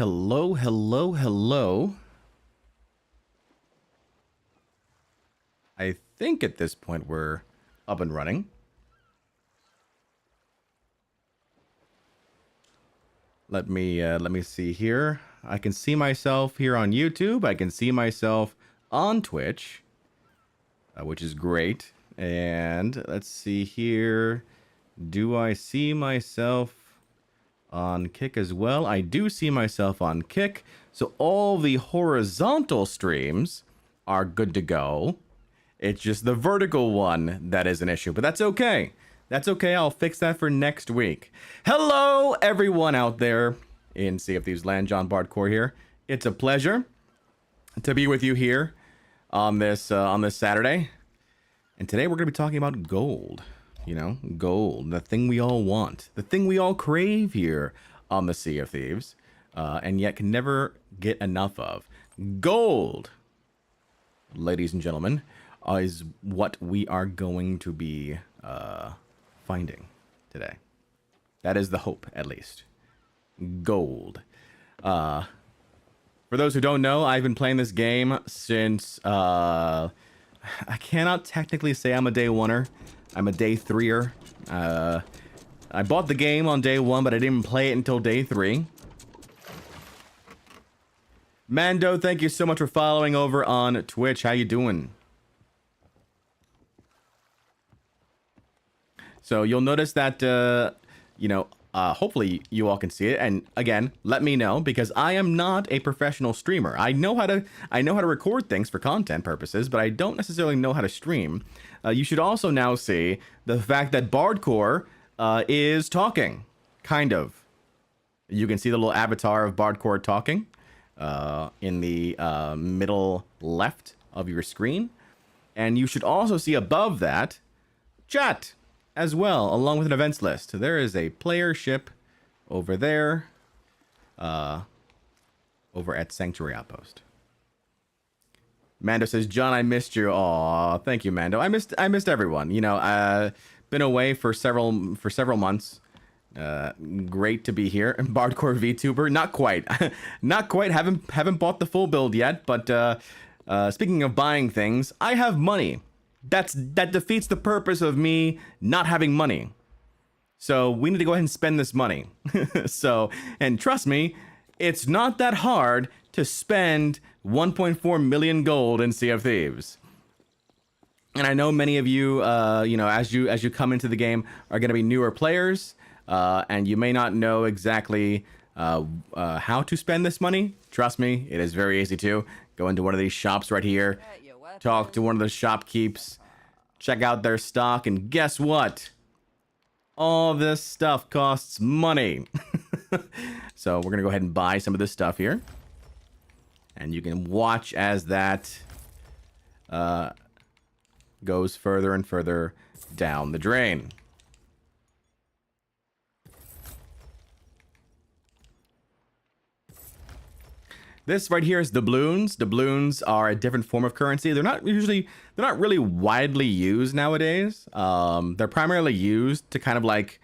Hello, hello, hello. I think at this point we're up and running. Let me see here. I can see myself here on YouTube. I can see myself on Twitch, which is great. And let's see here. Do I see myself on Kick as well? I do see myself on Kick. So all the horizontal streams are good to go. It's just the vertical one that is an issue, but that's okay. That's okay. I'll fix that for next week. Hello, everyone out there in Sea of Thieves land. Jon Bardcore here. It's a pleasure to be with you here on this Saturday. And today we're going to be talking about gold. You know, gold, the thing we all want, the thing we all crave here on the Sea of Thieves, and yet can never get enough of. Gold, ladies and gentlemen, is what we are going to be finding today. That is the hope, at least. Gold. For those who don't know, I've been playing this game since I cannot technically say I'm a day oneer. I'm a day threer. I bought the game on day one, but I didn't play it until day 3. Mando, thank you so much for following over on Twitch. How you doing? So you'll notice that, hopefully you all can see it. And again, let me know, because I am not a professional streamer. I know how to record things for content purposes, but I don't necessarily know how to stream. You should also now see the fact that Bardcore is talking, kind of. You can see the little avatar of Bardcore talking in the middle left of your screen. And you should also see above that chat as well, along with an events list. There is a player ship over there, over at Sanctuary Outpost. Mando says, John, I missed you. Aw, thank you, Mando. I missed everyone. You know, been away for several months. Great to be here. Bardcore VTuber, not quite, not quite. Haven't bought the full build yet. But speaking of buying things, I have money. That defeats the purpose of me not having money. So we need to go ahead and spend this money. And trust me, it's not that hard to spend 1.4 million gold in Sea of Thieves. And I know many of you, as you come into the game, are going to be newer players, and you may not know exactly how to spend this money. Trust me, it is very easy to go into one of these shops right here. Talk to one of the shopkeepers, check out their stock, and guess what? All this stuff costs money. So we're gonna go ahead and buy some of this stuff here, and you can watch as that goes further and further down the drain. This right here is doubloons. Doubloons are a different form of currency. They're not really widely used nowadays. They're primarily used to kind of like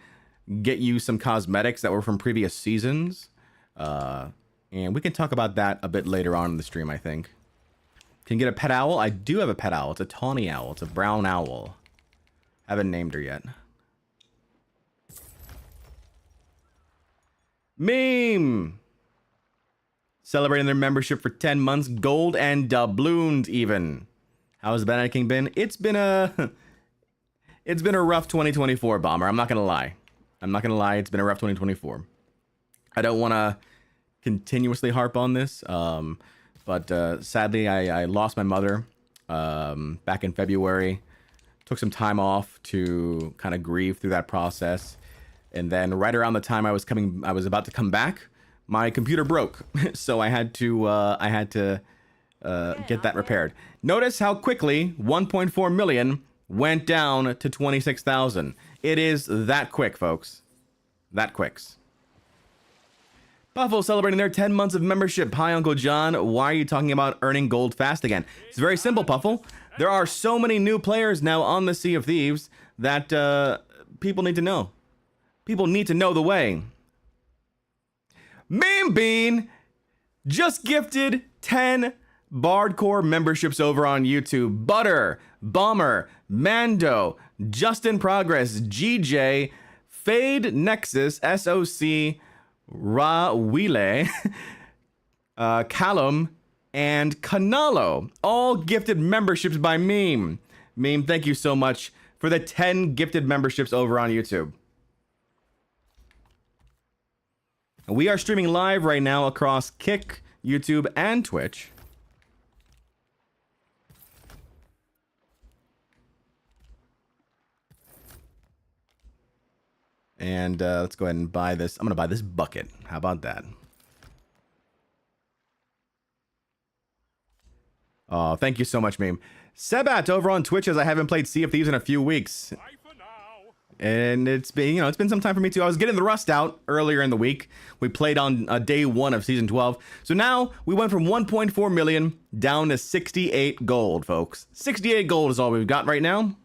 get you some cosmetics that were from previous seasons. And we can talk about that a bit later on in the stream, I think. Can get a pet owl? I do have a pet owl. It's a tawny owl. It's a brown owl. Haven't named her yet. Meme! Celebrating their membership for 10 months, gold and doubloons even. How's Banana King been? It's been a rough 2024, Bomber. I'm not gonna lie. It's been a rough 2024. I don't want to continuously harp on this, but sadly, I lost my mother back in February. Took some time off to kind of grieve through that process, and then right around the time I was about to come back, my computer broke, so I had to get that repaired. Notice how quickly 1.4 million went down to 26,000. It is that quick, folks. That quicks. Buffalo celebrating their 10 months of membership. Hi, Uncle John. Why are you talking about earning gold fast again? It's very simple, Puffle. There are so many new players now on the Sea of Thieves that people need to know. People need to know the way. Meme Bean, just gifted 10 Bardcore memberships over on YouTube. Butter, Bomber, Mando, Justin Progress, GJ, Fade Nexus, SOC, Ra Wile, Callum, and Canalo, all gifted memberships by Meme. Meme, thank you so much for the 10 gifted memberships over on YouTube. We are streaming live right now across Kick, YouTube, and Twitch. And let's go ahead and buy this. I'm going to buy this bucket. How about that? Oh, thank you so much, Meme. Sebat over on Twitch, as I haven't played Sea of Thieves in a few weeks. And it's been, you know, it's been some time for me too. I was getting the rust out earlier in the week. We played on day 1 of season 12. So now we went from 1.4 million down to 68 gold, folks. 68 gold is all we've got right now.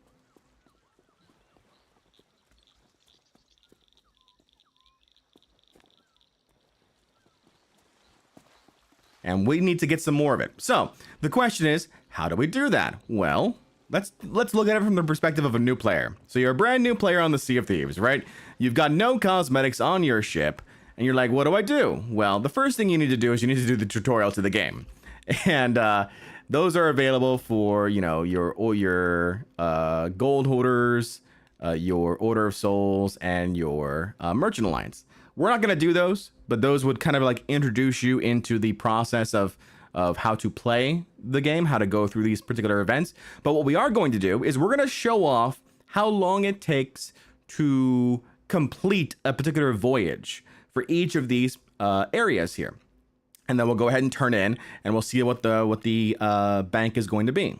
And we need to get some more of it. So the question is, how do we do that? Well, let's look at it from the perspective of a new player. So you're a brand new player on the Sea of Thieves, right? You've got no cosmetics on your ship, and you're like, what do I do? Well, the first thing you need to do is you need to do the tutorial to the game. And those are available for, you know, your gold holders, your Order of Souls, and your Merchant Alliance. We're not going to do those, but those would kind of like introduce you into the process of how to play the game, how to go through these particular events. But what we are going to do is we're going to show off how long it takes to complete a particular voyage for each of these areas here. And then we'll go ahead and turn in, and we'll see what the bank is going to be.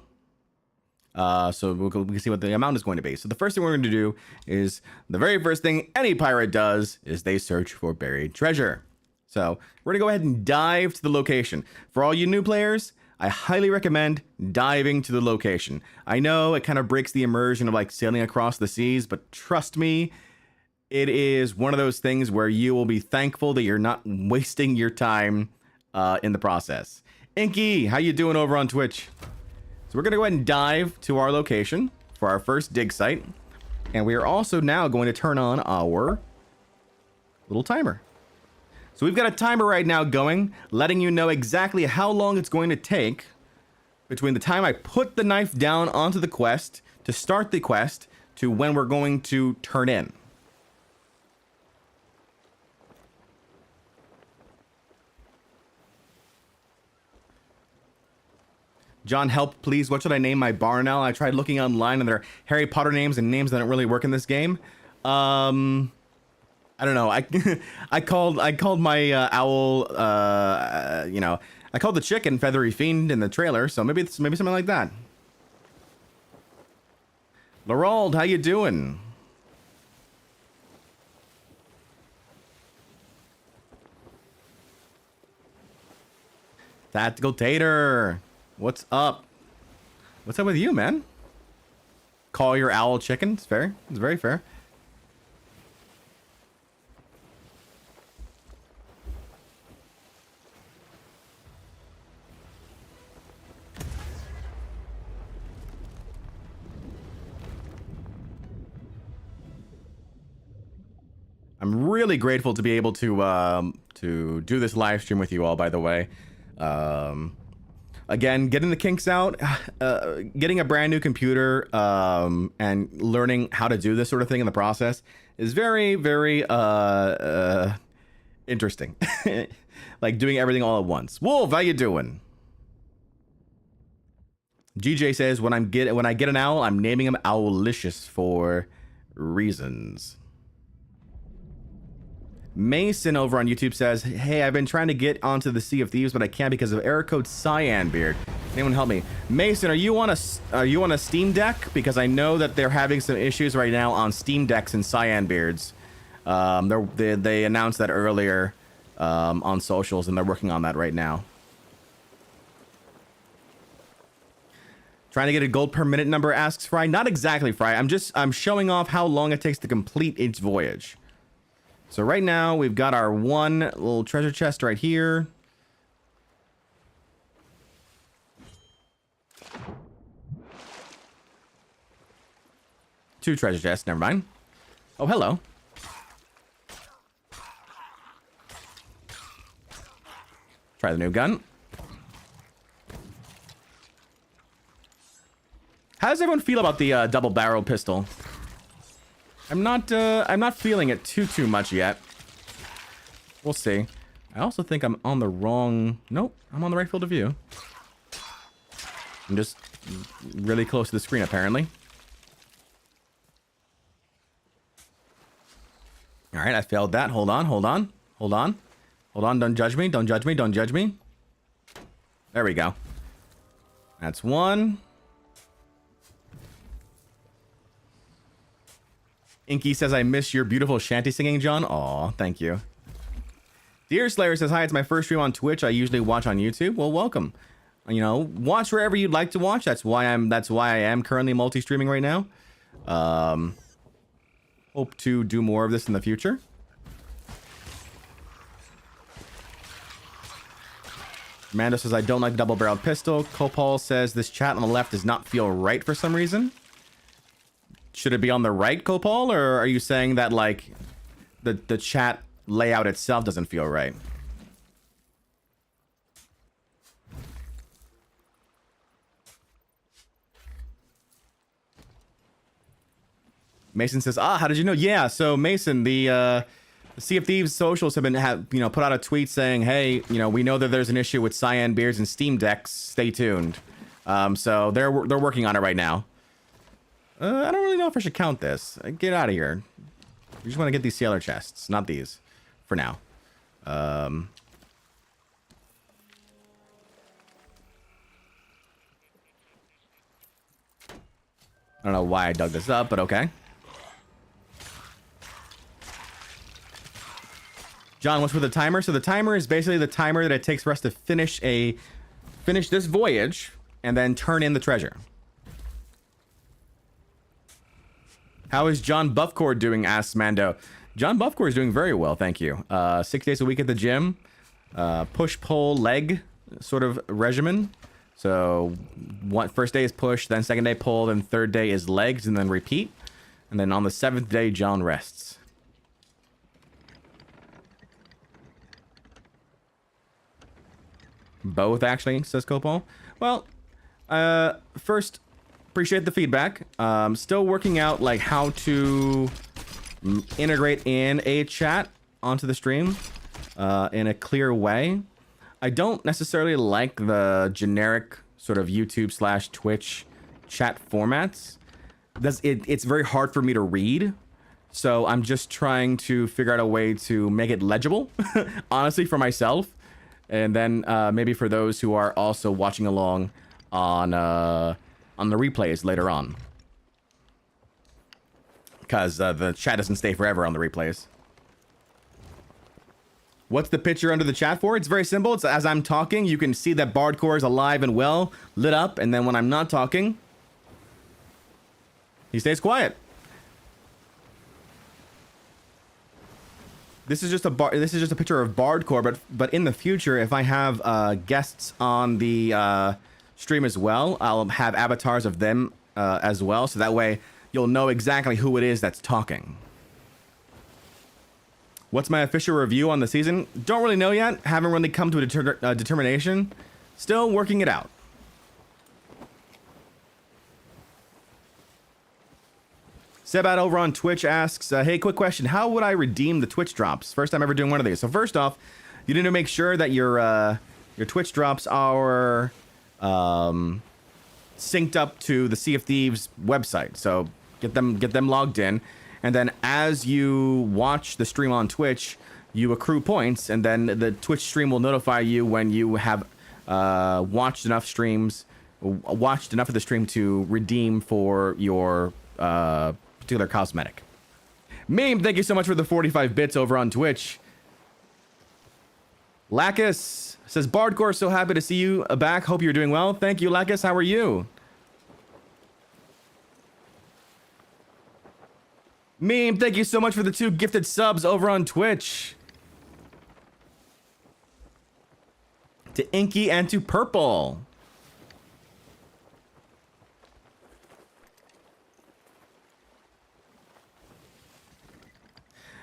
So we can see what the amount is going to be. So the first thing we're going to do is the very first thing any pirate does is they search for buried treasure. So we're going to go ahead and dive to the location. For all you new players, I highly recommend diving to the location. I know it kind of breaks the immersion of like sailing across the seas, but trust me, it is one of those things where you will be thankful that you're not wasting your time in the process. Inky, how you doing over on Twitch? So we're going to go ahead and dive to our location for our first dig site. And we are also now going to turn on our little timer. So we've got a timer right now going, letting you know exactly how long it's going to take between the time I put the knife down onto the quest to start the quest to when we're going to turn in. John, help, please. What should I name my bar now? I tried looking online, and there are Harry Potter names and names that don't really work in this game. I don't know. I called my owl. You know, I called the chicken Feathery Fiend in the trailer, so maybe something like that. Laurald, how you doing? Tactical Tater. What's up? What's up with you, man? Call your owl chicken. It's fair. It's very fair. I'm really grateful to be able to do this live stream with you all, by the way. Again, getting the kinks out, getting a brand new computer, and learning how to do this sort of thing in the process is very, very interesting. Like doing everything all at once. Wolf, how you doing? GJ says, when I get an owl, I'm naming him Owlicious for reasons. Mason over on YouTube says, hey, I've been trying to get onto the Sea of Thieves, but I can't because of error code Cyanbeard. Anyone help me? Mason, are you on a Steam Deck? Because I know that they're having some issues right now on Steam Decks and Cyanbeards. They announced that earlier on socials, and they're working on that right now. Trying to get a gold per minute number, asks Fry. Not exactly, Fry. I'm showing off how long it takes to complete each voyage. So right now we've got our one little treasure chest right here. 2 treasure chests. Never mind. Oh, hello. Try the new gun. How does everyone feel about the double barrel pistol? I'm not feeling it too much yet. We'll see. I also think I'm on the wrong... Nope, I'm on the right field of view. I'm just really close to the screen, apparently. All right, I failed that. Hold on. Don't judge me. Don't judge me. There we go. That's 1. Inky says, I miss your beautiful shanty singing, John. Aw, thank you. Deer Slayer says, hi, it's my first stream on Twitch. I usually watch on YouTube. Well, welcome. You know, watch wherever you'd like to watch. That's why I am currently multi-streaming right now. Hope to do more of this in the future. Amanda says, I don't like the double-barreled pistol. Copal says, this chat on the left does not feel right for some reason. Should it be on the right, Copal? Or are you saying that, like, the chat layout itself doesn't feel right? Mason says, how did you know? Yeah, so Mason, the Sea of Thieves socials have put out a tweet saying, hey, we know that there's an issue with cyan beards and Steam decks. Stay tuned. So they're working on it right now. I don't really know if I should count this. Get out of here. We just want to get these sailor chests, not these, for now. I don't know why I dug this up, but okay. John, what's with the timer? So the timer is basically the timer that it takes for us to finish this voyage and then turn in the treasure. How is Jon Bardcore doing? Asks Mando. Jon Bardcore is doing very well, thank you. 6 days a week at the gym. Push, pull, leg sort of regimen. So first day is push, then second day pull, then third day is legs, and then repeat. And then on the 7th day, John rests. Both, actually, says Copal. Well, first, appreciate the feedback. Still working out, like, how to integrate in a chat onto the stream in a clear way. I don't necessarily like the generic sort of YouTube/Twitch chat formats. It's very hard for me to read. So I'm just trying to figure out a way to make it legible, honestly, for myself. And then maybe for those who are also watching along on the replays later on. Because the chat doesn't stay forever on the replays. What's the picture under the chat for? It's very simple. It's as I'm talking, you can see that Bardcore is alive and well, lit up. And then when I'm not talking, he stays quiet. This is just a picture of Bardcore, but in the future, if I have guests on the stream as well, I'll have avatars of them as well, so that way you'll know exactly who it is that's talking. What's my official review on the season? Don't really know yet. Haven't really come to a determination. Still working it out. Sebat over on Twitch asks, hey, quick question. How would I redeem the Twitch drops? First time ever doing one of these. So first off, you need to make sure that your Twitch drops are synced up to the Sea of Thieves website. So get them logged in. And then as you watch the stream on Twitch, you accrue points. And then the Twitch stream will notify you when you have watched enough of the stream to redeem for your particular cosmetic. Meme, thank you so much for the 45 bits over on Twitch. Lacus says, Bardcore, so happy to see you back. Hope you're doing well. Thank you, Lacus. How are you? Meme, thank you so much for the 2 gifted subs over on Twitch. To Inky and to Purple.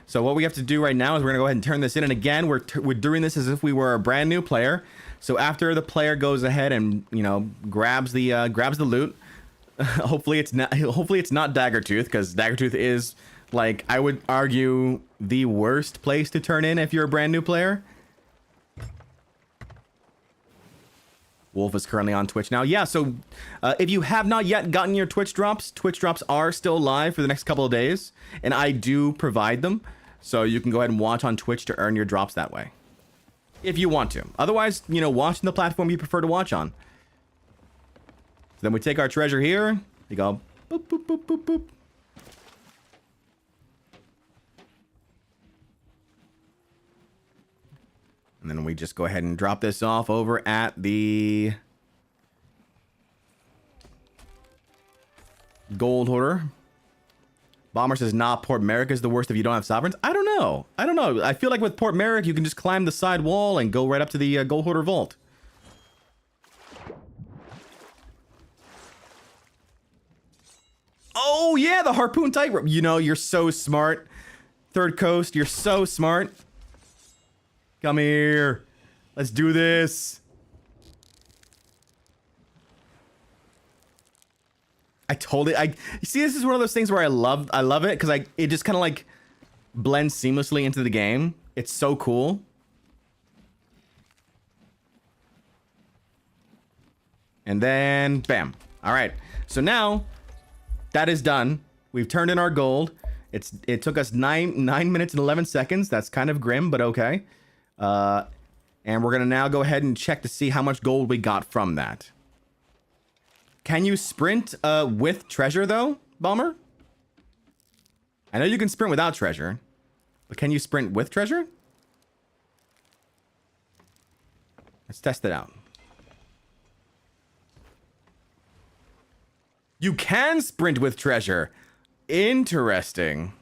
So what we have to do right now is we're gonna go ahead and turn this in, and again, we're doing this as if we were a brand new player. So after the player goes ahead and, you know, grabs the loot, hopefully it's not Daggertooth, because Daggertooth is, like, I would argue the worst place to turn in if you're a brand new player. Wolf is currently on Twitch now. Yeah, so if you have not yet gotten your Twitch drops are still live for the next couple of days, and I do provide them, so you can go ahead and watch on Twitch to earn your drops that way, if you want to. Otherwise, you know, watch on the platform you prefer to watch on. So then we take our treasure here. We go boop, boop, boop, boop, boop. And then we just go ahead and drop this off over at the gold hoarder. Bomber says, nah, Port Merrick is the worst if you don't have sovereigns. I don't know. I feel like with Port Merrick, you can just climb the side wall and go right up to the gold hoarder vault. Oh, yeah, the harpoon tightrope. You know, you're so smart. Third Coast, you're so smart. Come here. Let's do this. You see, this is one of those things where I love it, because it just kind of like blends seamlessly into the game. It's so cool. And then bam. All right. So now that is done. We've turned in our gold. It took us 9 minutes and 11 seconds. That's kind of grim, but okay. And we're gonna now go ahead and check to see how much gold we got from that. Can you sprint with treasure though, Bomber? I know you can sprint without treasure, but can you sprint with treasure? Let's test it out. You can sprint with treasure. Interesting.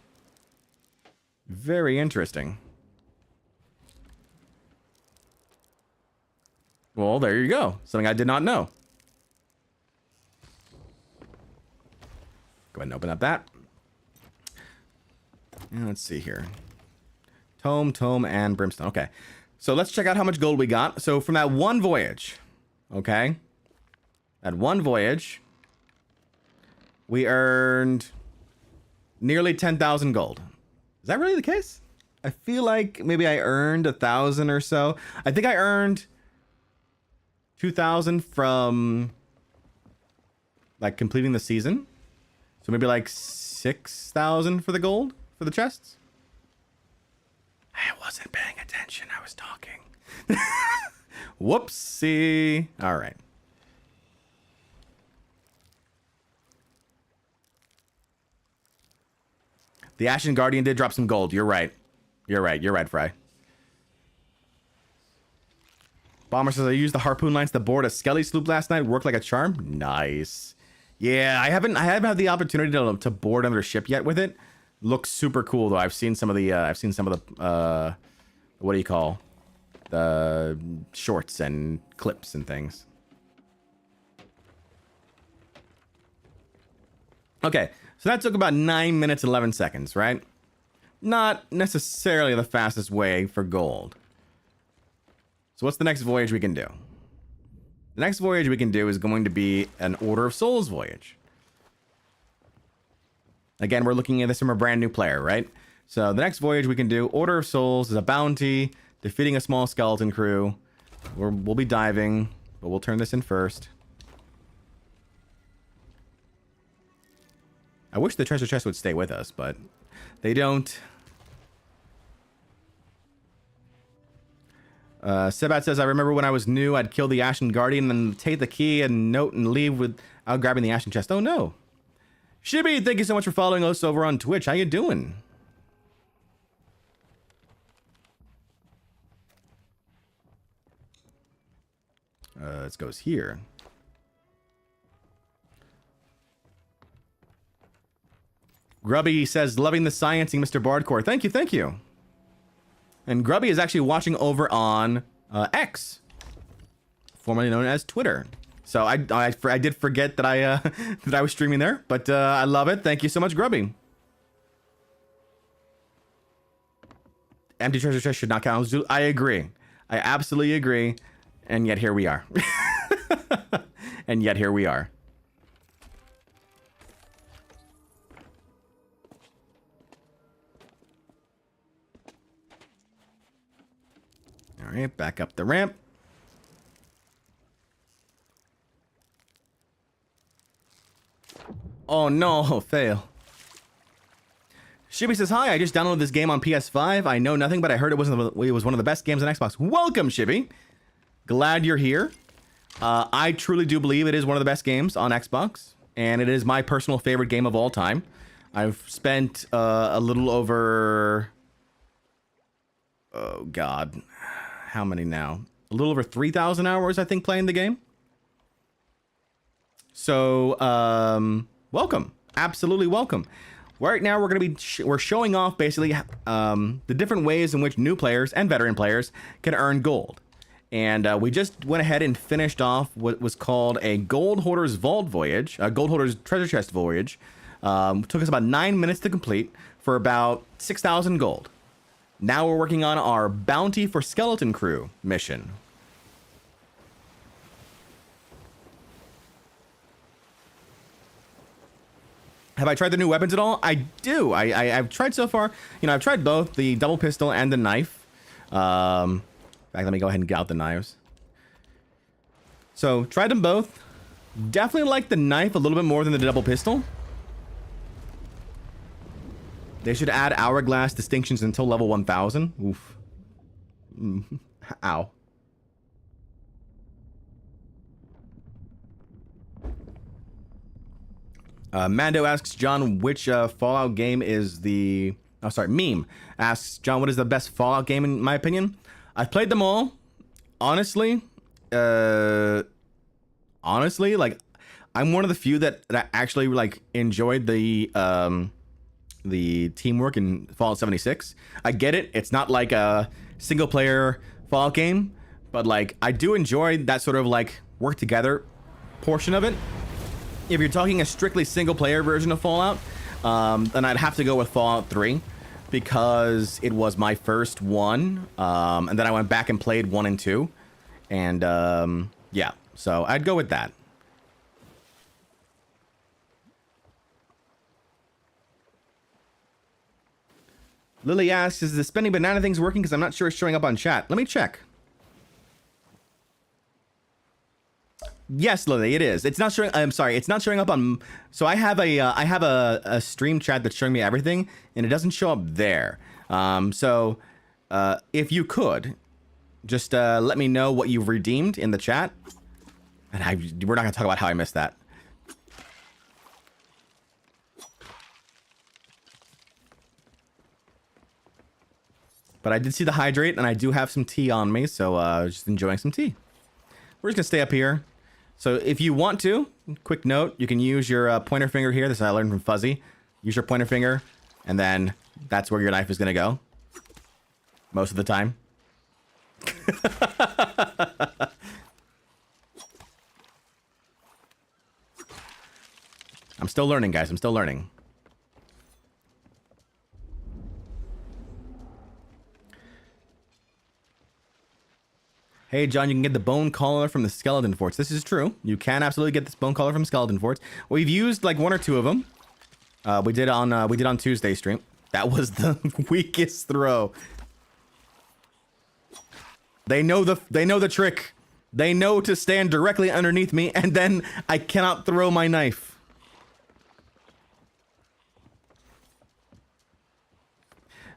Very interesting. Well, there you go. Something I did not know. Go ahead and open up that. And let's see here. Tome, and brimstone. Okay. So let's check out how much gold we got. So from that one voyage, okay? That one voyage, we earned nearly 10,000 gold. Is that really the case? I feel like maybe I earned 1,000 or so. I think I earned 2,000 from like completing the season. So maybe like 6,000 for the gold for the chests. I wasn't paying attention. I was talking. Whoopsie. All right. The Ashen Guardian did drop some gold. You're right. You're right, Fry. Bomber says, I used the harpoon lines to board a Skelly sloop last night. Worked like a charm. Nice. Yeah, I haven't had the opportunity to board another ship yet with it. Looks super cool though. I've seen some of the what do you call, the shorts and clips and things. Okay, so that took about 9 minutes and 11 seconds, right? Not necessarily the fastest way for gold. So what's the next voyage we can do? The next voyage we can do is going to be an Order of Souls voyage. Again, we're looking at this from a brand new player, right? So the next voyage we can do, Order of Souls, is a bounty, defeating a small skeleton crew. We'll be diving, but we'll turn this in first. I wish the treasure chest would stay with us, but they don't. Sebat says, I remember when I was new, I'd kill the Ashen Guardian and then take the key and note and leave without grabbing the Ashen chest. Oh no. Shibby, thank you so much for following us over on Twitch. How you doing? This goes here. Grubby says, loving the sciencing, Mr. Bardcore. Thank you, thank you. And Grubby is actually watching over on X, formerly known as Twitter. So I did forget that that I was streaming there, but I love it. Thank you so much, Grubby. Empty treasure chest should not count. I agree. I absolutely agree. And yet here we are. And yet here we are. All right, back up the ramp. Oh no, fail. Shibby says, hi, I just downloaded this game on PS5. I know nothing, but I heard it was one of the best games on Xbox. Welcome, Shibby. Glad you're here. I truly do believe it is one of the best games on Xbox, and it is my personal favorite game of all time. I've spent a little over... Oh, God. How many now? A little over 3,000 hours, I think, playing the game. So, welcome. Absolutely welcome. Right now, we're going to be we're showing off basically the different ways in which new players and veteran players can earn gold. And we just went ahead and finished off what was called a Gold Hoarder's Vault Voyage, a Gold Hoarder's Treasure Chest Voyage. Took us about 9 minutes to complete for about 6,000 gold. Now we're working on our Bounty for Skeleton Crew mission. Have I tried the new weapons at all? I do. I've tried so far. You know, I've tried both the double pistol and the knife. In fact, let me go ahead and get out the knives. So, tried them both. Definitely like the knife a little bit more than the double pistol. They should add hourglass distinctions until level 1000. Oof. Ow. Mando asks John which Fallout game is the... Oh, sorry, Meme asks John what is the best Fallout game in my opinion. I've played them all. Honestly, like I'm one of the few that actually like enjoyed the teamwork in Fallout 76. I get it. It's not like a single player Fallout game, but like I do enjoy that sort of like work together portion of it. If you're talking a strictly single player version of Fallout, then I'd have to go with Fallout 3 because it was my first one. And then I went back and played 1 and 2. And yeah, so I'd go with that. Lily asks, is the spending banana things working? Because I'm not sure it's showing up on chat. Let me check. Yes, Lily, it is. It's not showing. I'm sorry, it's not showing up on. So I have a stream chat that's showing me everything, and it doesn't show up there. So if you could just let me know what you've redeemed in the chat, and we're not gonna talk about how I missed that. But I did see the hydrate, and I do have some tea on me, so just enjoying some tea. We're just gonna stay up here. So if you want to, quick note, you can use your pointer finger here. This I learned from Fuzzy. Use your pointer finger, and then that's where your knife is gonna go. Most of the time. I'm still learning, guys. I'm still learning. Hey, John, you can get the bone collar from the skeleton forts. This is true. You can absolutely get this bone collar from skeleton forts. We've used like 1 or 2 of them. We did on Tuesday stream. That was the weakest throw. They know the trick. They know to stand directly underneath me, and then I cannot throw my knife.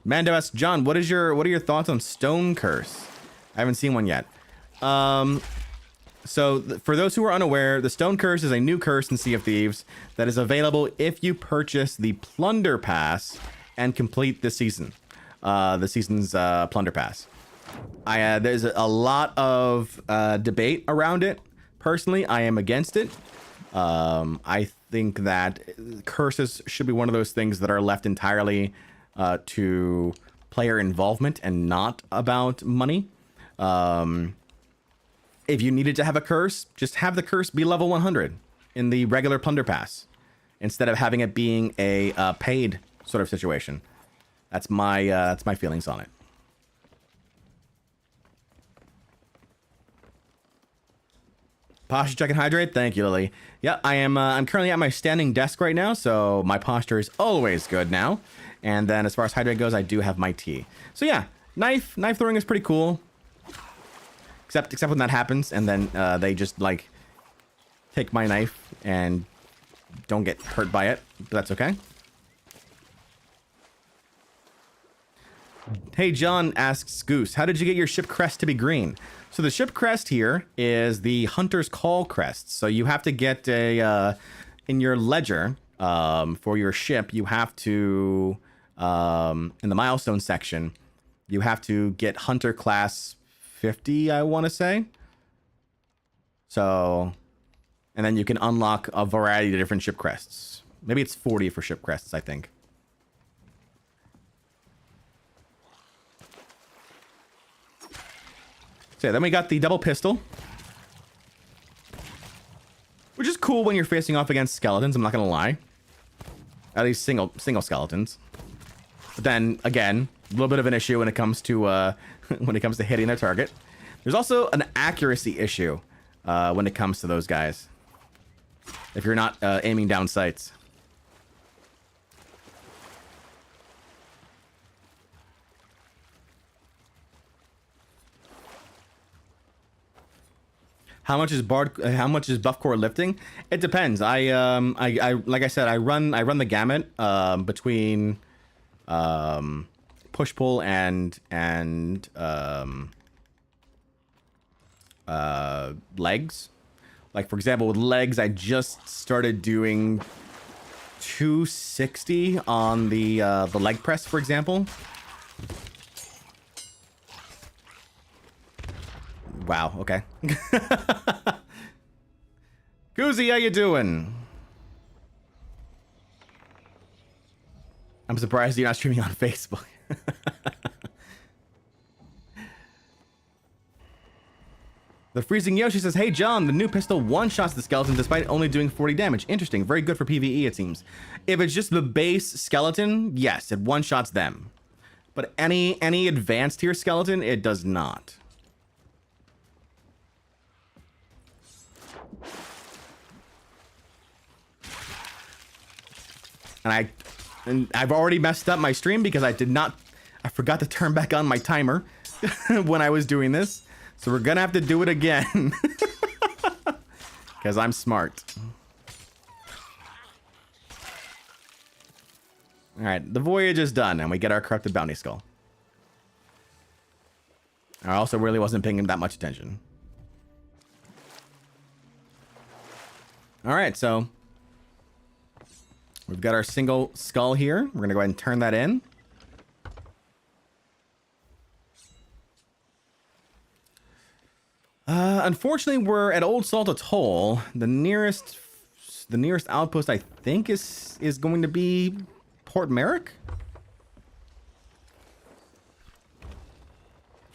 Mando asks, John, what are your thoughts on Stone Curse? I haven't seen one yet. So for those who are unaware, the Stone Curse is a new curse in Sea of Thieves that is available if you purchase the Plunder Pass and complete the season. The season's Plunder Pass. There's a lot of debate around it. Personally, I am against it. I think that curses should be one of those things that are left entirely to player involvement and not about money. If you needed to have a curse, just have the curse be level 100 in the regular Plunder Pass instead of having it being a paid sort of situation. That's my feelings on it. Posture check and hydrate. Thank you, Lily. Yeah, I am. I'm currently at my standing desk right now, so my posture is always good now. And then as far as hydrate goes, I do have my tea. So yeah, knife throwing is pretty cool. Except when that happens, and then they just like take my knife and don't get hurt by it. But that's okay. Hey, John asks Goose, how did you get your ship crest to be green? So the ship crest here is the Hunter's Call crest. So you have to get a, in your ledger for your ship, you have to, in the milestone section, you have to get Hunter class 50, I want to say. So, and then you can unlock a variety of different ship crests. Maybe it's 40 for ship crests, I think. So yeah, then we got the double pistol, which is cool when you're facing off against skeletons. I'm not gonna lie, at least single skeletons. But then again, a little bit of an issue when it comes to when it comes to hitting their target. There's also an accuracy issue when it comes to those guys. If you're not aiming down sights. How much is Buffcore lifting? It depends. I like I said, I run the gamut between push pull and legs. Like for example, with legs, I just started doing 260 on the leg press, for example. Wow, okay. Goozy, how you doing? I'm surprised you're not streaming on Facebook. The Freezing Yoshi says, hey John, the new pistol one-shots the skeleton despite only doing 40 damage. Interesting, very good for PvE it seems. If it's just the base skeleton, yes, it one-shots them. But any advanced tier skeleton, it does not. And I've already messed up my stream because I forgot to turn back on my timer when I was doing this. So we're gonna have to do it again. Because I'm smart. Alright, the voyage is done and we get our corrupted bounty skull. I also really wasn't paying that much attention. Alright, so we've got our single skull here. We're gonna go ahead and turn that in. Unfortunately, we're at Old Salt Atoll. The nearest outpost I think is going to be Port Merrick.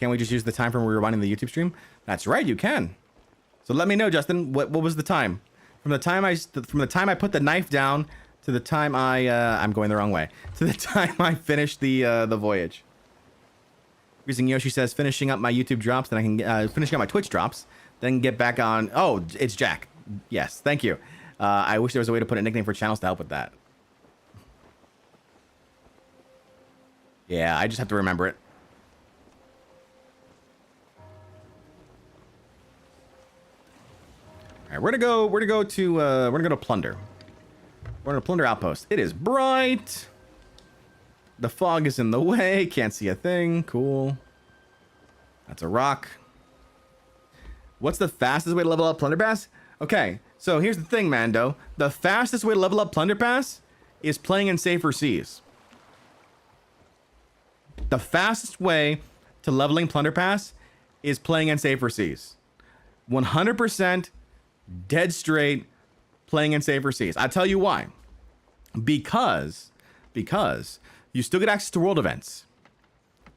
Can we just use the time from when we were running the YouTube stream? That's right, you can. So let me know, Justin. What was the time? From the time I put the knife down to the time I'm going the wrong way. To the time I finished the voyage. Using Yoshi says finishing up my YouTube drops, then I can finishing up my Twitch drops, then get back on. Oh, it's Jack. Yes, thank you. I wish there was a way to put a nickname for channels to help with that. Yeah, I just have to remember it. All right, we're gonna go to Plunder. We're gonna Plunder Outpost. It is bright. The fog is in the way. Can't see a thing. Cool. That's a rock. What's the fastest way to level up Plunder Pass? Okay, so here's the thing, Mando. The fastest way to level up Plunder Pass is playing in safer seas. The fastest way to leveling Plunder Pass is playing in safer seas. 100% dead straight playing in safer seas. I'll tell you why. Because you still get access to world events.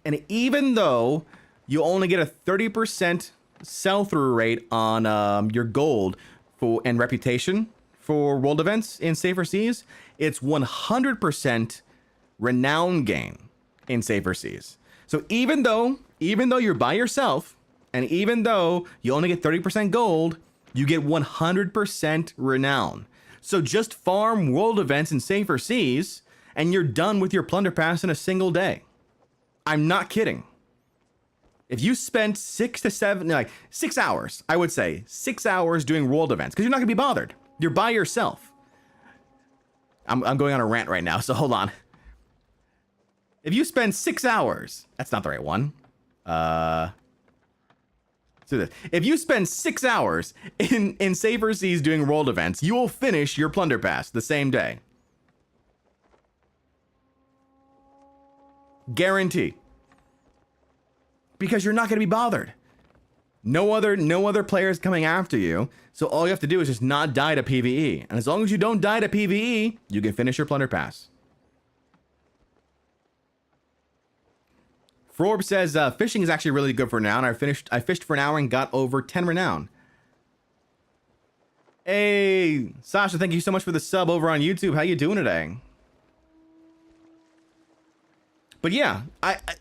And even though you only get a 30% sell-through rate on your gold and reputation for world events in safer seas, it's 100% renown gain in safer seas. So even though you're by yourself, and even though you only get 30% gold, You get 100% renown. So just farm world events in safer seas, and you're done with your plunder pass in a single day. I'm not kidding. If you spent 6 hours, I would say 6 hours doing world events, because you're not gonna be bothered. You're by yourself. I'm going on a rant right now, so hold on. If you spend 6 hours, that's not the right one. Let's do this. If you spend 6 hours in safer seas doing world events, you will finish your plunder pass the same day. Guarantee. Because you're not going to be bothered. No other players coming after you. So all you have to do is just not die to PvE. And as long as you don't die to PvE, you can finish your plunder pass. Forb says fishing is actually really good for renown. I fished for an hour and got over 10 renown. Hey, Sasha, thank you so much for the sub over on YouTube. How you doing today? But yeah,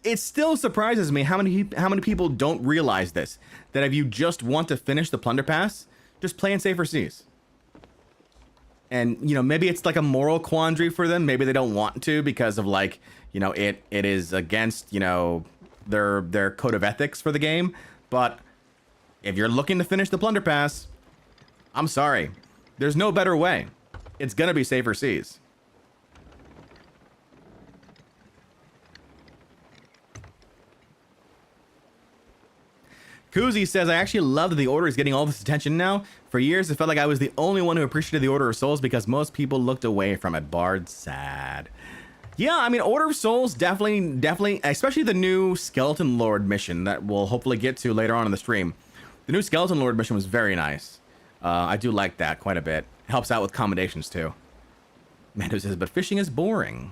it still surprises me how many people don't realize this. That if you just want to finish the plunder pass, just play in safer seas. And you know, maybe it's like a moral quandary for them. Maybe they don't want to because of like, you know, it is against, you know, their code of ethics for the game. But if you're looking to finish the plunder pass, I'm sorry, there's no better way. It's gonna be safer seas. Koozie says, I actually love that the Order is getting all this attention now. For years, it felt like I was the only one who appreciated the Order of Souls because most people looked away from it. Bard, sad. Yeah, I mean, Order of Souls, definitely, especially the new Skeleton Lord mission that we'll hopefully get to later on in the stream. The new Skeleton Lord mission was very nice. I do like that quite a bit. It helps out with accommodations, too. Mando says, but fishing is boring.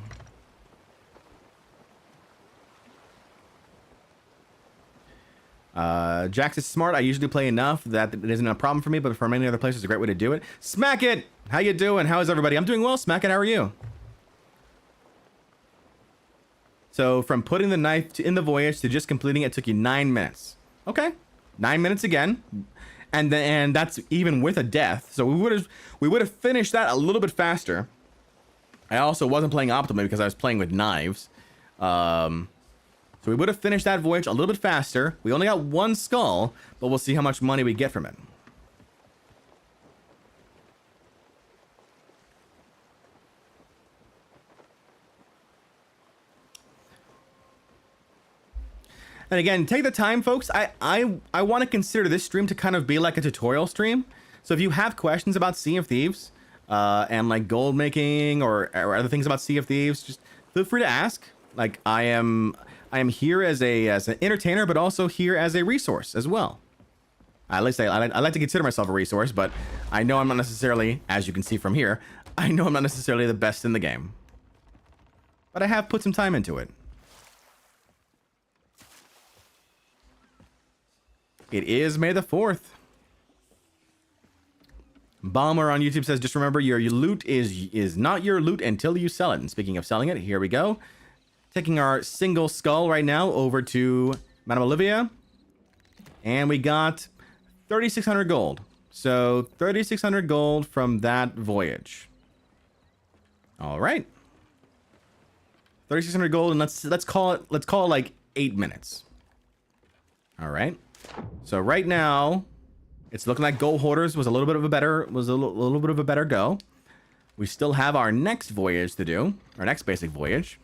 Jax is smart. I usually play enough that it isn't a problem for me, but for many other players, it's a great way to do it. Smack it! How you doing? How is everybody? I'm doing well, Smack it. How are you? So from putting the knife in the voyage to just completing it took you 9 minutes. Okay, 9 minutes again, and that's even with a death. So we would have finished that a little bit faster. I also wasn't playing optimally because I was playing with knives. So we would have finished that voyage a little bit faster. We only got one skull, but we'll see how much money we get from it. And again, take the time, folks. I want to consider this stream to kind of be like a tutorial stream. So if you have questions about Sea of Thieves, and like gold making or other things about Sea of Thieves, just feel free to ask. Like I am here as an entertainer, but also here as a resource as well. At least I like to consider myself a resource, but I know I'm not necessarily, as you can see from here, I know I'm not necessarily the best in the game. But I have put some time into it. It is May the 4th. Bomber on YouTube says, just remember your loot is not your loot until you sell it. And speaking of selling it, here we go. Taking our single skull right now over to Madame Olivia. And we got 3,600 gold. So 3,600 gold from that voyage. All right. 3,600 gold, and let's call it like 8 minutes. All right. So right now, it's looking like Gold Hoarders was a little bit of a better go. We still have our next voyage to do, our next basic voyage.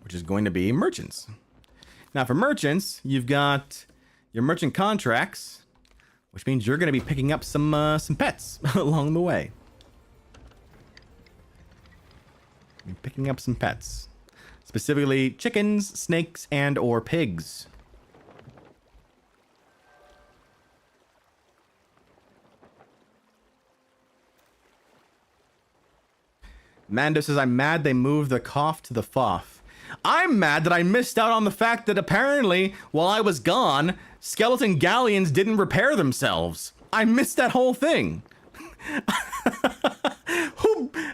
Which is going to be merchants. Now for merchants, you've got your merchant contracts, which means you're going to be picking up some pets along the way. You're picking up some pets. Specifically chickens, snakes, and or pigs. Mando says, I'm mad they moved the cough to the foff. I'm mad that I missed out on the fact that apparently, while I was gone, skeleton galleons didn't repair themselves. I missed that whole thing.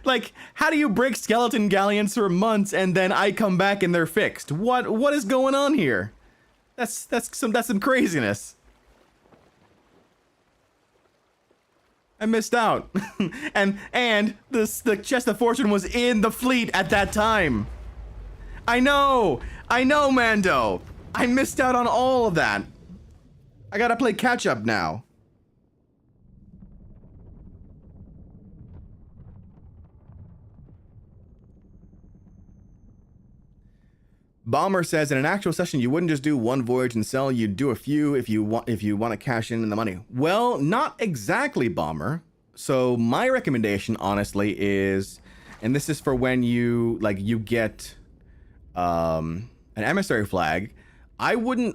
Like, how do you break skeleton galleons for months and then I come back and they're fixed? What is going on here? That's some craziness. I missed out. and the chest of fortune was in the fleet at that time. I know, Mando. I missed out on all of that. I gotta play catch up now. Bomber says in an actual session you wouldn't just do one voyage and sell, you'd do a few if you want to cash in the money. Well, not exactly, Bomber. So my recommendation honestly is, and this is for when you get an emissary flag, I would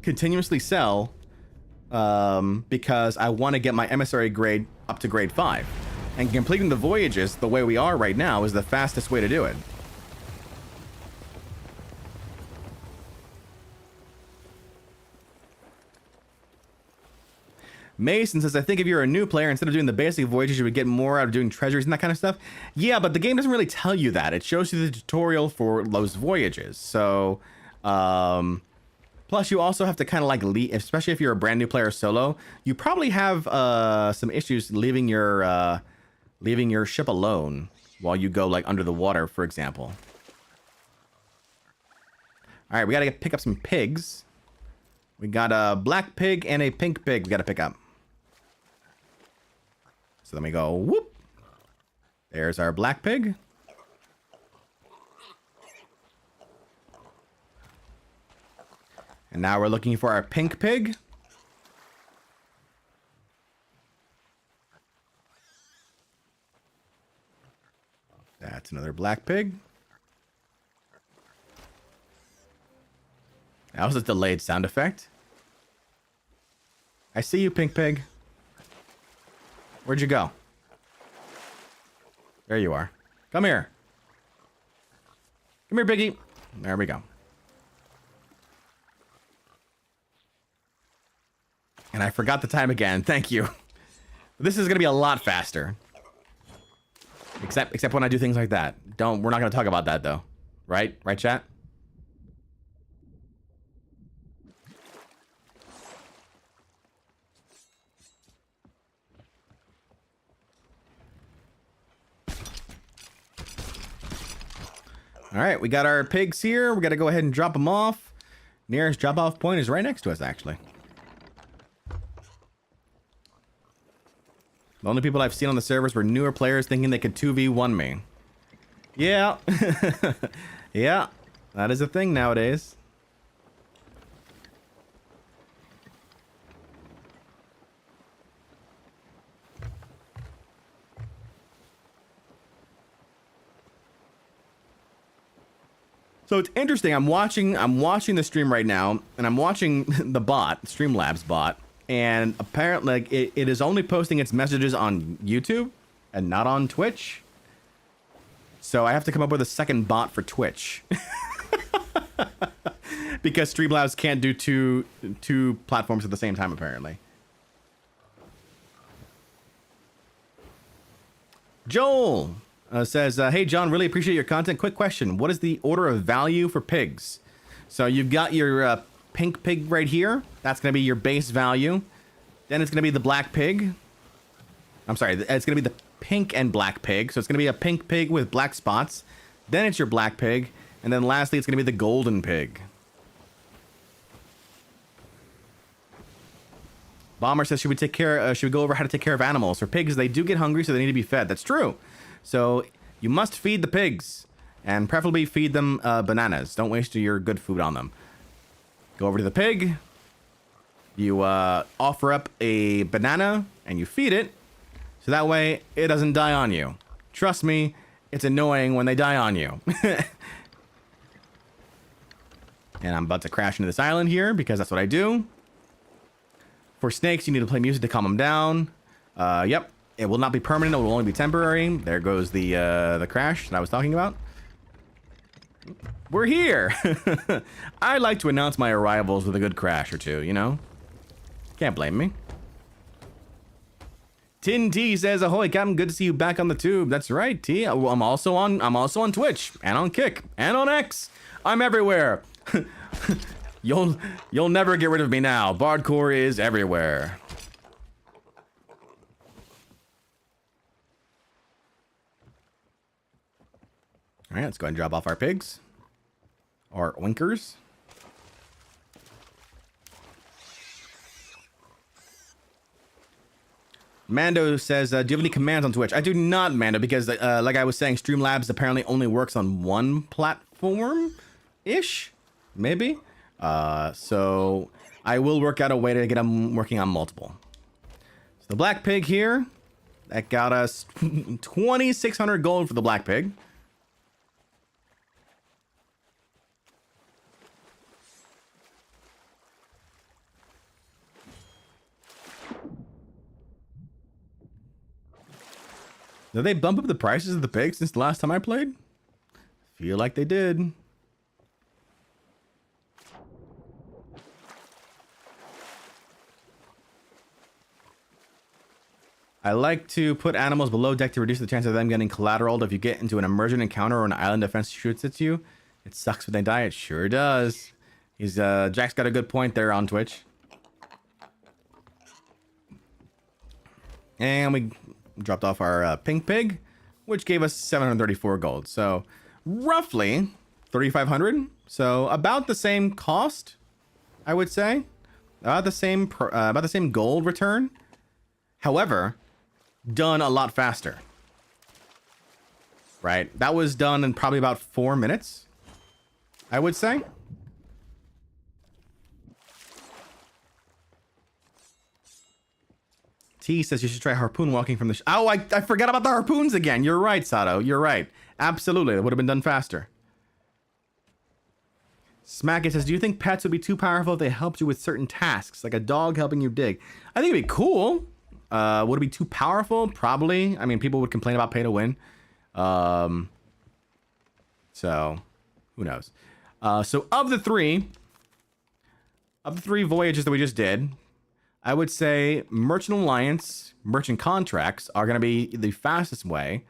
continuously sell because I want to get my emissary grade up to grade 5. And completing the voyages the way we are right now is the fastest way to do it. Mason says, I think if you're a new player, instead of doing the basic voyages, you would get more out of doing treasures and that kind of stuff. Yeah, but the game doesn't really tell you that. It shows you the tutorial for those voyages. So, plus you also have to kind of like leave, especially if you're a brand new player solo, you probably have some issues leaving your ship alone while you go like under the water, for example. All right, we gotta pick up some pigs. We got a black pig and a pink pig we gotta pick up. So then we go, whoop. There's our black pig. And now we're looking for our pink pig. That's another black pig. That was a delayed sound effect. I see you, pink pig. Where'd you go? There you are. Come here. Come here, piggy. There we go. And I forgot the time again. Thank you. This is gonna be a lot faster. Except when I do things like that. We're not gonna talk about that though. Right? Right, chat? All right, we got our pigs here. We got to go ahead and drop them off. Nearest drop-off point is right next to us, actually. The only people I've seen on the servers were newer players thinking they could 2v1 me. Yeah. Yeah, that is a thing nowadays. So it's interesting. I'm watching the stream right now, and I'm watching the bot, Streamlabs bot, and apparently it is only posting its messages on YouTube and not on Twitch. So I have to come up with a second bot for Twitch. Because Streamlabs can't do two platforms at the same time, apparently. Joel says, hey, John, really appreciate your content. Quick question. What is the order of value for pigs? So you've got your pink pig right here. That's going to be your base value. Then it's going to be the black pig. I'm sorry. It's going to be the pink and black pig. So it's going to be a pink pig with black spots. Then it's your black pig. And then lastly, it's going to be the golden pig. Bomber says, should we go over how to take care of animals? For pigs, they do get hungry, so they need to be fed. That's true. So you must feed the pigs, and preferably feed them bananas. Don't waste your good food on them. Go over to the pig. You offer up a banana, and you feed it, so that way it doesn't die on you. Trust me, it's annoying when they die on you. And I'm about to crash into this island here, because that's what I do. For snakes, you need to play music to calm them down. Yep. It will not be permanent. It will only be temporary. There goes the crash that I was talking about. We're here. I like to announce my arrivals with a good crash or two, you know? Can't blame me. Tin T says, ahoy, Captain. Good to see you back on the tube. That's right, T. I'm also on Twitch and on Kick and on X. I'm everywhere. You'll never get rid of me now. Bardcore is everywhere. All right, let's go ahead and drop off our pigs. Or winkers. Mando says, do you have any commands on Twitch? I do not, Mando, because like I was saying, Streamlabs apparently only works on one platform-ish, maybe. So I will work out a way to get them working on multiple. So the black pig here, that got us 2,600 gold for the black pig. Did they bump up the prices of the pigs since the last time I played? Feel like they did. I like to put animals below deck to reduce the chance of them getting collateraled if you get into an emergent encounter or an island defense shoots at you. It sucks when they die. It sure does. He's Jack's got a good point there on Twitch. And we dropped off our pink pig, which gave us 734 gold. So roughly 3,500. So about the same cost, I would say. About the same gold return. However, done a lot faster. Right? That was done in probably about 4 minutes, I would say. T says you should try harpoon walking from the... Oh, I forgot about the harpoons again. You're right, Sato. You're right. Absolutely. It would have been done faster. Smack It says, do you think pets would be too powerful if they helped you with certain tasks, like a dog helping you dig? I think it'd be cool. Would it be too powerful? Probably. I mean, people would complain about pay to win. So, who knows? So, of the three voyages that we just did, I would say Merchant Alliance, Merchant Contracts are going to be the fastest way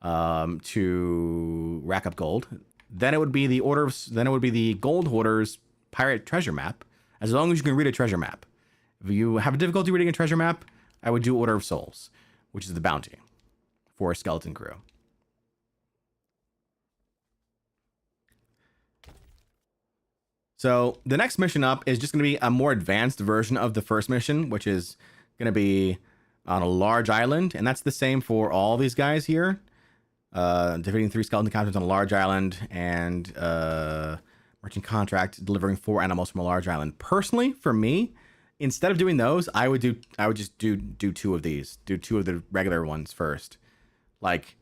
to rack up gold. Then it would be the Gold Hoarders Pirate Treasure Map, as long as you can read a treasure map. If you have difficulty reading a treasure map, I would do Order of Souls, which is the bounty for a skeleton crew. So the next mission up is just going to be a more advanced version of the first mission, which is going to be on a large island. And that's the same for all these guys here. Defeating 3 skeleton captains on a large island and merchant contract delivering 4 animals from a large island. Personally, for me, instead of doing those, I would just do 2 of these. Do 2 of the regular ones first. Like,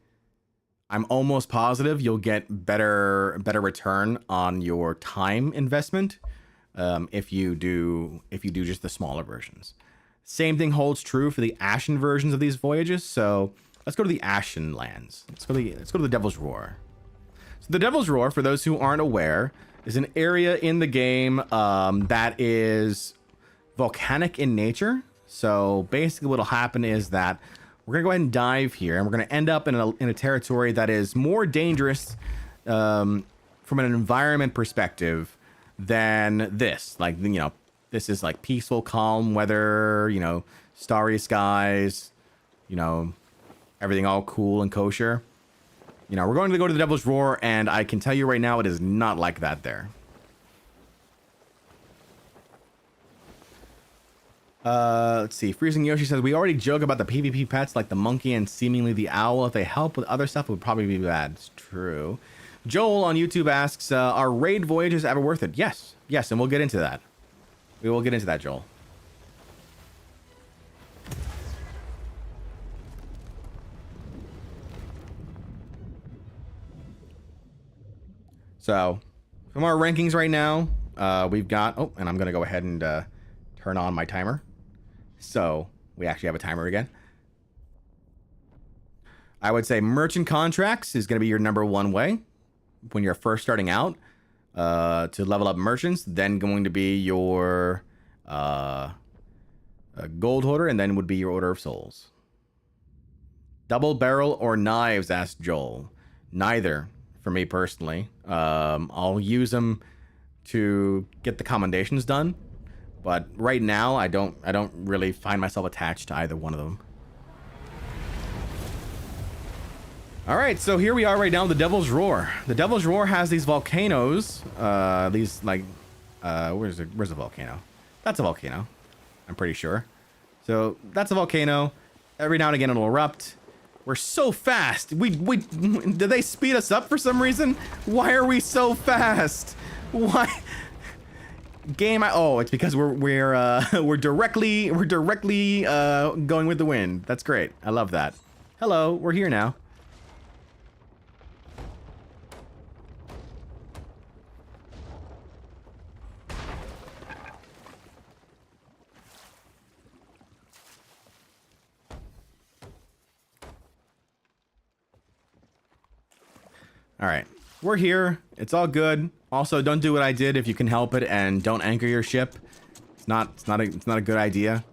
I'm almost positive you'll get better return on your time investment if you do just the smaller versions. Same thing holds true for the Ashen versions of these voyages. So let's go to the Ashen lands. Let's go to the Devil's Roar. So the Devil's Roar, for those who aren't aware, is an area in the game that is volcanic in nature. So basically what'll happen is that we're going to go ahead and dive here, and we're going to end up in a territory that is more dangerous from an environment perspective than this. Like, you know, this is like peaceful, calm weather, you know, starry skies, you know, everything all cool and kosher. You know, we're going to go to the Devil's Roar, and I can tell you right now, it is not like that there. Let's see. Freezing Yoshi says, we already joke about the PvP pets like the monkey and seemingly the owl. If they help with other stuff, it would probably be bad. It's true. Joel on YouTube asks, are raid voyages ever worth it? Yes. Yes, and we'll get into that. We will get into that, Joel. So, from our rankings right now, we've got... Oh, and I'm going to go ahead and turn on my timer. So, we actually have a timer again. I would say merchant contracts is going to be your number 1 way when you're first starting out to level up merchants. Then going to be your gold hoarder, and then would be your Order of Souls. Double barrel or knives, asked Joel. Neither, for me personally. I'll use them to get the commendations done. But right now, I don't really find myself attached to either one of them. All right, so here we are right now, the Devil's Roar. The Devil's Roar has these volcanoes. These like, where's the volcano? That's a volcano, I'm pretty sure. So that's a volcano. Every now and again it'll erupt. We're so fast. Did they speed us up for some reason? Why are we so fast? Why? Game. Oh, it's because we're directly going with the wind. That's great. I love that. Hello, we're here now. All right, we're here. It's all good. Also, don't do what I did if you can help it, and don't anchor your ship. It's not a good idea.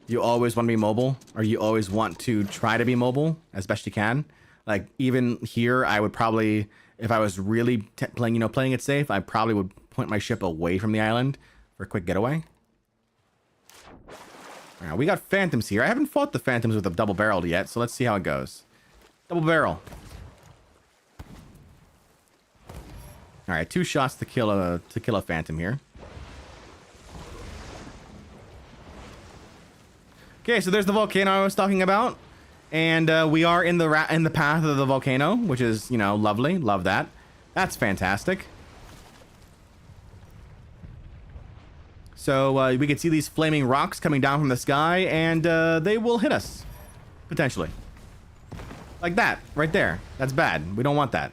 You always want to be mobile, or you always want to try to be mobile as best you can. Like even here, I would probably, if I was really playing it safe, I probably would point my ship away from the island for a quick getaway. All right, we got phantoms here. I haven't fought the phantoms with a double barreled yet, so let's see how it goes. Double barrel. All right, 2 shots to kill a phantom here. Okay, so there's the volcano I was talking about, and we are in the path of the volcano, which is, you know, lovely. Love that. That's fantastic. So we can see these flaming rocks coming down from the sky, and they will hit us potentially, like that right there. That's bad. We don't want that.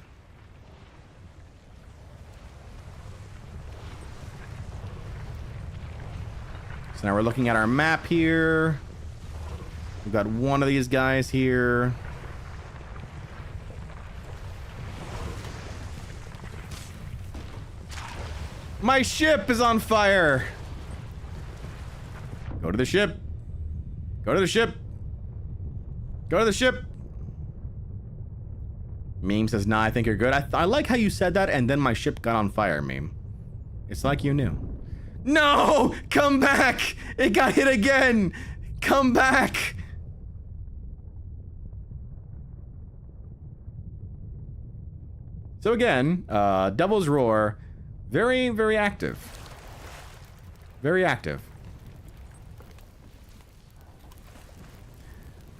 So now we're looking at our map here. We've got one of these guys here. My ship is on fire. Go to the ship. Go to the ship. Go to the ship. Meme says, nah, I think you're good. I like how you said that, and then my ship got on fire, Meme. It's like you knew. No! Come back! It got hit again! Come back! So again, Devil's Roar, very, very active. Very active.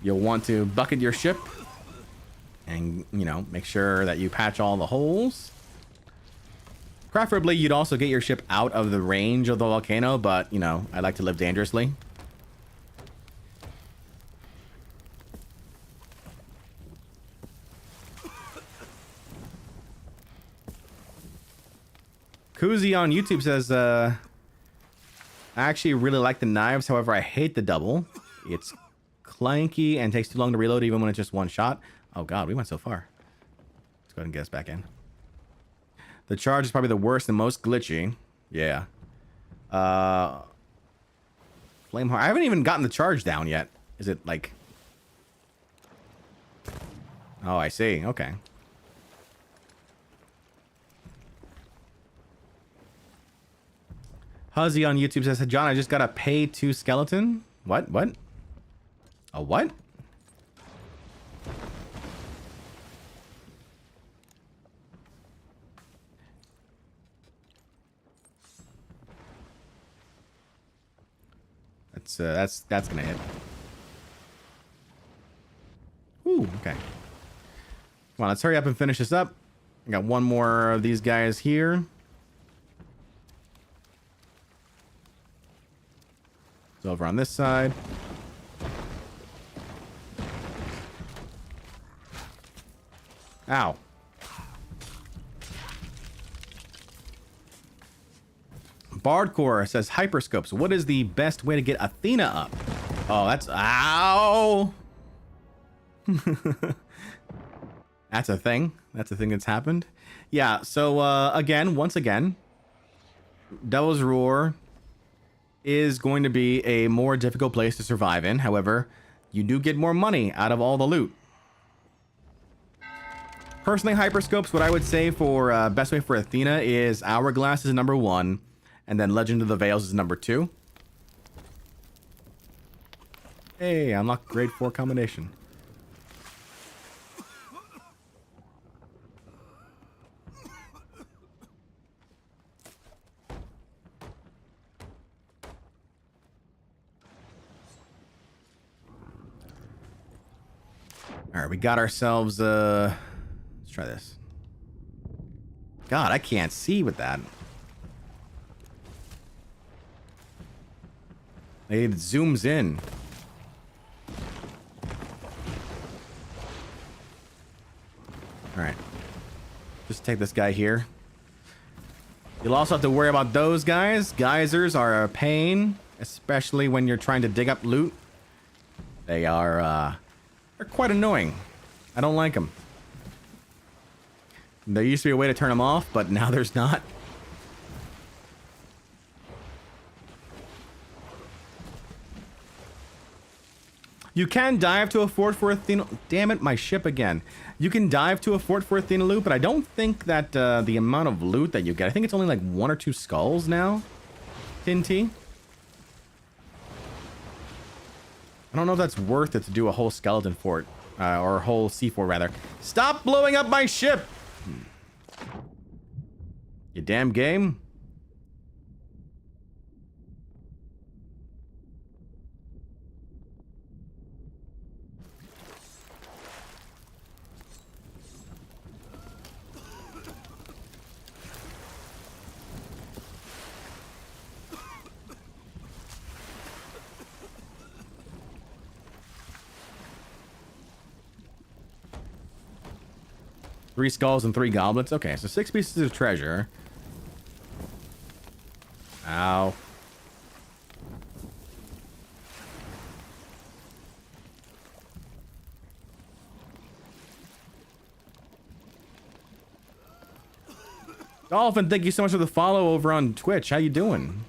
You'll want to bucket your ship and, you know, make sure that you patch all the holes. Preferably, you'd also get your ship out of the range of the volcano, but, you know, I like to live dangerously. Koozie on YouTube says, I actually really like the knives, however, I hate the double. It's clanky and takes too long to reload even when it's just one shot. Oh god, we went so far. Let's go ahead and get us back in. The charge is probably the worst and most glitchy. Yeah. Flame heart. I haven't even gotten the charge down yet. Is it like... Oh, I see. Okay. Huzzy on YouTube says, John, I just got a pay 2 skeleton. What? What? A what? That's gonna hit. Ooh, okay. Come on, let's hurry up and finish this up. I got one more of these guys here. It's over on this side. Ow. Bardcore says, hyperscopes, what is the best way to get Athena up? Oh, that's... Ow! That's a thing. That's a thing that's happened. Yeah, so, once again, Devil's Roar is going to be a more difficult place to survive in. However, you do get more money out of all the loot. Personally, hyperscopes, what I would say for best way for Athena is Hourglass is number 1, and then Legend of the Veils is number 2. Hey, unlock grade 4 combination. All right, we got ourselves, let's try this. God, I can't see with that. It zooms in. All right. Just take this guy here. You'll also have to worry about those guys. Geysers are a pain, especially when you're trying to dig up loot. They're quite annoying. I don't like them. There used to be a way to turn them off, but now there's not. You can dive to a fort for Athena. Damn it, my ship again. You can dive to a fort for Athena loot, but I don't think that the amount of loot that you get, I think it's only like 1 or 2 skulls now. Tinty. I don't know if that's worth it to do a whole skeleton fort. Or a whole sea fort, rather. Stop blowing up my ship! You damn game. Three skulls and 3 goblets. Okay, so 6 pieces of treasure. Ow. Dolphin, thank you so much for the follow over on Twitch. How you doing?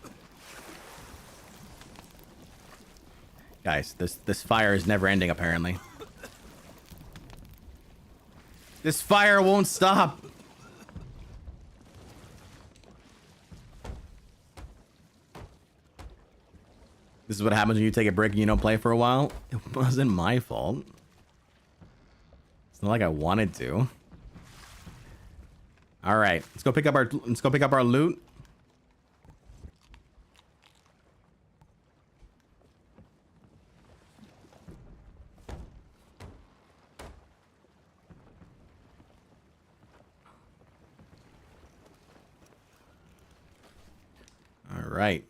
Guys, this fire is never ending apparently. This fire won't stop. This is what happens when you take a break and you don't play for a while. It wasn't my fault. It's not like I wanted to. All right, let's go pick up our loot. All right.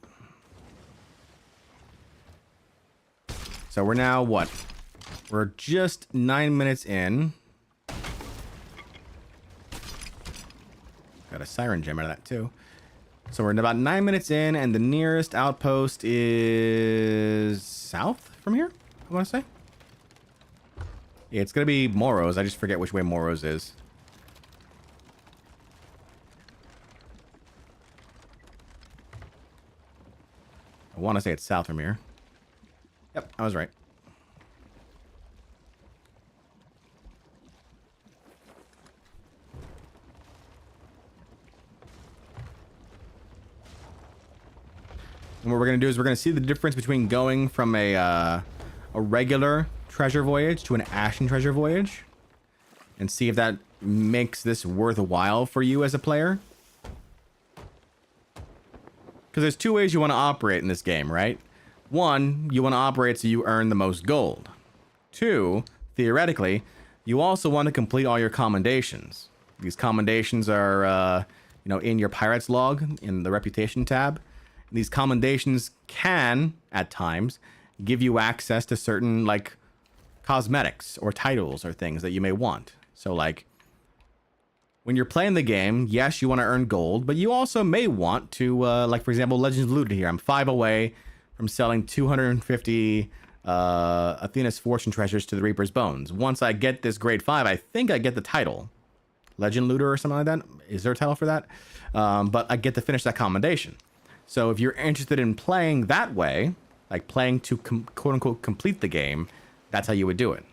So we're now what? We're just 9 minutes in. Got a siren gem out of that too. So we're about 9 minutes in, and the nearest outpost is south from here, I want to say. Yeah, it's gonna be Moros. I just forget which way Moros is. I want to say it's south from here. Yep, I was right. And what we're going to do is we're going to see the difference between going from a regular treasure voyage to an ashen treasure voyage. And see if that makes this worthwhile for you as a player. Because there's 2 ways you want to operate in this game, right? 1, you want to operate so you earn the most gold. 2, theoretically, you also want to complete all your commendations. These commendations are, in your pirate's log in the reputation tab. These commendations can, at times, give you access to certain, like, cosmetics or titles or things that you may want. So, like, when you're playing the game, yes, you want to earn gold, but you also may want to, like, for example, Legends of Loot here. I'm 5 away from selling 250 Athena's Fortune treasures to the Reaper's Bones. Once I get this grade 5, I think I get the title. Legend Looter or something like that. Is there a title for that? But I get to finish that commendation. So if you're interested in playing that way, like playing to quote-unquote complete the game, that's how you would do it.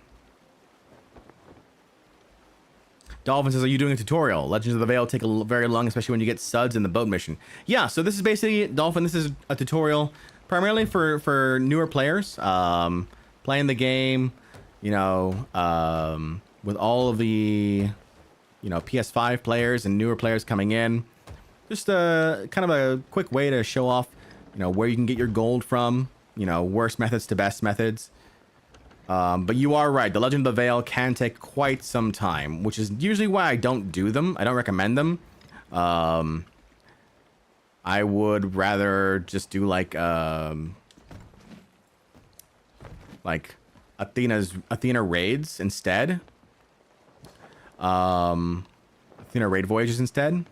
Dolphin says, are you doing a tutorial? Legends of the Veil take very long, especially when you get suds in the boat mission. Yeah, so this is basically, Dolphin, this is a tutorial primarily for newer players. Playing the game, you know, with all of the, you know, PS5 players and newer players coming in. Just a kind of a quick way to show off, you know, where you can get your gold from, you know, worst methods to best methods. But you are right. The Legend of the Veil can take quite some time, which is usually why I don't do them. I don't recommend them. I would rather just do like Athena raids instead. Athena raid voyages instead.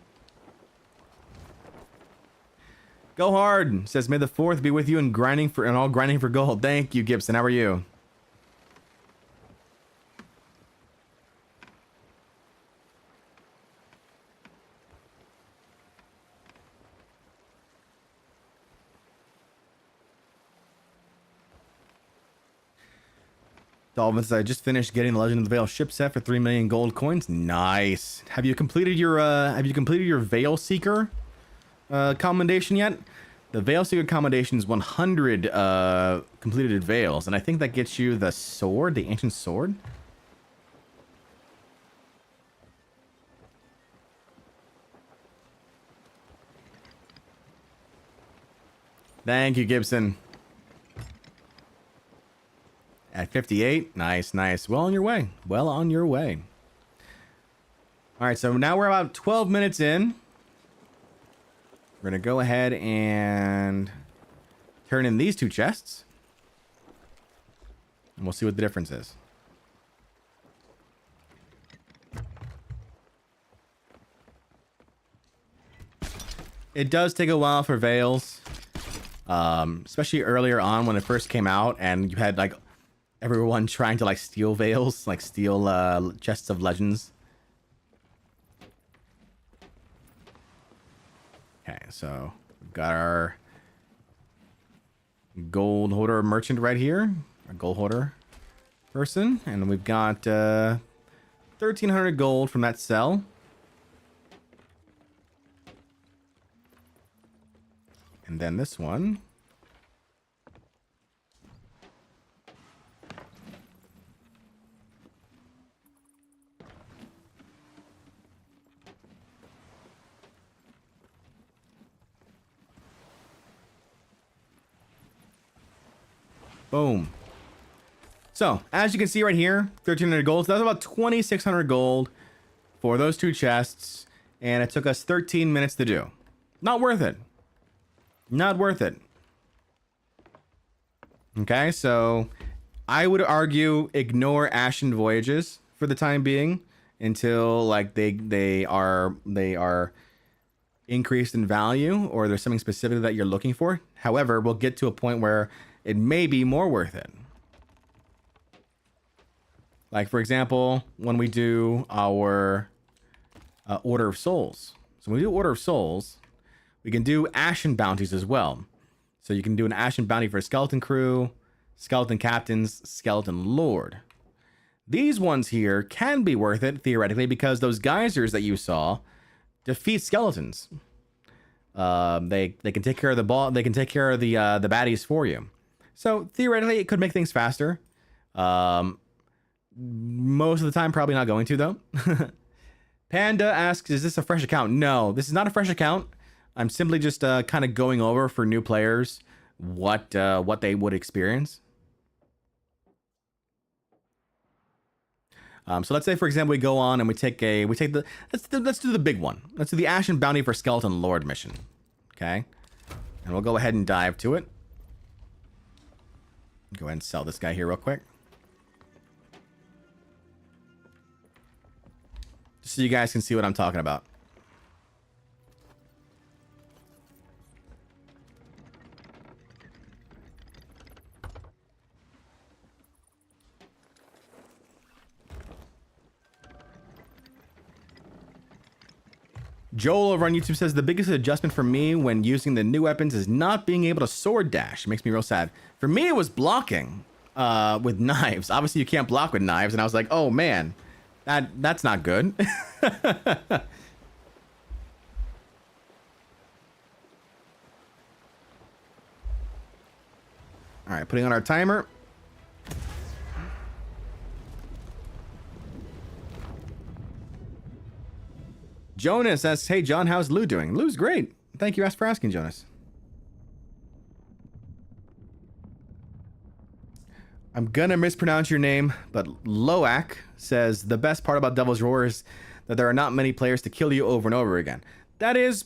Go hard, says, may the 4th be with you and all grinding for gold. Thank you, Gibson. How are you? Dolphins, I just finished getting the Legend of the Veil ship set for 3 million gold coins. Nice. Have you completed your Veil Seeker commendation yet? The Veil Seeker commendation is 100 completed veils, and I think that gets you the sword, the ancient sword. Thank you, Gibson. At 58, nice, nice. Well on your way. Well on your way. All right, so now we're about 12 minutes in. We're gonna go ahead and turn in these 2 chests, and we'll see what the difference is. It does take a while for veils, especially earlier on when it first came out, and you had like everyone trying to like steal veils, like steal chests of legends. Okay, so we've got our gold hoarder merchant right here, our gold hoarder person, and we've got 1,300 gold from that sell. And then this one. Boom. So, as you can see right here, 1,300 gold. So that's about 2,600 gold for those 2 chests. And it took us 13 minutes to do. Not worth it. Not worth it. Okay, so I would argue ignore Ashen Voyages for the time being until like they are increased in value, or there's something specific that you're looking for. However, we'll get to a point where it may be more worth it. Like, for example, when we do our Order of Souls. So when we do Order of Souls, we can do Ashen Bounties as well. So you can do an Ashen Bounty for Skeleton Crew, Skeleton Captains, Skeleton Lord. These ones here can be worth it, theoretically, because those geysers that you saw defeat skeletons. They can take care of the ball. They can take care of the baddies for you. So theoretically, it could make things faster. Most of the time, probably not going to though. Panda asks, "Is this a fresh account?" No, this is not a fresh account. I'm simply just kind of going over for new players what they would experience. So let's say, for example, we go on and we take the let's do the big one. Let's do the Ashen Bounty for Skeleton Lord mission. Okay, and we'll go ahead and dive to it. Go ahead and sell this guy here real quick, just so you guys can see what I'm talking about. Joel over on YouTube says, the biggest adjustment for me when using the new weapons is not being able to sword dash. It makes me real sad. For me, it was blocking with knives. Obviously, you can't block with knives. And I was like, oh, man, That's not good. All right, putting on our timer. Jonas asks, "Hey John, how's Lou doing?" Lou's great. Thank you for asking, Jonas. I'm gonna mispronounce your name, but Loak says the best part about Devil's Roar is that there are not many players to kill you over and over again. That is,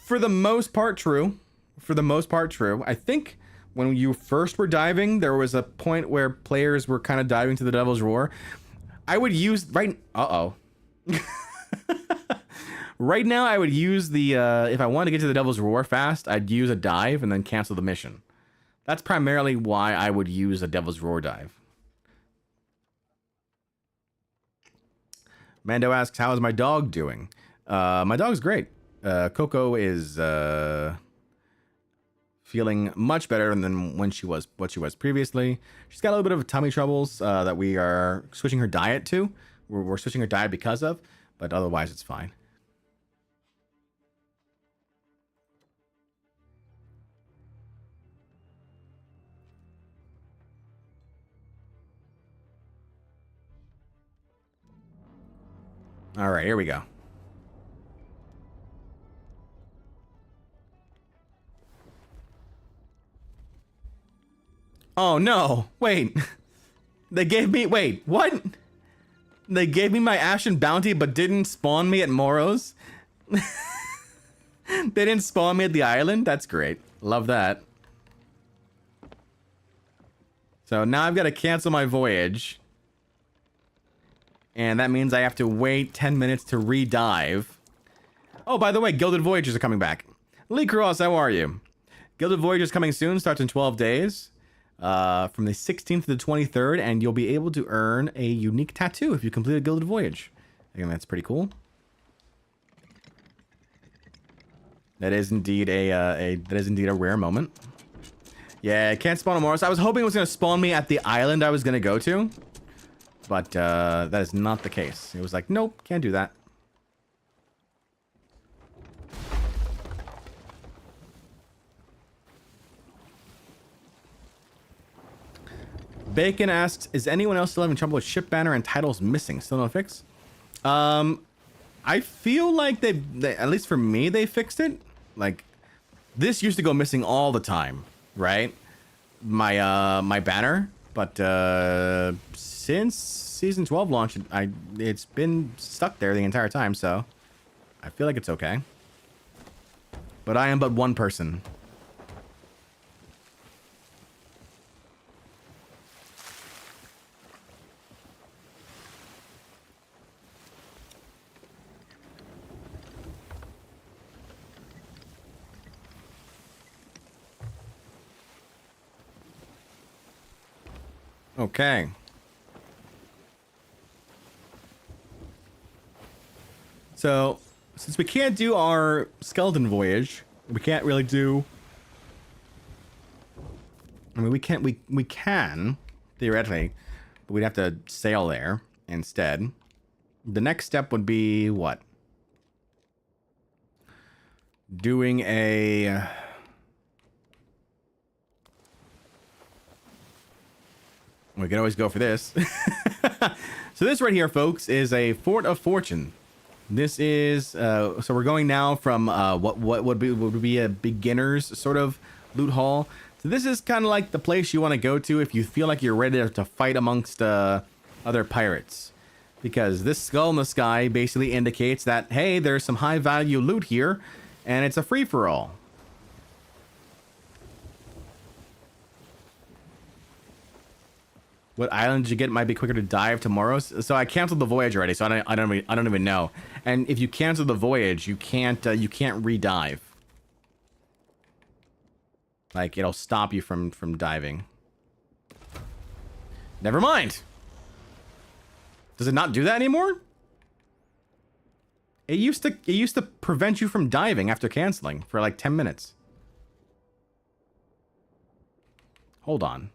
for the most part, true. For the most part, true. I think when you first were diving, there was a point where players were kind of diving to the Devil's Roar. I would use right. Right now, I would use the if I wanted to get to the Devil's Roar fast, I'd use a dive and then cancel the mission. That's primarily why I would use a Devil's Roar dive. Mando asks, "How is my dog doing?" My dog's great. Coco is feeling much better than what she was previously. She's got a little bit of tummy troubles that we are switching her diet to. We're switching her diet because of, but otherwise it's fine. All right, here we go. Oh no! Wait, they gave me. Wait, what? They gave me my Ashen Bounty, but didn't spawn me at Moros. They didn't spawn me at the island. That's great. Love that. So now I've got to cancel my voyage. And that means I have to wait 10 minutes to re-dive. Oh, by the way, Gilded Voyages are coming back. Lee Cross, how are you? Gilded Voyages coming soon, starts in 12 days. From the 16th to the 23rd, and you'll be able to earn a unique tattoo if you complete a Gilded Voyage. I think that's pretty cool. That is indeed a rare moment. Yeah, it can't spawn on Mars. I was hoping it was going to spawn me at the island I was going to go to. But that is not the case. It was like, nope, can't do that. Bacon asks, "Is anyone else still having trouble with ship banner and titles missing? Still no fix?" I feel like they at least for me, they fixed it. Like, this used to go missing all the time, right? My banner, but since season 12 launch, it's been stuck there the entire time, so I feel like it's okay. But I am but one person. Okay. So, since we can't do our skeleton voyage, we can't really do... I mean, we can, theoretically, but we'd have to sail there instead. The next step would be what? Doing a... We could always go for this. So this right here, folks, is a Fort of Fortune. This is so we're going now from what would be a beginner's sort of loot haul. So this is kind of like the place you want to go to if you feel like you're ready to fight amongst other pirates, because this skull in the sky basically indicates that, hey, there's some high value loot here, and it's a free for all. What island did you get? Might be quicker to dive tomorrow. So I canceled the voyage already, so I don't even know. And if you cancel the voyage, you can't re-dive. Like, it'll stop you from diving. Never mind. Does it not do that anymore? It used to prevent you from diving after canceling for like 10 minutes. Hold on.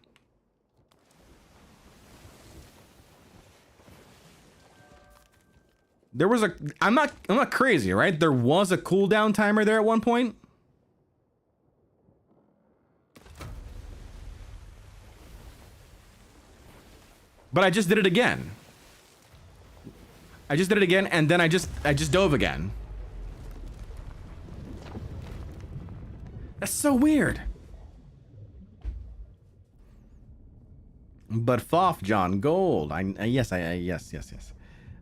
There was a... I'm not crazy, right? There was a cooldown timer there at one point. But I just did it again. I just did it again, and then I just dove again. That's so weird. But Foff, John, gold. Yes.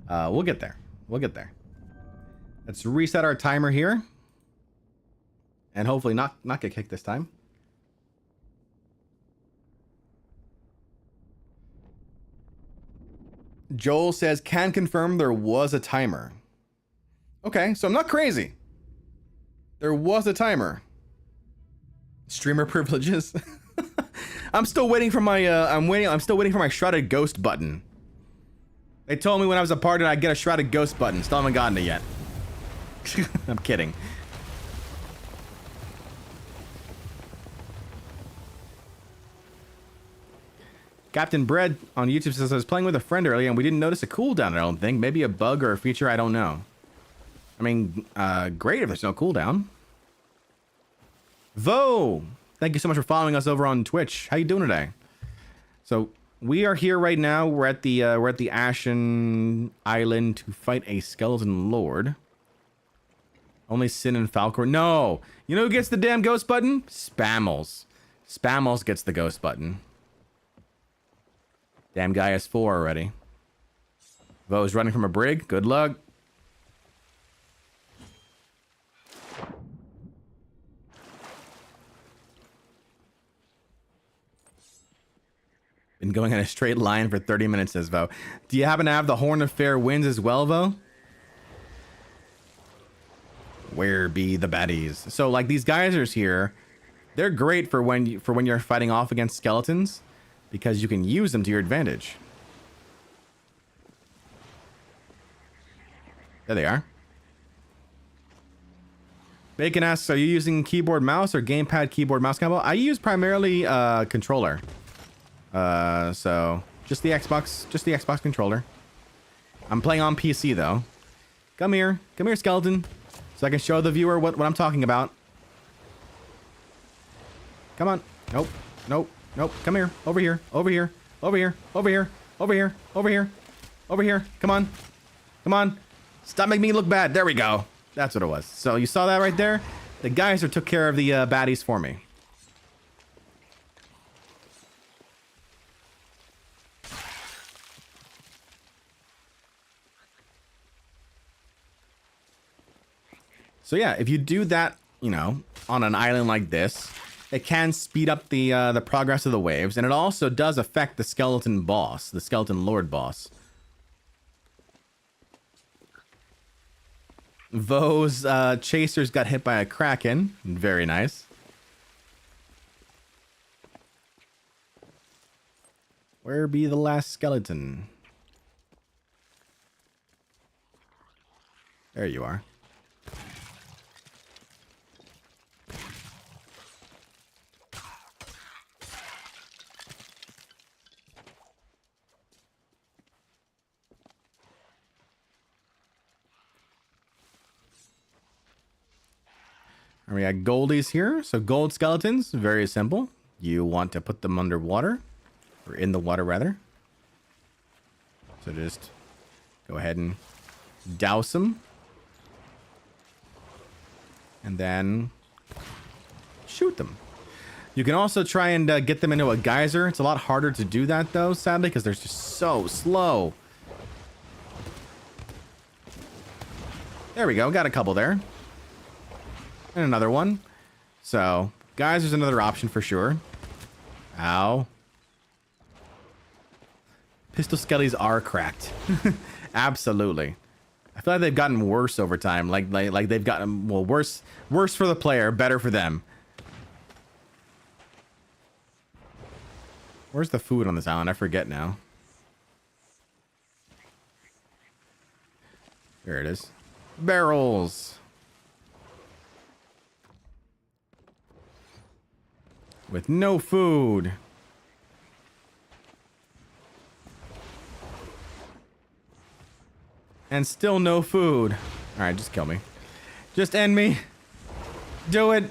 We'll get there. We'll get there. Let's reset our timer here. And hopefully not get kicked this time. Joel says, can confirm there was a timer. Okay, so I'm not crazy. There was a timer. Streamer privileges. I'm still waiting for my I'm still waiting for my shrouded ghost button. They told me when I was a partner I'd get a shrouded ghost button. Still haven't gotten it yet. I'm kidding. Captain Bread on YouTube says, I was playing with a friend earlier and we didn't notice a cooldown, I don't think. Maybe a bug or a feature, I don't know. I mean, great if there's no cooldown. Vo! Thank you so much for following us over on Twitch. How you doing today? So, we are here right now. We're at the Ashen Island to fight a skeleton lord. Only Sin and Falcor. No! You know who gets the damn ghost button? Spammels. Spammels gets the ghost button. Damn guy has 4 already. Vo's running from a brig. Good luck. Been going on a straight line for 30 minutes, says Vo. Do you happen to have the Horn of Fair Winds as well, Vo? Where be the baddies? So, like, these geysers here, they're great for when you're fighting off against skeletons. Because you can use them to your advantage. There they are. Bacon asks, are you using keyboard mouse or gamepad keyboard mouse combo? I use primarily controller. So just the Xbox controller. I'm playing on PC though. Come here, skeleton, so I can show the viewer what I'm talking about. Come on. Nope. Nope. Nope, come here, over here, over here, over here, over here, over here, over here, over here. Come on, come on. Stop making me look bad. There we go. That's what it was. So you saw that right there? The geyser took care of the baddies for me. So yeah, if you do that, you know, on an island like this, it can speed up the progress of the waves, and it also does affect the skeleton boss, the skeleton lord boss. Vo's chasers got hit by a kraken. Very nice. Where be the last skeleton? There you are. We got goldies here. So gold skeletons, very simple. You want to put them underwater, or in the water rather. So just go ahead and douse them. And then shoot them. You can also try and get them into a geyser. It's a lot harder to do that though, sadly, because they're just so slow. There we go, got a couple there. And another one. So, guys, there's another option for sure. Ow. Pistol skellies are cracked. Absolutely. I feel like they've gotten worse over time. Like they've gotten, well, worse for the player, better for them. Where's the food on this island? I forget now. There it is. Barrels. With no food. And still no food. All right, just kill me. Just end me. Do it.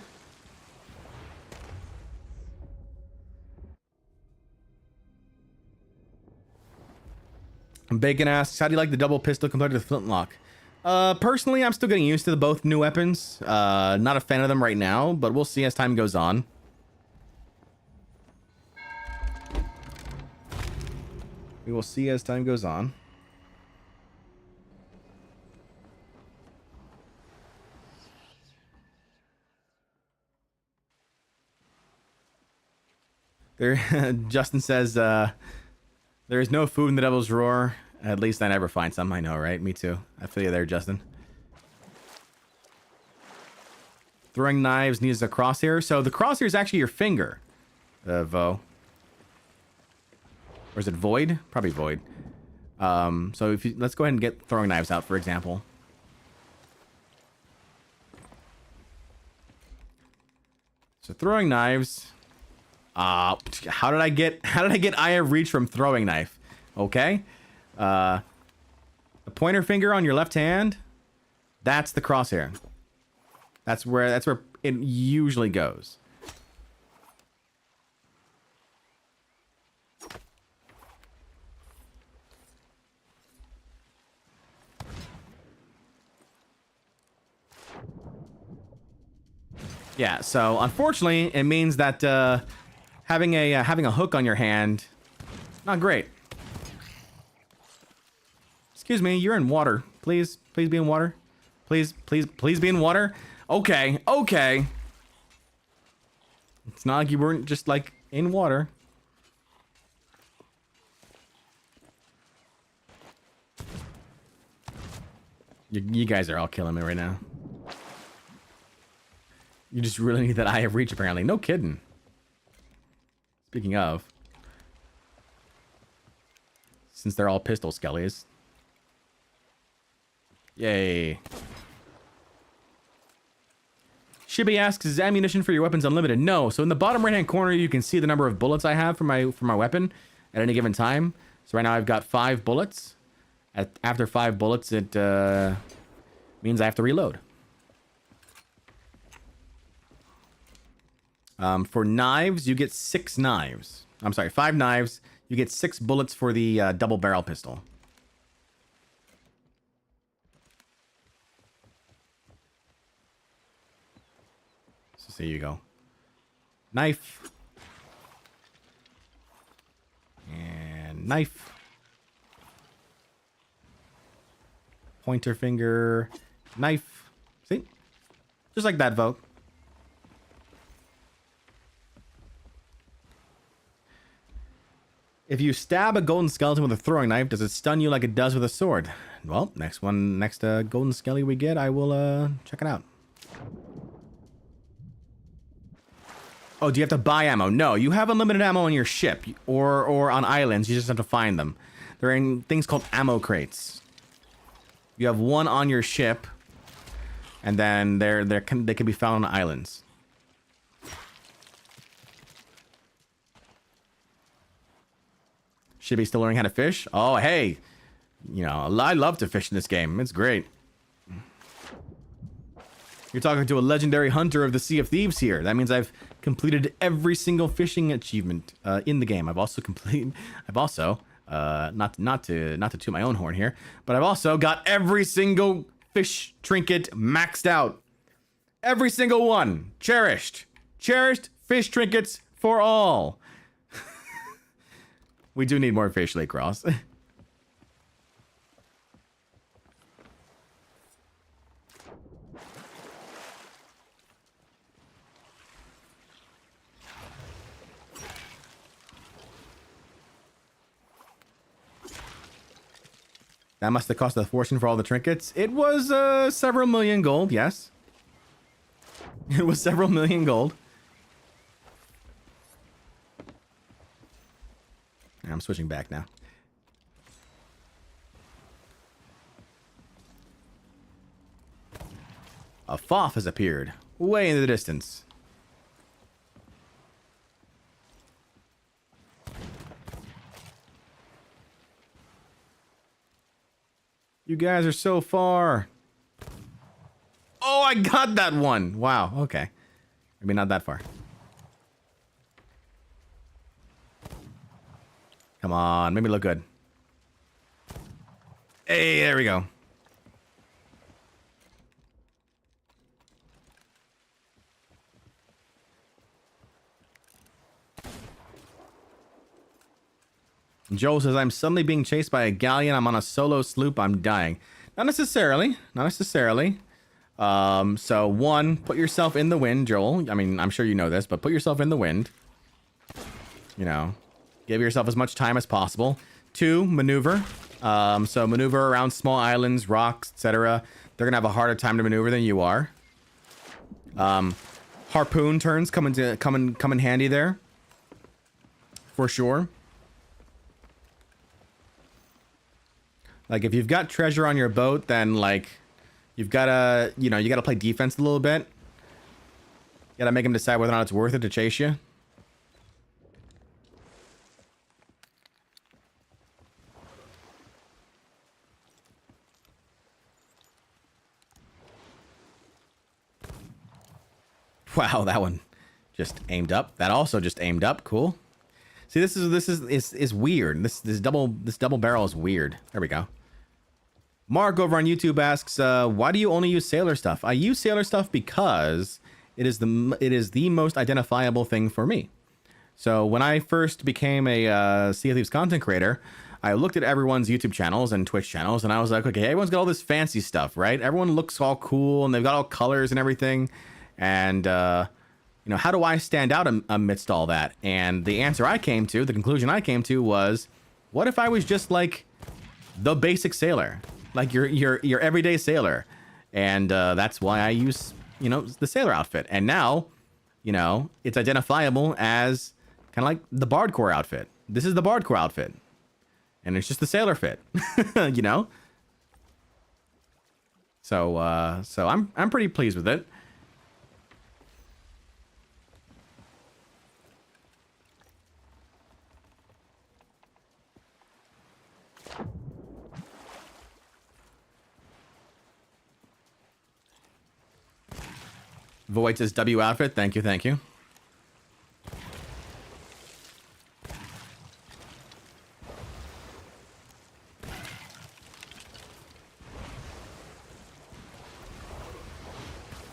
Bacon asks, how do you like the double pistol compared to the flintlock? Personally, I'm still getting used to the both new weapons. Not a fan of them right now, but we'll see as time goes on. We will see as time goes on. There, Justin says, there is no food in the Devil's Roar. At least I never find some. I know, right? Me too. I feel you there, Justin. Throwing knives needs a crosshair. So the crosshair is actually your finger, Vo. Or is it void? Probably void. So if you, let's go ahead and get throwing knives out, for example. So throwing knives. How did I get Eye of Reach from throwing knife? Okay. The pointer finger on your left hand, that's the crosshair. That's where it usually goes. Yeah, so unfortunately, it means that having a hook on your hand, not great. Excuse me, you're in water. Please be in water. Please be in water. Okay, okay. It's not like you weren't just like in water. You guys are all killing me right now. You just really need that Eye of Reach, apparently. No kidding. Speaking of. Since they're all pistol skellies. Yay. Shibby asks, is ammunition for your weapons unlimited? No. So in the bottom right-hand corner, you can see the number of bullets I have for my weapon at any given time. So right now I've got 5 bullets. After 5 bullets, it means I have to reload. For knives, you get 6 knives. I'm sorry, 5 knives. You get 6 bullets for the double barrel pistol. So there you go. Knife. And knife. Pointer finger. Knife. See? Just like that, Vogue. If you stab a golden skeleton with a throwing knife, does it stun you like it does with a sword? Well, next golden skelly we get, I will check it out. Oh, do you have to buy ammo? No, you have unlimited ammo on your ship or on islands. You just have to find them. They're in things called ammo crates. You have one on your ship, and then they can be found on islands. Should be still learning how to fish. Oh, hey, you know, I love to fish in this game. It's great. You're talking to a legendary hunter of the Sea of Thieves here. That means I've completed every single fishing achievement in the game. I've also not to toot my own horn here, but I've also got every single fish trinket maxed out. Every single one. Cherished fish trinkets for all. We do need more fish, Lake Ross. That must have cost a fortune for all the trinkets. It was several million gold, yes. It was several million gold. I'm switching back now. A Foth has appeared, way in the distance. You guys are so far. Oh, I got that one. Wow. Okay. Maybe not that far. Come on. Make me look good. Hey, there we go. Joel says, I'm suddenly being chased by a galleon. I'm on a solo sloop. I'm dying. Not necessarily. Not necessarily. So one, put yourself in the wind, Joel. I mean, I'm sure you know this, but put yourself in the wind. You know, give yourself as much time as possible. Two, maneuver. So maneuver around small islands, rocks, etc. They're gonna have a harder time to maneuver than you are. Harpoon turns come in handy there. For sure. Like, if you've got treasure on your boat, then, like, you've got to, you know, you got to play defense a little bit. You got to make them decide whether or not it's worth it to chase you. Wow, that one just aimed up. That also just aimed up. Cool. See, this is weird. This double barrel is weird. There we go. Mark over on YouTube asks, why do you only use sailor stuff? I use sailor stuff because it is the most identifiable thing for me. So when I first became a Sea of Thieves content creator, I looked at everyone's YouTube channels and Twitch channels, and I was like, okay, everyone's got all this fancy stuff, right? Everyone looks all cool, and they've got all colors and everything. And you know, how do I stand out amidst all that? And the answer I came to, the conclusion I came to was, what if I was just like the basic sailor, like your everyday sailor? And that's why I use, you know, the sailor outfit. And now, you know, it's identifiable as kind of like the Bardcore outfit. This is the Bardcore outfit, and it's just the sailor fit, you know. So I'm pretty pleased with it. Void says W outfit. Thank you, thank you.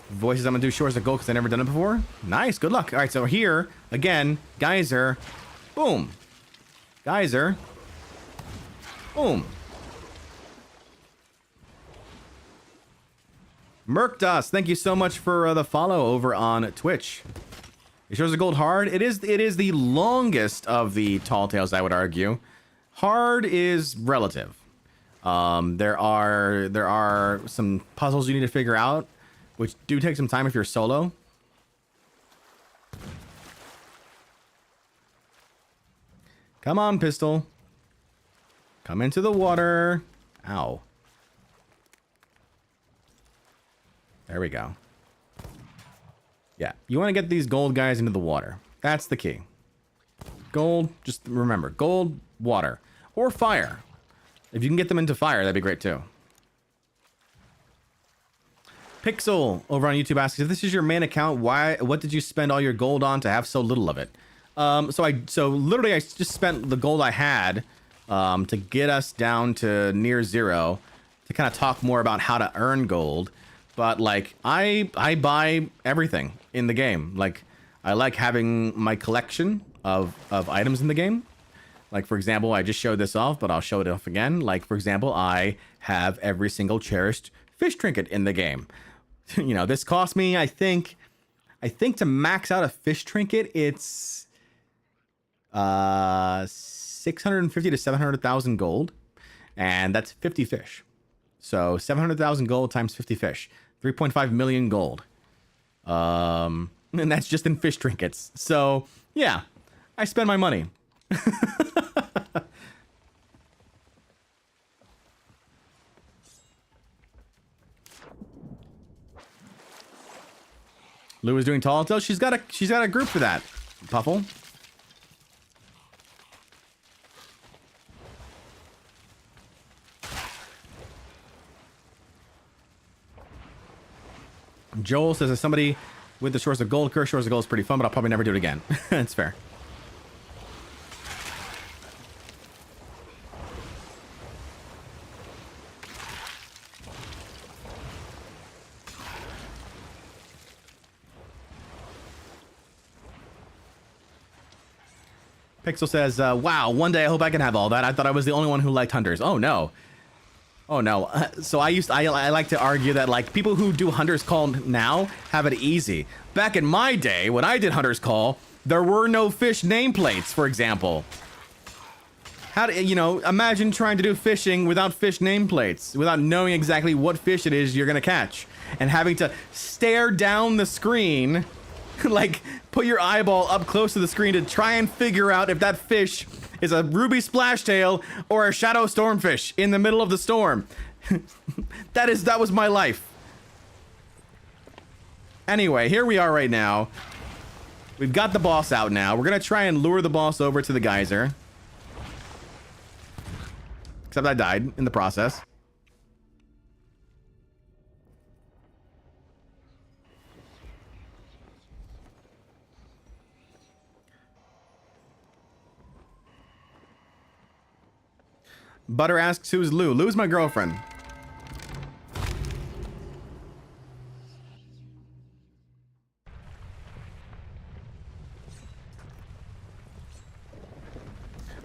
Voices, I'm gonna do Shores of Gold because I've never done it before. Nice, good luck. All right, so here again, geyser, boom, geyser, boom. Merkdas, thank you so much for the follow over on Twitch. It shows a gold hard. It is the longest of the tall tales, I would argue. Hard is relative. There are some puzzles you need to figure out, which do take some time if you're solo. Come on, pistol. Come into the water. Ow. There we go. Yeah, you want to get these gold guys into the water. That's the key. Gold, just remember, gold, water, or fire. If you can get them into fire, that'd be great too. Pixel over on YouTube asks, if this is your main account, what did you spend all your gold on to have so little of it? So literally I just spent the gold I had to get us down to near zero, to kind of talk more about how to earn gold. But like I buy everything in the game. Like I like having my collection of items in the game. Like, for example, I just showed this off, but I'll show it off again. Like, for example, I have every single cherished fish trinket in the game. You know, this cost me, I think to max out a fish trinket, it's 650 to 700,000 gold, and that's 50 fish. So 700,000 gold times 50 fish, 3.5 million gold. And that's just in fish trinkets. So yeah, I spend my money. Lou is doing tall tales. She's got a group for that. Puffle. Joel says, as somebody with the Shores of Gold, Curse Shores of Gold is pretty fun, but I'll probably never do it again. It's fair. Pixel says, wow, one day I hope I can have all that. I thought I was the only one who liked hunters. Oh, no. Oh, no. So I like to argue that, like, people who do Hunter's Call now have it easy. Back in my day, when I did Hunter's Call, there were no fish nameplates, for example. How do you know, imagine trying to do fishing without fish nameplates, without knowing exactly what fish it is you're going to catch, and having to stare down the screen, like, put your eyeball up close to the screen to try and figure out if that fish is a ruby splashtail or a shadow stormfish in the middle of the storm. That was my life. Anyway, here we are right now. We've got the boss out now. We're gonna try and lure the boss over to the geyser. Except I died in the process. Butter asks, who's Lou? Lou's my girlfriend.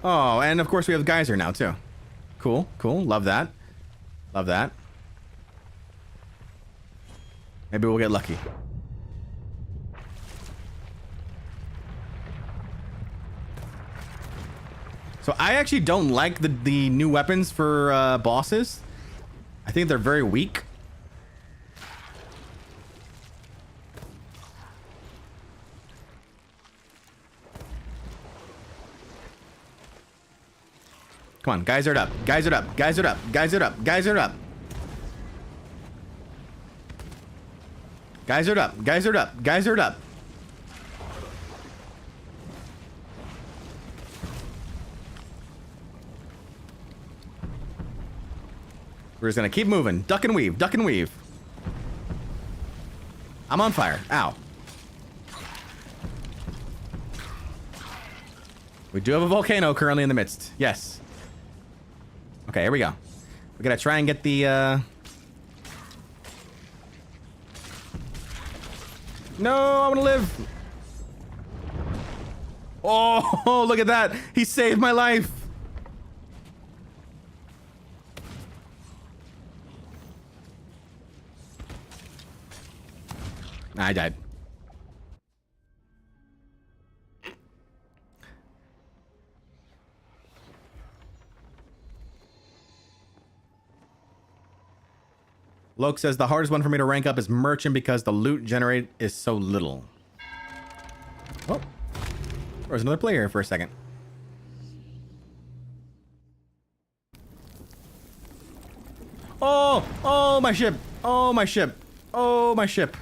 Oh, and of course we have Geyser now, too. Cool, cool. Love that. Love that. Maybe we'll get lucky. So I actually don't like the new weapons for bosses. I think they're very weak. Come on, geyser it up, geyser it up, geyser it up, geyser it up, geyser it up. Geyser it up, geyser it up, geyser it up. We're just gonna keep moving. Duck and weave, duck and weave. I'm on fire. Ow. We do have a volcano currently in the midst. Yes. Okay, here we go. We gotta try and get the, No, I wanna live. Oh, look at that. He saved my life. I died. Loke says the hardest one for me to rank up is merchant because the loot generated is so little. Oh, there was another player here for a second. Oh, oh, my ship. Oh, my ship. Oh, my ship.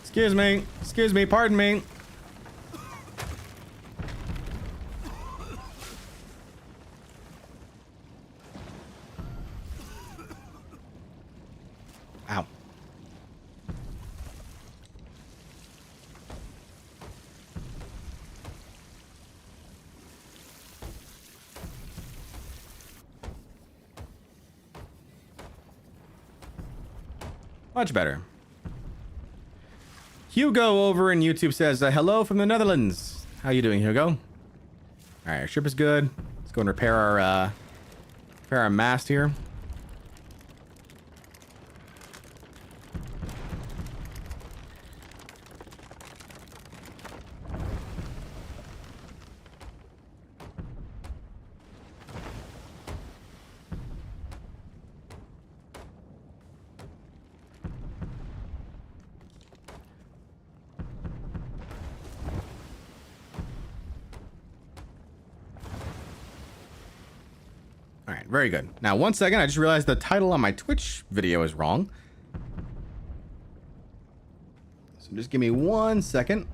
Excuse me, pardon me. Ow. Much better. Hugo over in YouTube says, hello from the Netherlands. How you doing, Hugo? All right, our ship is good. Let's go and repair our mast here. Very good. Now, one second. I just realized the title on my Twitch video is wrong. So just give me 1 second.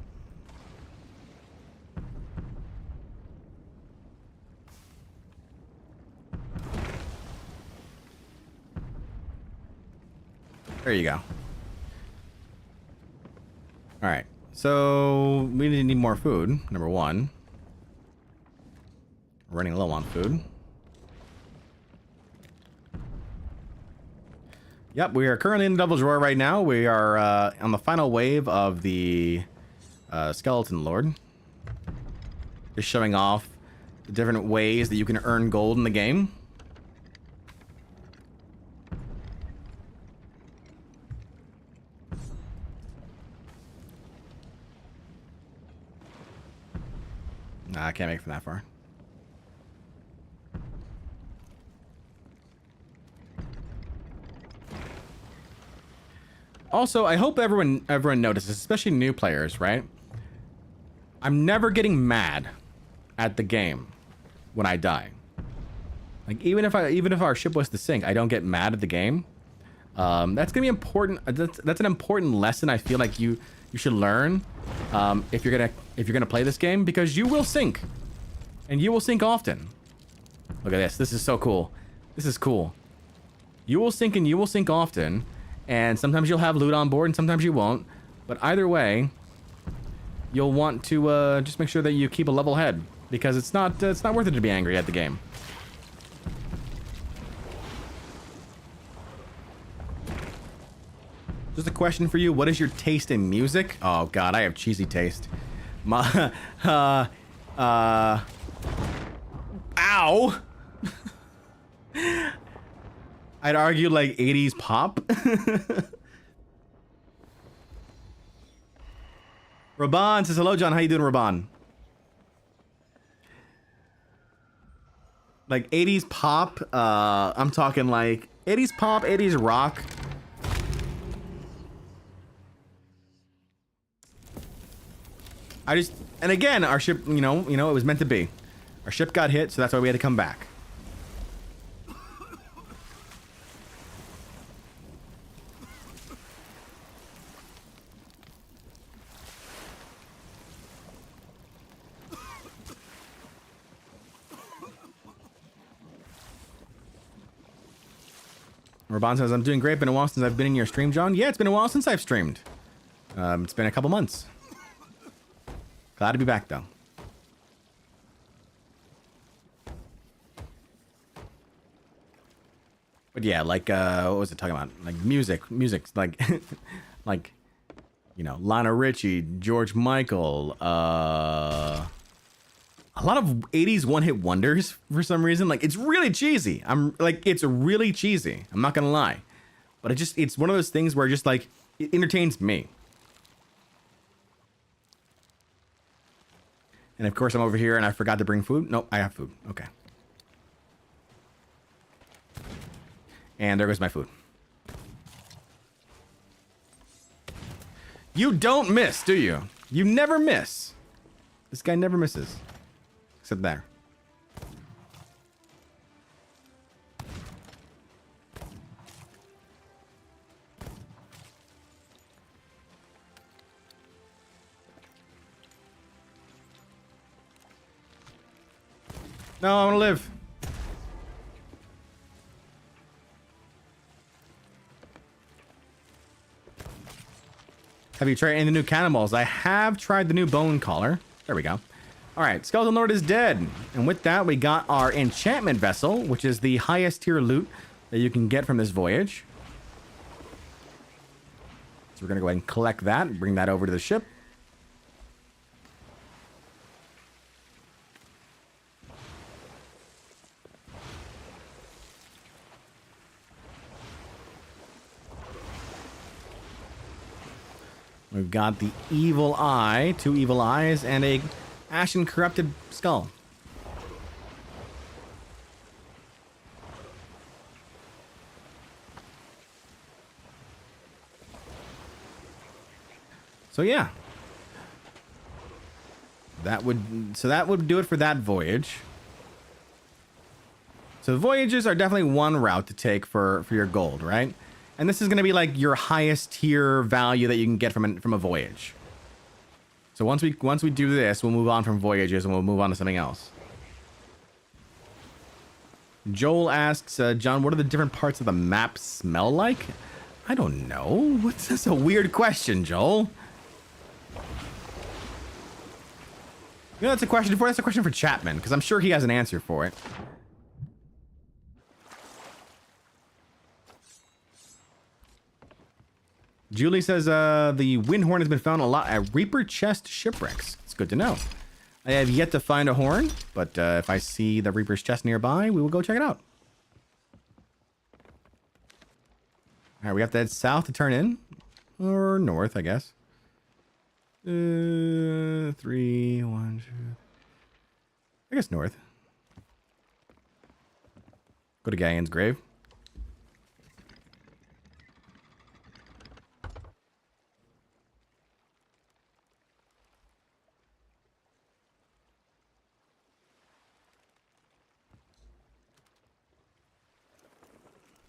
There you go. All right. So we need more food. Number one. We're running low on food. Yep, we are currently in the Devil's Roar right now. We are on the final wave of the Skeleton Lord. Just showing off the different ways that you can earn gold in the game. Nah, I can't make it from that far. Also, I hope everyone notices, especially new players, right? I'm never getting mad at the game when I die. Like even if our ship was to sink, I don't get mad at the game. That's gonna be important. That's an important lesson I feel like you should learn if you're gonna play this game, because you will sink, and you will sink often. Look at this. This is so cool. This is cool. You will sink and you will sink often. And sometimes you'll have loot on board and sometimes you won't. But either way, you'll want to just make sure that you keep a level head, because it's not worth it to be angry at the game. Just a question for you. What is your taste in music? Oh god, I have cheesy taste. Ow. I'd argue like 80s pop. Raban says, hello, John. How you doing, Raban? Like 80s pop. I'm talking like 80s pop, 80s rock. And again, our ship, you know, it was meant to be. Our ship got hit, so that's why we had to come back. Raban says, I'm doing great. Been a while since I've been in your stream, John. Yeah, it's been a while since I've streamed. It's been a couple months. Glad to be back, though. But yeah, like, what was it talking about? Like music, like, like, you know, Lionel Richie, George Michael, a lot of 80s one-hit wonders for some reason. Like, it's really cheesy. It's really cheesy. I'm not gonna lie. But it's one of those things where just, like, it entertains me. And of course, I'm over here and I forgot to bring food. Nope, I have food. Okay. And there goes my food. You don't miss, do you? You never miss. This guy never misses. Except there. No, I want to live. Have you tried any of the new cannonballs? I have tried the new bone collar. There we go. All right, Skeleton Lord is dead. And with that, we got our enchantment vessel, which is the highest tier loot that you can get from this voyage. So we're going to go ahead and collect that and bring that over to the ship. We've got the evil eye, 2 evil eyes, and a ashen corrupted skull. So yeah. That would do it for that voyage. So voyages are definitely one route to take for your gold, right? And this is going to be like your highest tier value that you can get from a voyage. So once we do this, we'll move on from voyages and we'll move on to something else. Joel asks, John, what do the different parts of the map smell like? I don't know. What's this? A weird question, Joel. You know, that's a question for Chapman, because I'm sure he has an answer for it. Julie says the wind horn has been found a lot at Reaper Chest shipwrecks. It's good to know. I have yet to find a horn, but if I see the Reaper's Chest nearby, we will go check it out. All right, we have to head south to turn in, or north, I guess. 3, 1, 2. I guess north. Go to Galleon's grave.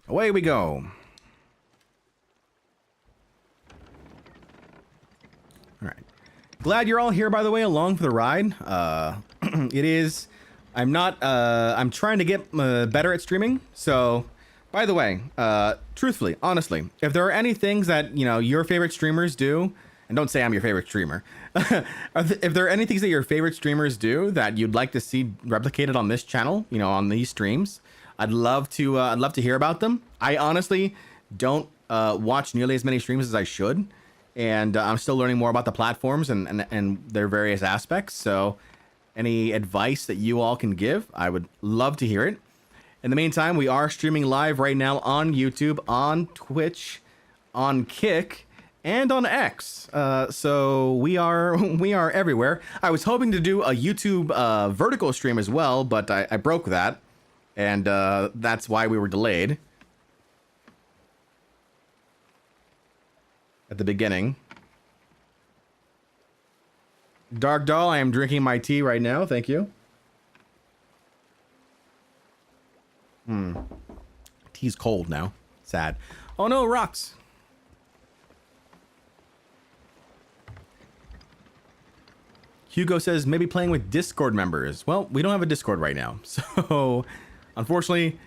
Away we go. All right. Glad you're all here, by the way, along for the ride. It is... I'm not... I'm trying to get better at streaming. So, by the way, truthfully, honestly, if there are any things that, you know, your favorite streamers do... And don't say I'm your favorite streamer. If there are any things that your favorite streamers do that you'd like to see replicated on this channel, you know, on these streams... I'd love to hear about them. I honestly don't watch nearly as many streams as I should, and I'm still learning more about the platforms and their various aspects. So, any advice that you all can give, I would love to hear it. In the meantime, we are streaming live right now on YouTube, on Twitch, on Kick, and on X. So we are everywhere. I was hoping to do a YouTube vertical stream as well, but I broke that. And that's why we were delayed at the beginning. Dark Doll, I am drinking my tea right now. Thank you. Tea's cold now. Sad. Oh no, rocks. Hugo says maybe playing with Discord members. Well, we don't have a Discord right now, so... Unfortunately,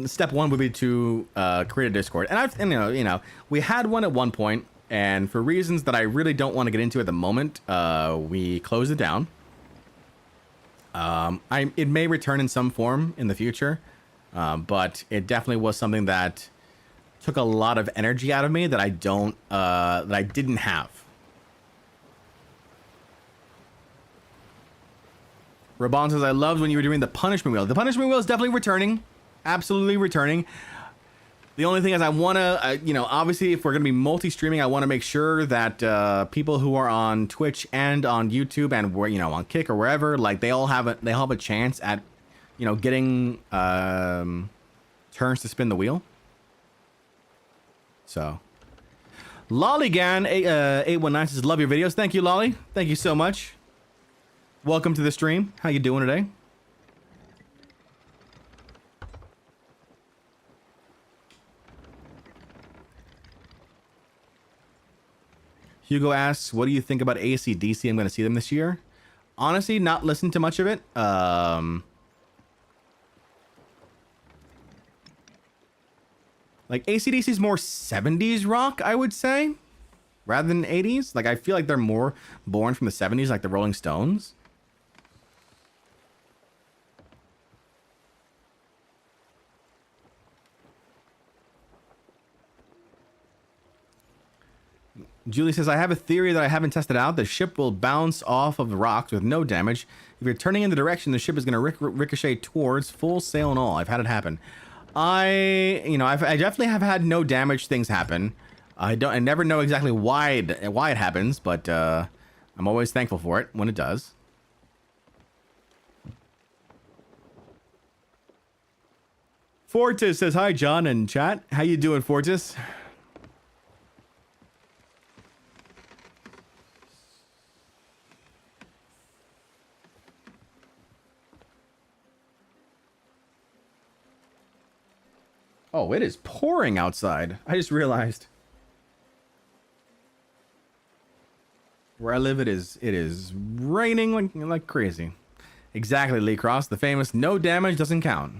step one would be to create a Discord, and you know, we had one at one point, and for reasons that I really don't want to get into at the moment, we closed it down. It may return in some form in the future, but it definitely was something that took a lot of energy out of me that I didn't have. Rabon says, I loved when you were doing the punishment wheel. The punishment wheel is definitely returning. Absolutely returning. The only thing is I want to, you know, obviously if we're going to be multi-streaming, I want to make sure that people who are on Twitch and on YouTube and, you know, on Kick or wherever, like they all have a chance at, you know, getting turns to spin the wheel. So. Lollygan 819 says, love your videos. Thank you, Lolly. Thank you so much. Welcome to the stream. How you doing today? Hugo asks, what do you think about AC/DC? I'm going to see them this year. Honestly, not listened to much of it. Like AC/DC is more 70s rock, I would say, rather than 80s. Like I feel like they're more born from the 70s, like the Rolling Stones. Julie says, I have a theory that I haven't tested out. The ship will bounce off of the rocks with no damage. If you're turning in the direction, the ship is going to ricochet towards, full sail and all. I've had it happen. I definitely have had no damage things happen. I never know exactly why it happens, but I'm always thankful for it when it does. Fortis says, hi, John and chat. How you doing, Fortis? Oh, it is pouring outside. I just realized. Where I live, it is raining like crazy. Exactly, Lee Cross. The famous no damage doesn't count.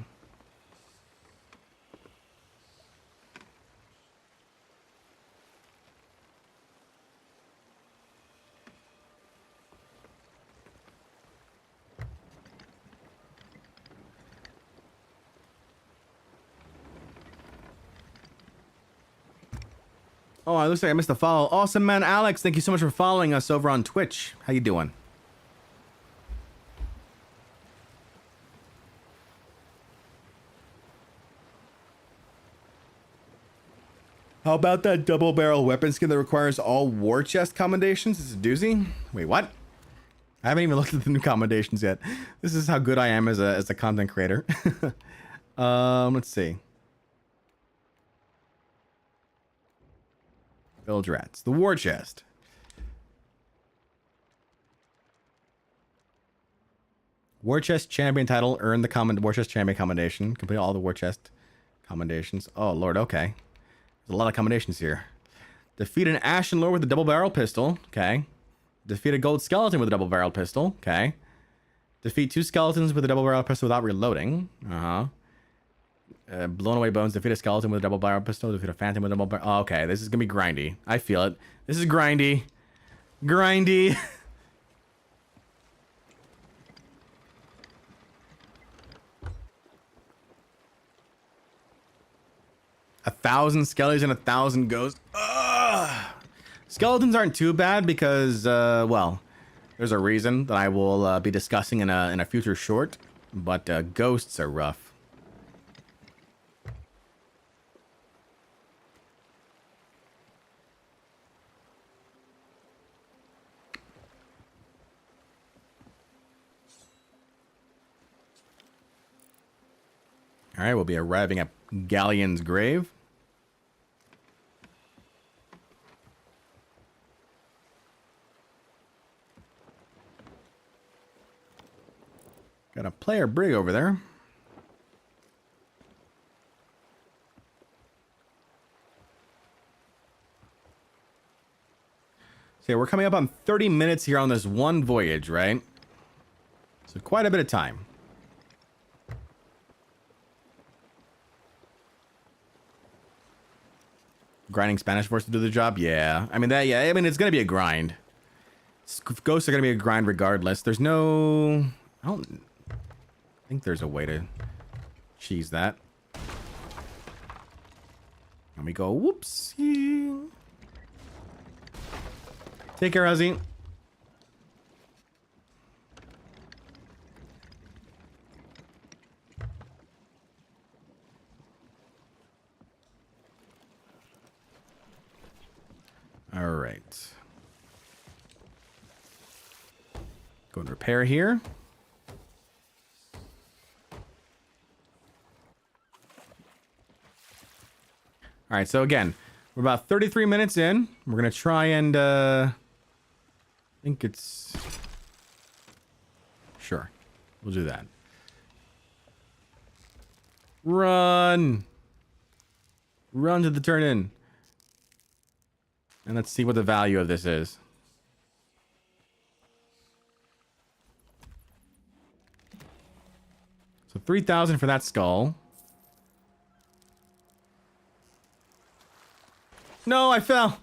Oh, it looks like I missed a follow. Awesome, man. Alex, thank you so much for following us over on Twitch. How you doing? How about that double barrel weapon skin that requires all war chest commendations? It's a doozy. Wait, what? I haven't even looked at the new commendations yet. This is how good I am as a content creator. Let's see. Bilge rats. The war chest. War chest champion title. Earn the war chest champion commendation. Complete all the war chest commendations. Oh lord, okay. There's a lot of commendations here. Defeat an Ashen Lord with a double barrel pistol. Okay. Defeat a gold skeleton with a double barrel pistol. Okay. Defeat 2 skeletons with a double barrel pistol without reloading. Blown away bones. Defeat a skeleton with a double barrel pistol. Defeat a phantom with a double barrel. Oh, okay, this is gonna be grindy. I feel it. This is grindy. Grindy. A 1,000 skeletons and 1,000 ghosts. Ugh. Skeletons aren't too bad because, well, there's a reason that I will be discussing in a future short. But ghosts are rough. All right, we'll be arriving at Galleon's grave. Got a player brig over there. So yeah, we're coming up on 30 minutes here on this one voyage, right? So quite a bit of time. Grinding Spanish force to do the job? Yeah. I mean, it's going to be a grind. Ghosts are going to be a grind regardless. There's no... I don't think there's a way to cheese that. And we go, whoops. Take care, Ozzy. All right. Go and repair here. All right, so again, we're about 33 minutes in. We're going to try and, I think it's... Sure, we'll do that. Run! Run to the turn-in. And let's see what the value of this is. So 3,000 for that skull. No, I fell.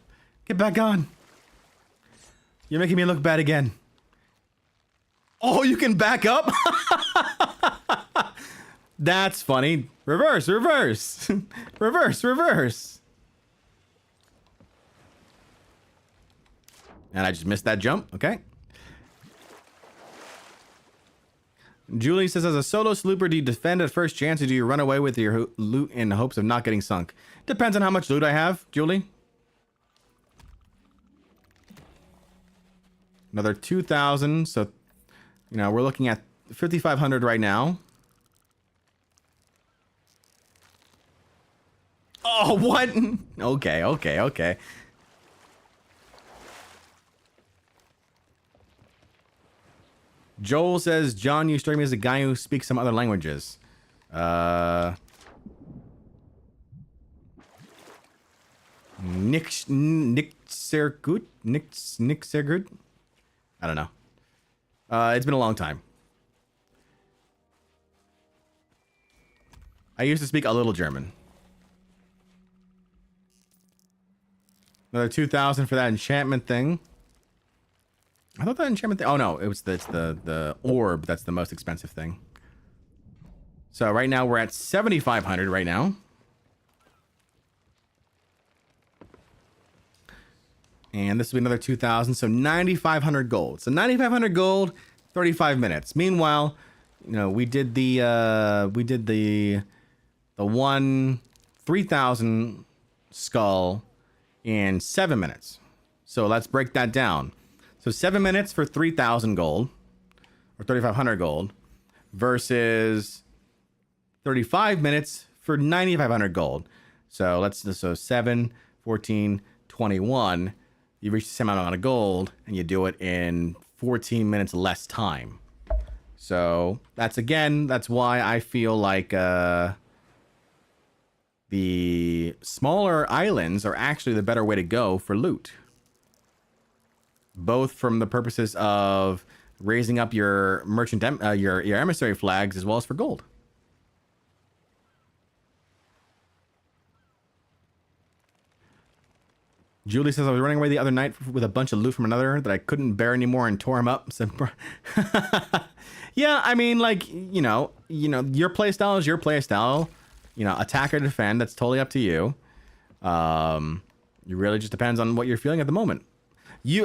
Get back on. You're making me look bad again. Oh, you can back up? That's funny. Reverse, reverse. Reverse, reverse. And I just missed that jump. Okay. Julie says, as a solo slooper, do you defend at first chance or do you run away with your loot in hopes of not getting sunk? Depends on how much loot I have, Julie. Another 2,000. So, you know, we're looking at 5,500 right now. Oh, what? Okay, okay, okay. Joel says, John, you strike me as a guy who speaks some other languages. Nick Sergut? Nick Sergut? I don't know. It's been a long time. I used to speak a little German. Another 2,000 for that enchantment thing. I thought that enchantment thing... Oh, no. It's the orb that's the most expensive thing. So right now we're at 7,500 right now. And this will be another 2,000, so 9,500 gold. So 9,500 gold, 35 minutes. Meanwhile, you know, we did the one 3,000 skull in 7 minutes. So let's break that down. So 7 minutes for 3,000 gold, or 3,500 gold, versus 35 minutes for 9,500 gold. So 7, 14, 21. You reach the same amount of gold, and you do it in 14 minutes less time. So that's why I feel like the smaller islands are actually the better way to go for loot. Both from the purposes of raising up your merchant, your emissary flags, as well as for gold. Julie says, I was running away the other night with a bunch of loot from another that I couldn't bear anymore and tore him up. So, yeah, I mean, like, you know, your playstyle is your playstyle. You know, attack or defend, that's totally up to you. It really just depends on what you're feeling at the moment.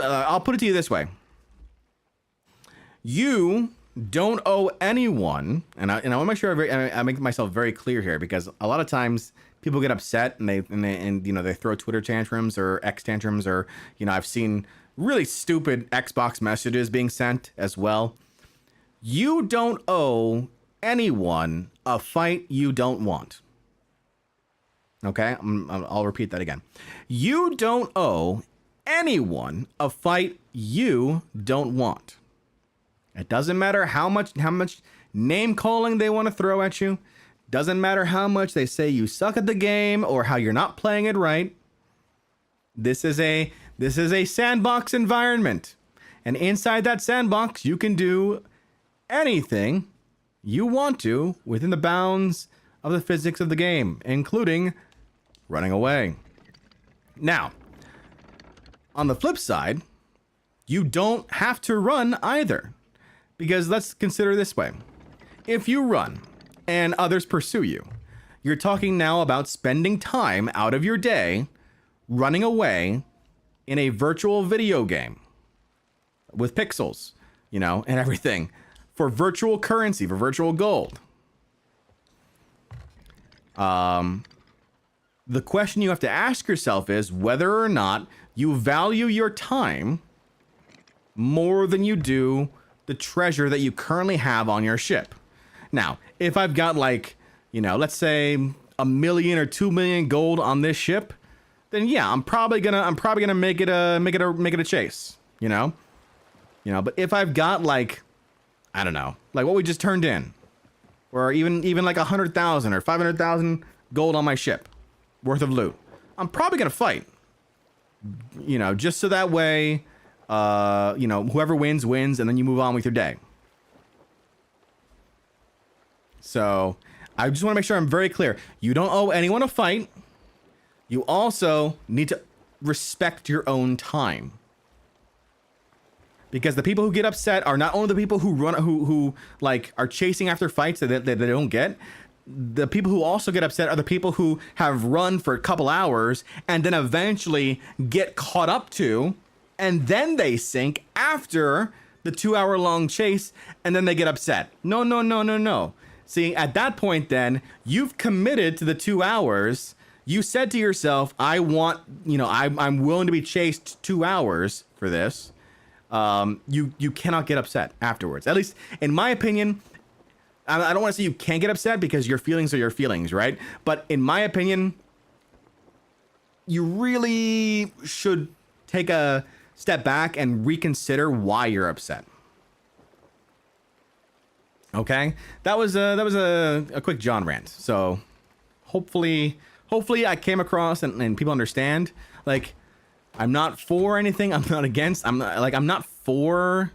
I'll put it to you this way. You don't owe anyone, and I want to make sure I make myself very clear here, because a lot of times people get upset and they throw Twitter tantrums or X tantrums, or, you know, I've seen really stupid Xbox messages being sent as well. You don't owe anyone a fight you don't want. Okay, I'll repeat that again. You don't owe anyone a fight you don't want. It doesn't matter how much name calling they want to throw at you. Doesn't matter how much they say you suck at the game or how you're not playing it right. This is a sandbox environment. And inside that sandbox, you can do anything you want to within the bounds of the physics of the game, including running away. Now, on the flip side, you don't have to run either. Because let's consider this way. If you run and others pursue you, you're talking now about spending time out of your day running away in a virtual video game with pixels, you know, and everything for virtual currency, for virtual gold. The question you have to ask yourself is whether or not you value your time more than you do the treasure that you currently have on your ship. Now, if I've got, like, you know, let's say 1 million or 2 million gold on this ship, then yeah, I'm probably gonna make it a chase, you know. But if I've got, like, I don't know, like what we just turned in, or even like 100,000 or 500,000 gold on my ship worth of loot, I'm probably gonna fight, you know, just so that way, you know, whoever wins, and then you move on with your day. So I just want to make sure I'm very clear. You don't owe anyone a fight. You also need to respect your own time. Because the people who get upset are not only the people who like are chasing after fights that they don't get. The people who also get upset are the people who have run for a couple hours and then eventually get caught up to, and then they sink after the 2-hour-long chase, and then they get upset. No. See, at that point, then you've committed to the 2 hours. You said to yourself, I'm willing to be chased 2 hours for this. You cannot get upset afterwards. At least in my opinion, I don't want to say you can't get upset because your feelings are your feelings, right? But in my opinion, you really should take a step back and reconsider why you're upset. Okay, that was a quick Jon rant. So hopefully I came across and people understand. Like, I'm not for anything. I'm not against. I'm not for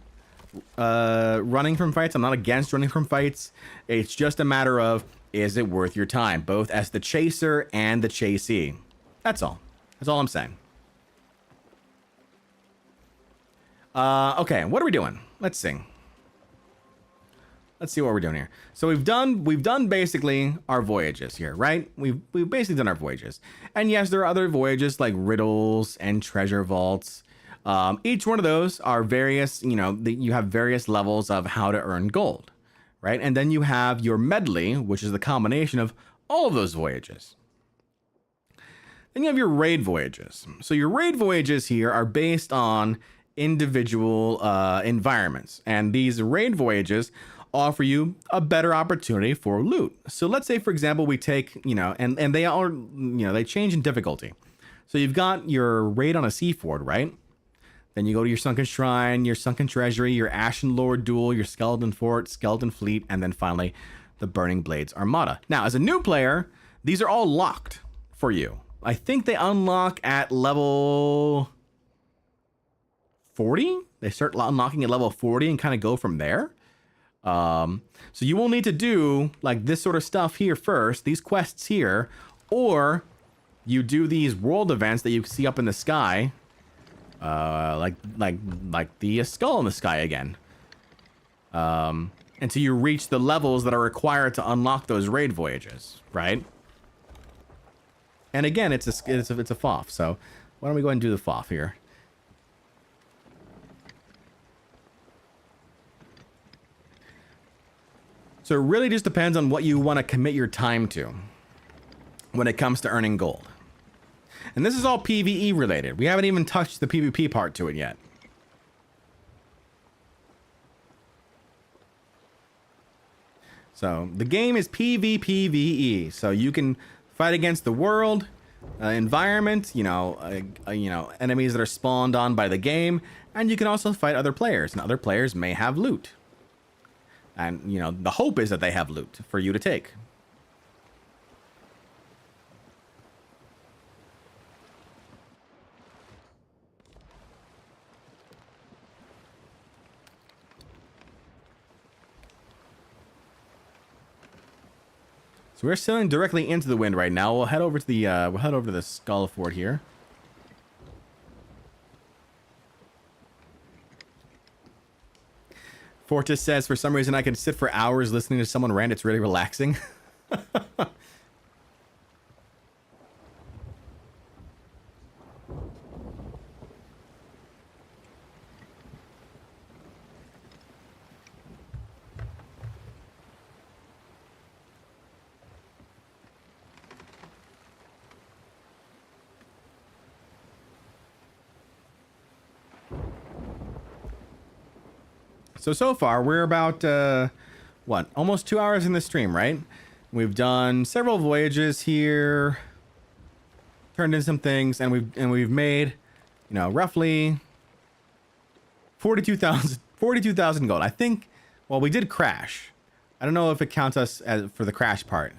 running from fights. I'm not against running from fights. It's just a matter of, is it worth your time, both as the chaser and the chasee. That's all. That's all I'm saying. Okay, what are we doing? Let's see. let's see what we're doing here. So we've done basically our voyages here, right? We've basically done our voyages. And yes, there are other voyages like riddles and treasure vaults. Each one of those are various, you have various levels of how to earn gold, right? And then you have your medley, which is the combination of all of those voyages. Then you have your raid voyages. So your raid voyages here are based on individual environments, and these raid voyages offer you a better opportunity for loot. So let's say, for example, we take, and they are, they change in difficulty. So you've got your raid on a sea fort, right? Then you go to your sunken shrine, your sunken treasury, your ashen lord duel, your skeleton fort, skeleton fleet, and then finally the burning blades armada. Now, as a new player, these are all locked for you. I think they unlock at level 40. They start unlocking at level 40 and kind of go from there. So you will need to do like this sort of stuff here first, these quests here, or you do these world events that you see up in the sky, like the skull in the sky again, until you reach the levels that are required to unlock those raid voyages, right? And again, it's a FOF. So why don't we go ahead and do the FOF here? So it really just depends on what you want to commit your time to when it comes to earning gold. And this is all PvE related. We haven't even touched the PvP part to it yet. So the game is PvPvE. So you can fight against the world, environment, enemies that are spawned on by the game, and you can also fight other players, and other players may have loot. And, the hope is that they have loot for you to take. So we're sailing directly into the wind right now. We'll head over to the Skull Fort here. Fortis says, for some reason I can sit for hours listening to someone rant. It's really relaxing. So far, we're about, almost 2 hours in the stream, right? We've done several voyages here, turned in some things, and we've made, roughly 42,000 gold. I think, well, we did crash. I don't know if it counts us as for the crash part.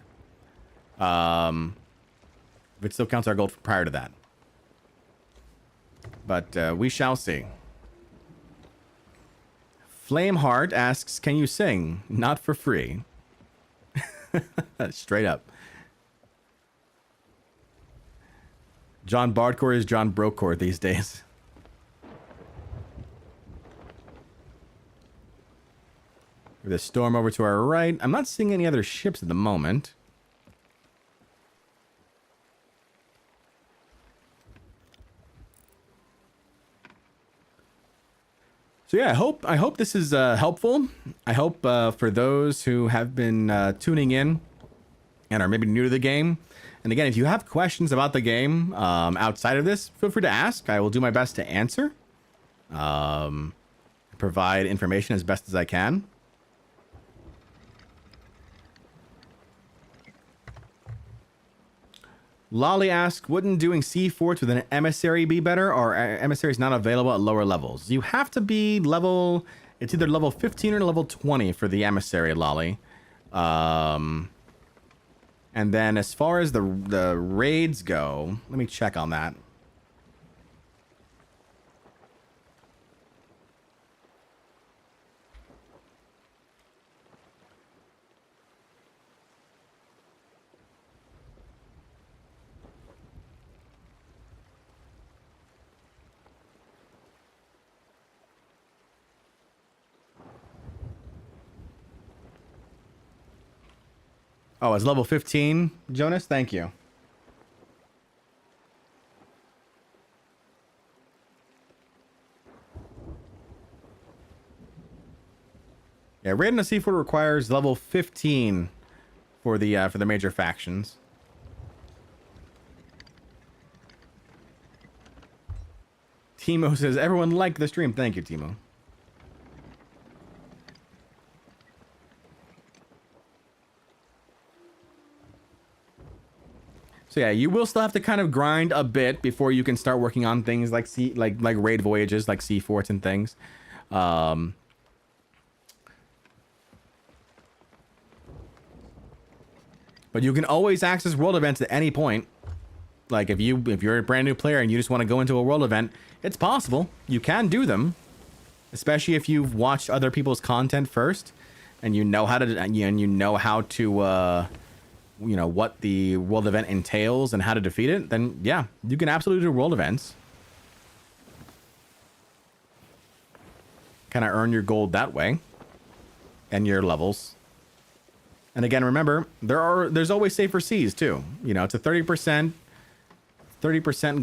If it still counts our gold prior to that. But we shall see. Flameheart asks, can you sing? Not for free. Straight up. Jon Bardcore is Jon Bardcore these days. The storm over to our right. I'm not seeing any other ships at the moment. So yeah, I hope this is helpful. I hope for those who have been tuning in and are maybe new to the game. And again, if you have questions about the game outside of this, feel free to ask. I will do my best to answer. Provide information as best as I can. Lolly asks, wouldn't doing sea forts with an emissary be better, or emissaries not available at lower levels? You have to be level, it's either level 15 or level 20 for the emissary, Lolly. And then as far as the raids go, let me check on that. Oh, it's level 15, Jonas? Thank you. Yeah, raid on a seafort requires level 15 for the major factions. Timo says, everyone liked the stream. Thank you, Timo. So yeah, you will still have to kind of grind a bit before you can start working on things like like raid voyages, like sea forts and things. But you can always access world events at any point. Like if you're a brand new player and you just want to go into a world event, it's possible. You can do them, especially if you've watched other people's content first, and you know how to you know what the world event entails and how to defeat it. Then yeah, you can absolutely do world events. Kind of earn your gold that way, and your levels. And again, remember there's always safer seas too. You know, it's a 30%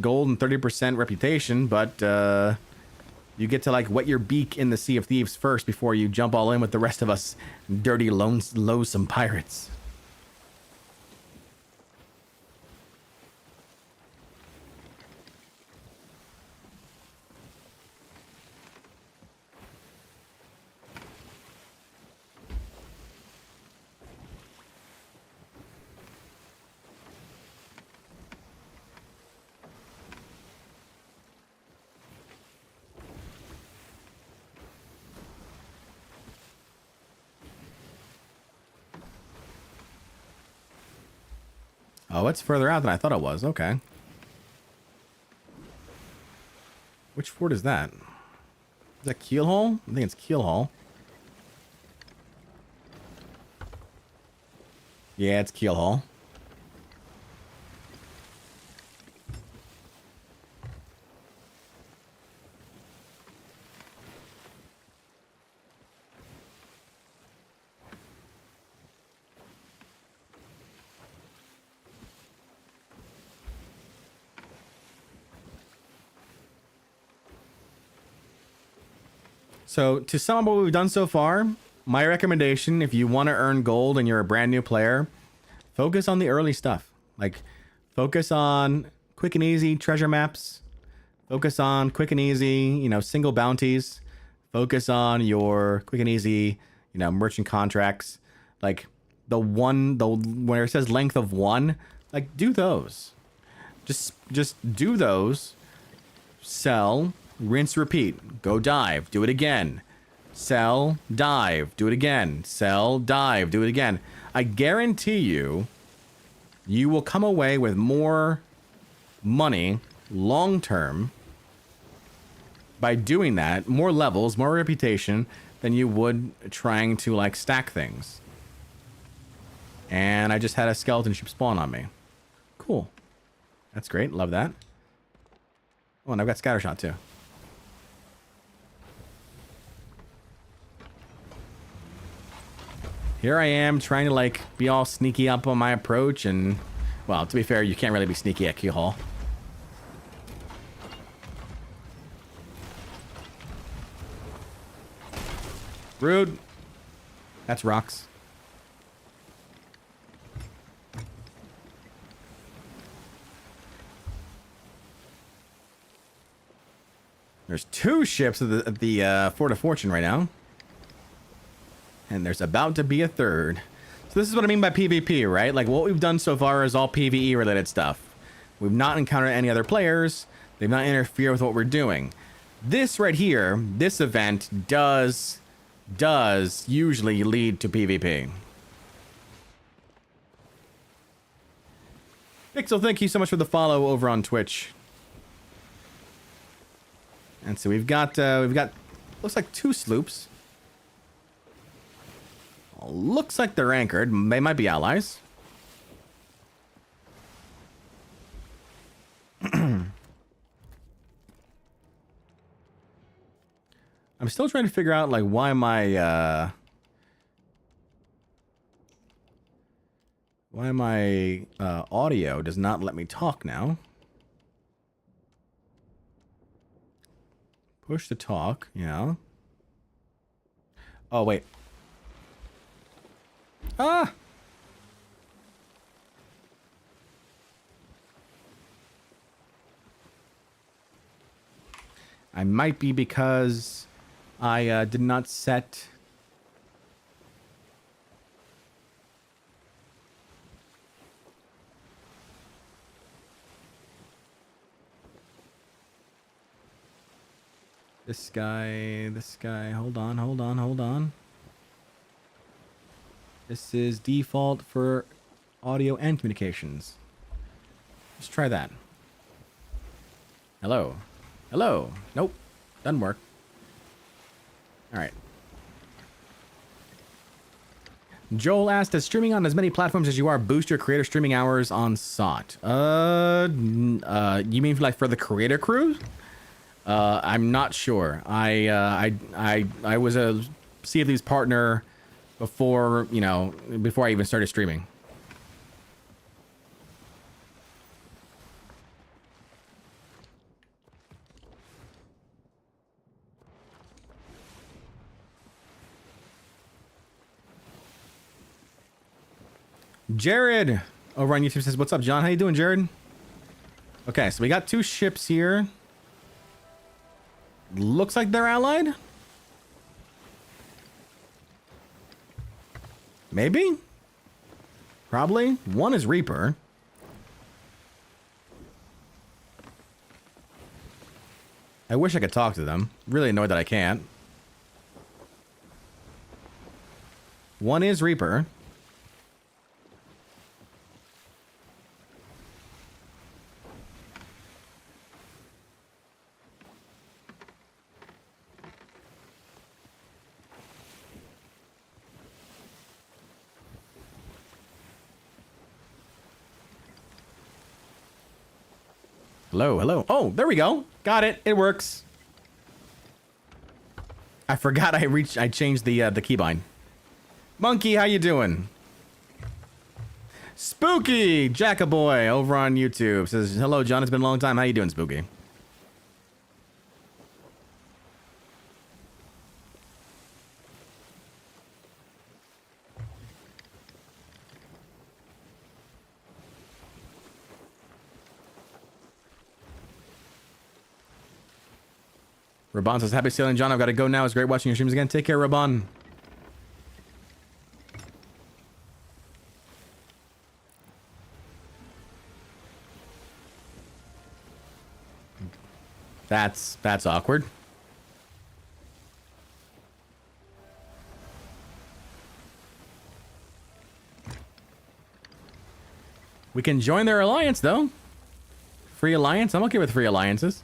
gold and 30% reputation, but you get to like wet your beak in the Sea of Thieves first before you jump all in with the rest of us dirty, loathsome pirates. Oh, it's further out than I thought it was. Okay. Which fort is that? Is that Keelhaul? I think it's Keelhaul. Yeah, it's Keelhaul. So, to sum up what we've done so far, my recommendation, if you want to earn gold and you're a brand new player, focus on the early stuff. Like, focus on quick and easy treasure maps. Focus on quick and easy, you know, single bounties. Focus on your quick and easy, you know, merchant contracts. Like, where it says length of 1, like, do those. Just do those. Sell. Rinse, repeat. Go dive. Do it again. Sell, dive. Do it again. Sell, dive. Do it again. I guarantee you, you will come away with more money long term by doing that. More levels, more reputation than you would trying to like stack things. And I just had a skeleton ship spawn on me. Cool. That's great. Love that. Oh, and I've got scattershot too. Here I am trying to like be all sneaky up on my approach, and well, to be fair, you can't really be sneaky at Keelhaul. Rude. That's rocks. There's 2 ships at the Fort of Fortune right now. And there's about to be a 3rd. So this is what I mean by PvP, right? Like, what we've done so far is all PvE related stuff. We've not encountered any other players. They've not interfered with what we're doing. This right here, this event does usually lead to PvP. Pixel, thank you so much for the follow over on Twitch. And so we've got looks like 2 sloops. Looks like they're anchored. They might be allies. I'm still trying to figure out like why my Why my audio does not let me talk now? Push to talk, yeah. Oh, wait. Ah! I might be because I did not set... this guy, hold on. This is default for audio and communications. Let's try that. Hello. Hello. Nope. Doesn't work. Alright. Joel asked, does streaming on as many platforms as you are boost your creator streaming hours on SOT? You mean like for the creator crew? I'm not sure. I was a Sea of Thieves partner before, you know, before I even started streaming. Jared over on YouTube says, what's up, John? How you doing, Jared? Okay, so we got 2 ships here. Looks like they're allied. Maybe? Probably. One is Reaper. I wish I could talk to them. Really annoyed that I can't. One is Reaper. Hello, hello. Oh, there we go. Got it. It works. I forgot I changed the keybind. Monkey, how you doing? Spooky Jackaboy over on YouTube says, hello, John. It's been a long time. How you doing, Spooky? Raban says, happy sailing, John. I've got to go now. It's great watching your streams again. Take care, Raban. That's awkward. We can join their alliance, though. Free alliance? I'm okay with free alliances.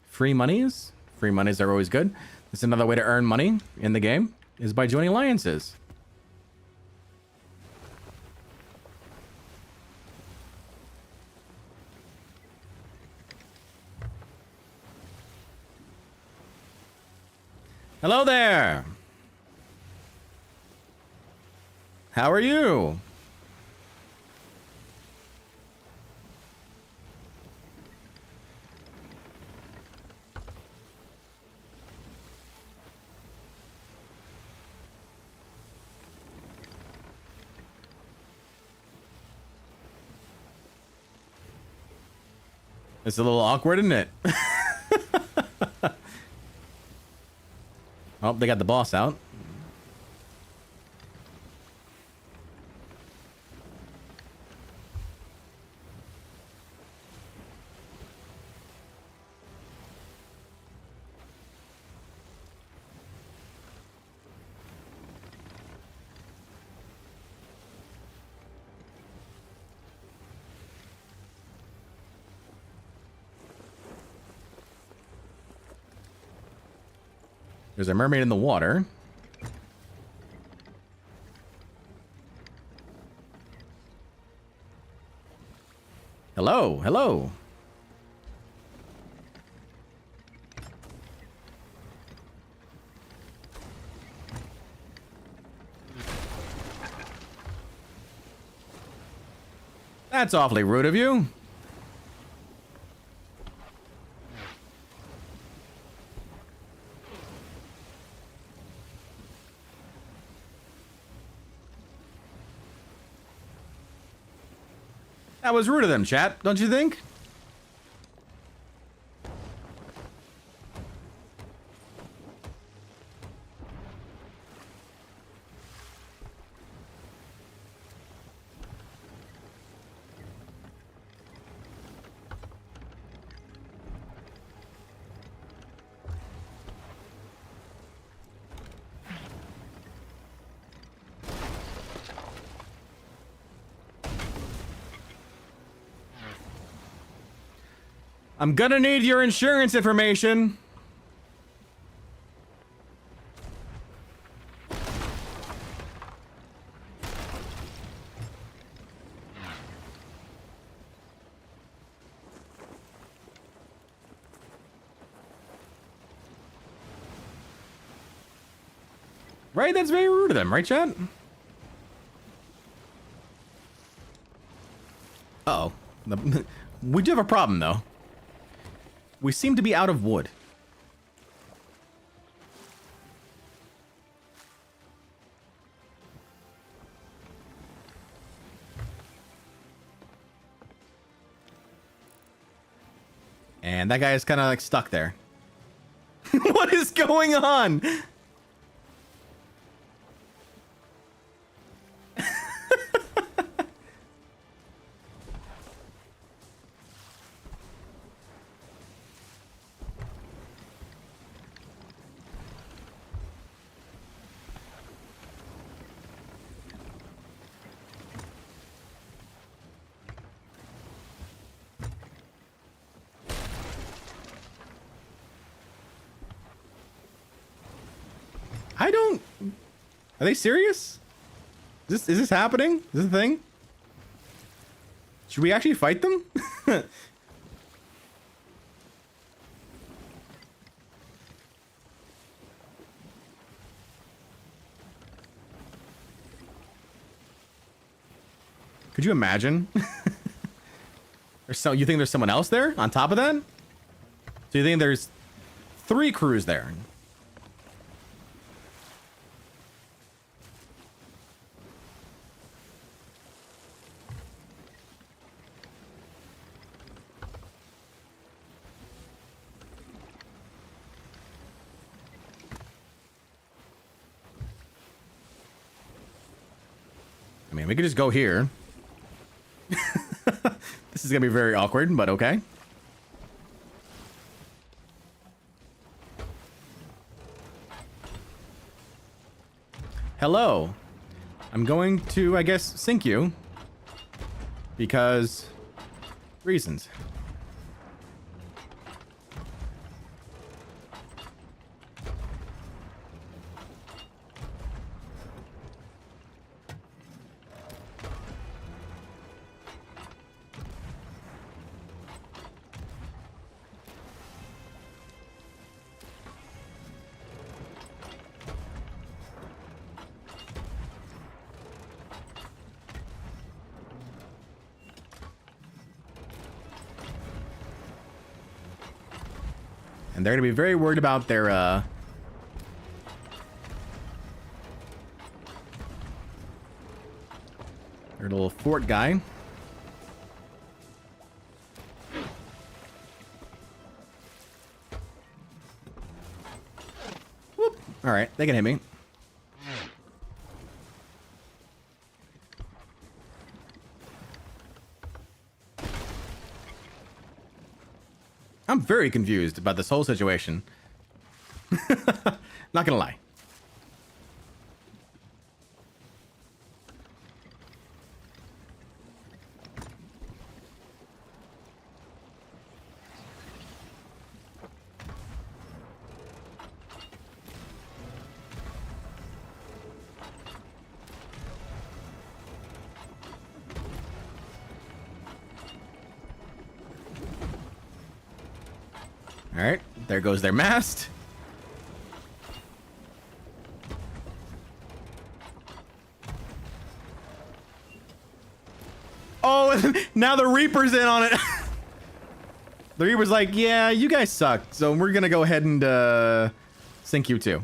Free monies? Free monies are always good. It's another way to earn money in the game, is by joining alliances. Hello there! How are you? It's a little awkward, isn't it? Oh, they got the boss out. There's a mermaid in the water. Hello, hello. That's awfully rude of you. That was rude of them, chat, don't you think? I'm gonna need your insurance information. Right? That's very rude of them, right, chat? Uh-oh. We do have a problem, though. We seem to be out of wood. And that guy is kind of like stuck there. What is going on? I don't... Are they serious? Is this happening? Is this a thing? Should we actually fight them? Could you imagine? You think there's someone else there on top of that? So you think there's 3 crews there? I mean, we could just go here. This is gonna be very awkward, but okay. Hello. I'm going to, I guess, sink you. Because... reasons. And they're gonna be very worried about their little fort guy. Whoop. All right, they can hit me. I'm very confused about this whole situation. Not gonna lie. All right, there goes their mast. Oh, now the Reaper's in on it. The Reaper's like, yeah, you guys suck, so we're gonna go ahead and sink you too.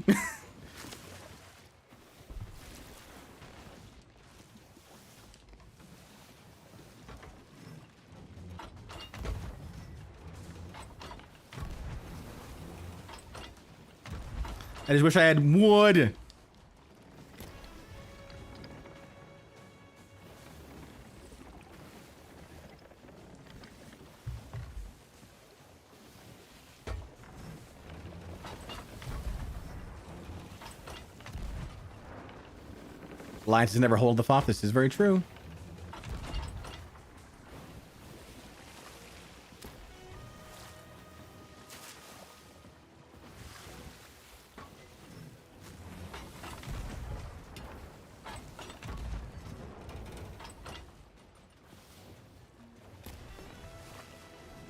I just wish I had wood. Alliances never hold the FOF. This is very true.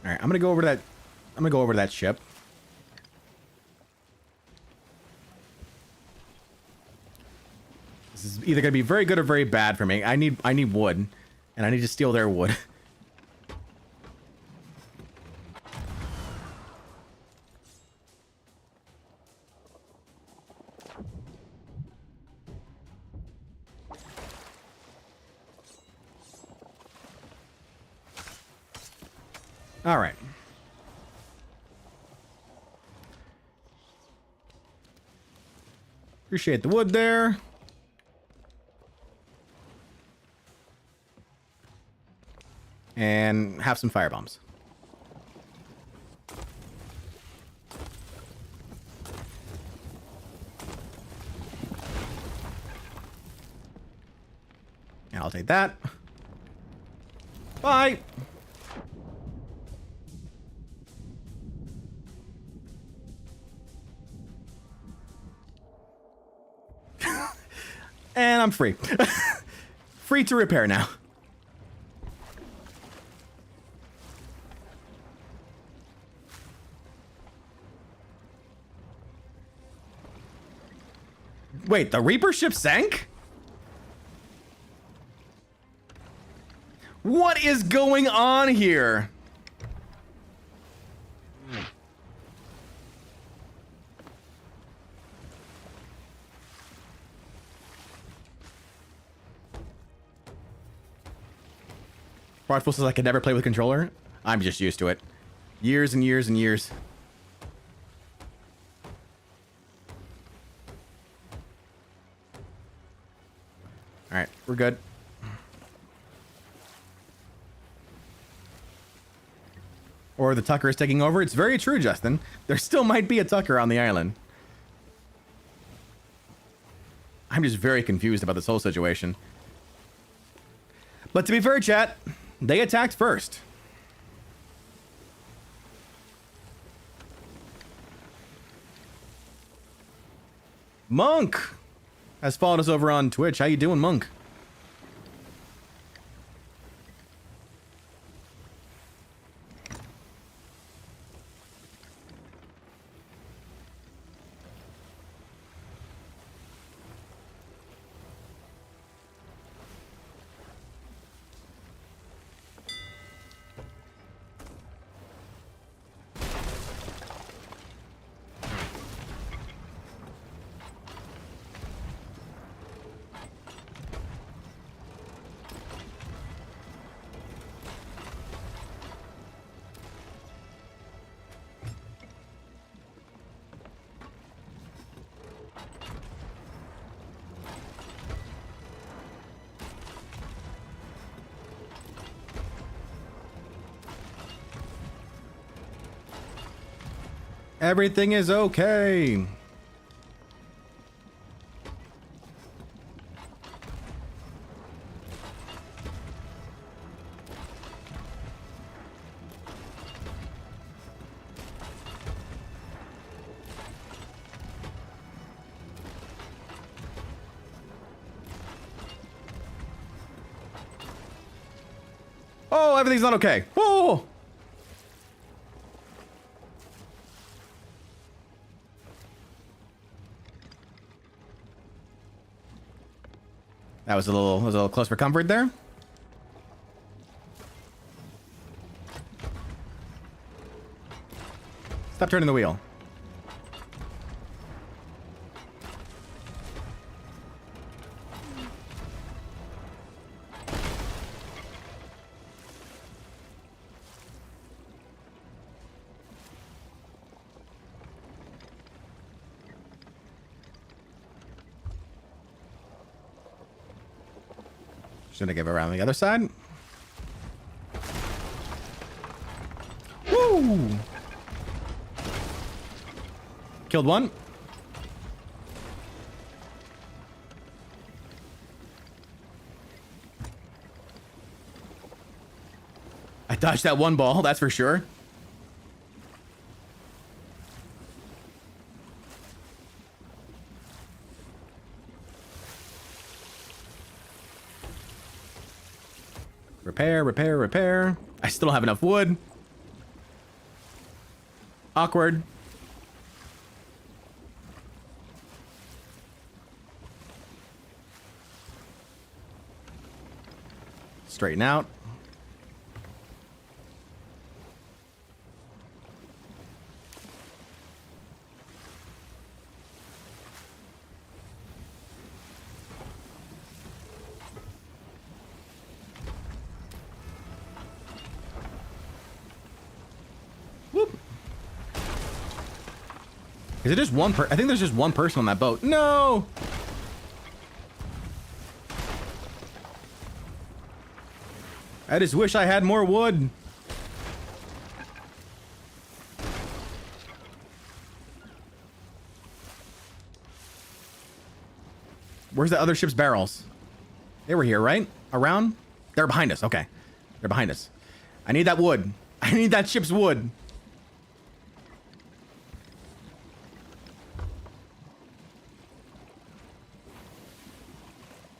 All right, I'm gonna go over to that. I'm gonna go over to that ship. This is either gonna be very good or very bad for me. I need wood, and I need to steal their wood. All right. Appreciate the wood there. And have some firebombs. Yeah, I'll take that. Bye. And I'm free. Free to repair now. Wait, the Reaper ship sank? What is going on here? Bardcore says I could never play with controller. I'm just used to it. Years and years and years. All right, we're good. Or the Tucker is taking over. It's very true, Justin. There still might be a Tucker on the island. I'm just very confused about this whole situation. But to be fair, chat, they attacked first. Monk has followed us over on Twitch. How you doing, Monk? Everything is okay. Oh, everything's not okay. Oh! That was a little close for comfort there. Stop turning the wheel. Should I give it around the other side? Woo! Killed one. I dodged that one ball, that's for sure. Repair, repair, repair. I still don't have enough wood. Awkward. Straighten out. Is it just one I think there's just one person on that boat. No! I just wish I had more wood. Where's the other ship's barrels? They were here, right? Around? They're behind us. Okay. They're behind us. I need that wood. I need that ship's wood.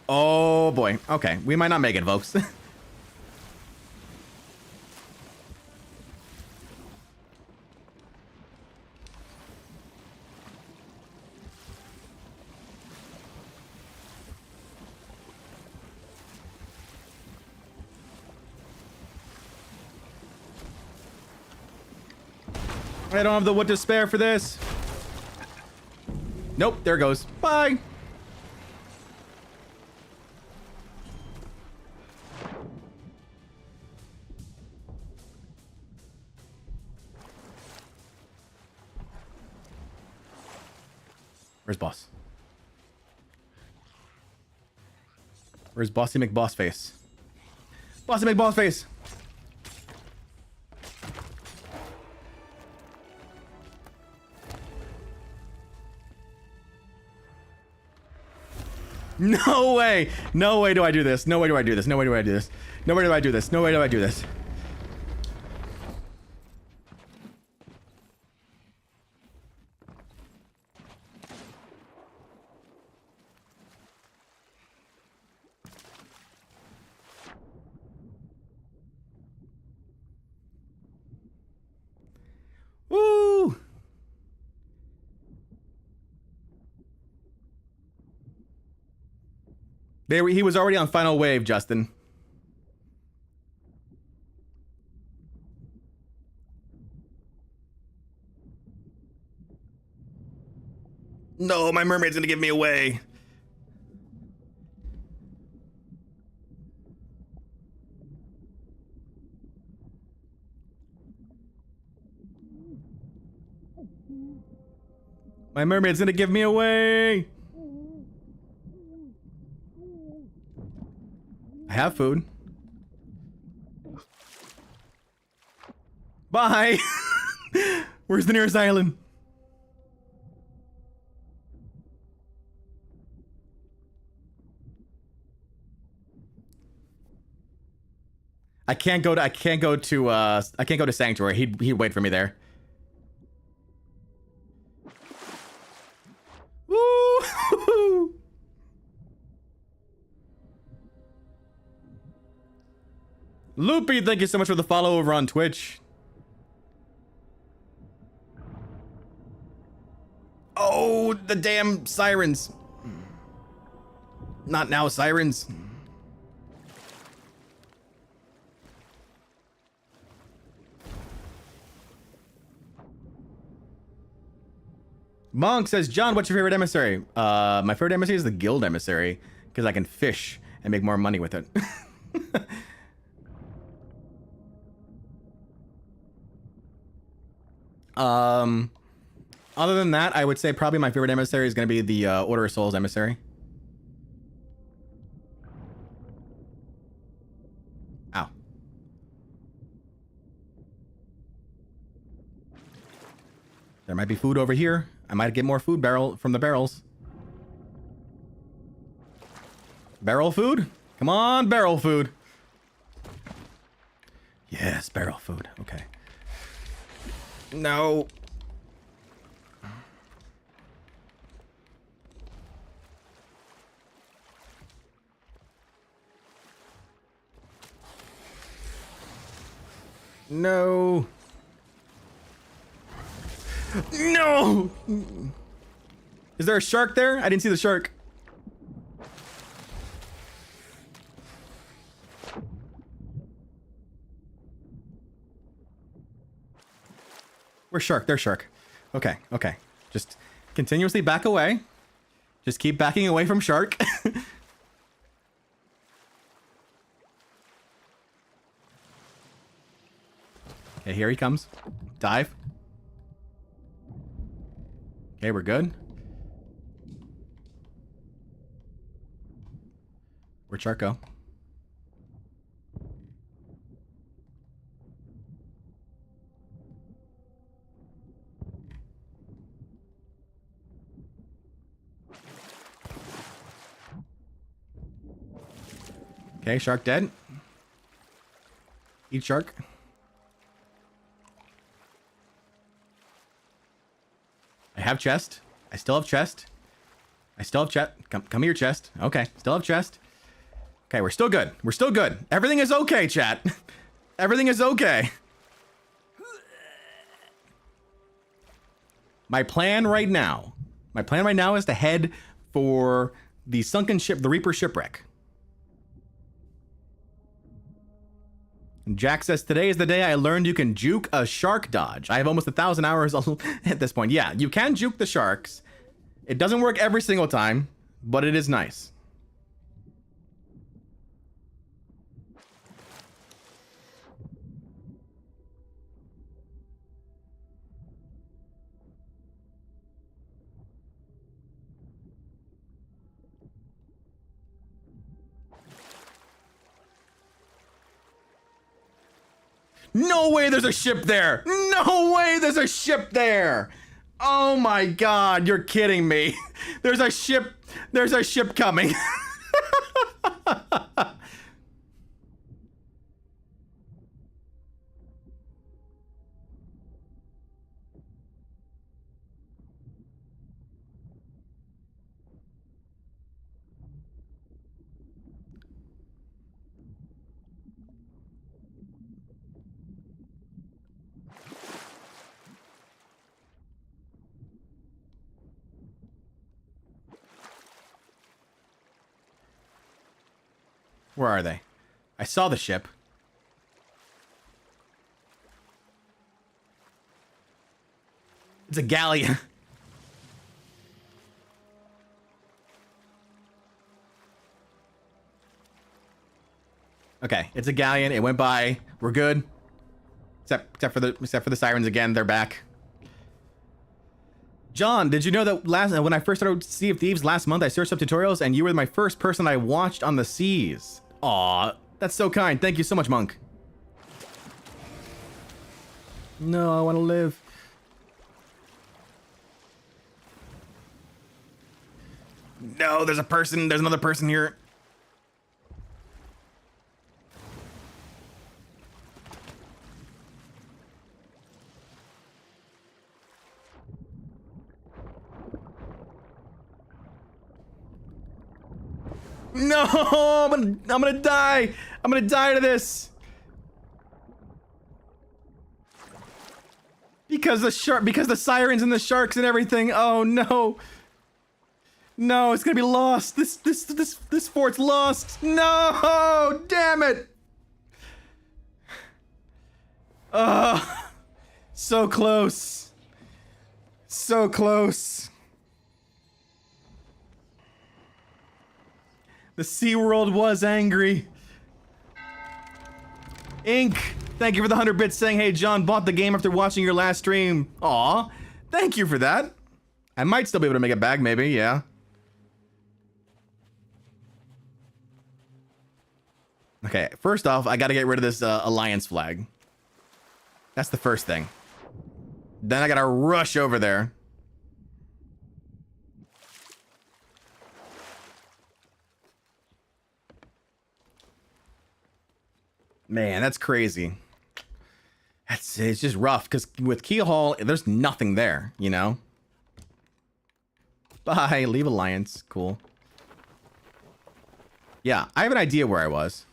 Oh boy. Okay. We might not make it, folks. I don't have the wood to spare for this. Nope. There it goes. Bye. Where's boss? Where's Bossy McBossface? Bossy McBossface! No way! No way do I do this. No way do I do this. No way do I do this. No way do I do this. No way do I do this. Woo! He was already on final wave, Justin. No, my mermaid's gonna give me away. My mermaid's gonna give me away. I have food. Bye. Where's the nearest island? I can't go to Sanctuary. He'd wait for me there. Woo! Loopy, thank you so much for the follow over on Twitch. Oh, the damn sirens. Not now, sirens. Monk says, John, what's your favorite emissary? My favorite emissary is the guild emissary because I can fish and make more money with it. Other than that, I would say probably my favorite emissary is going to be the Order of Souls emissary. Ow. There might be food over here. I might get more food from the barrels. Barrel food? Come on, barrel food. Yes, barrel food. Okay. No. No. No! Is there a shark there? I didn't see the shark. Where's shark? There's shark. Okay, okay. Just continuously back away. Just keep backing away from shark. Okay, here he comes. Dive. Okay, we're good. Where'd shark go? Okay, shark dead. Eat shark. I have chest. I still have chest. I still have chest. Come here, chest. Okay, still have chest. Okay, we're still good. We're still good. Everything is okay, chat. Everything is okay. My plan right now is to head for the sunken ship, the Reaper shipwreck. Jack says, today is the day I learned you can juke a shark dodge. I have almost 1,000 hours at this point. Yeah, you can juke the sharks. It doesn't work every single time, but it is nice. No way there's a ship there! No way there's a ship there! Oh my god, you're kidding me. There's a ship coming. Where are they? I saw the ship. It's a galleon. Okay, it's a galleon. It went by. We're good. Except for the sirens again. They're back. John, did you know that when I first started Sea of Thieves last month, I searched up tutorials and you were my first person I watched on the seas? Aw, that's so kind. Thank you so much, Monk. No, I want to live. No, there's a person. There's another person here. No, I'm gonna die. I'm gonna die to this. Because the sirens and the sharks and everything. Oh no. No, it's gonna be lost. This fort's lost. No, damn it. So close. So close. The SeaWorld was angry. Ink, thank you for the 100 bits saying, hey, Jon bought the game after watching your last stream. Aw, thank you for that. I might still be able to make it back, maybe, yeah. Okay, first off, I gotta get rid of this Alliance flag. That's the first thing. Then I gotta rush over there. Man, that's crazy. It's just rough, because with Key Hall, there's nothing there, you know? Bye, leave Alliance, cool. Yeah, I have an idea where I was.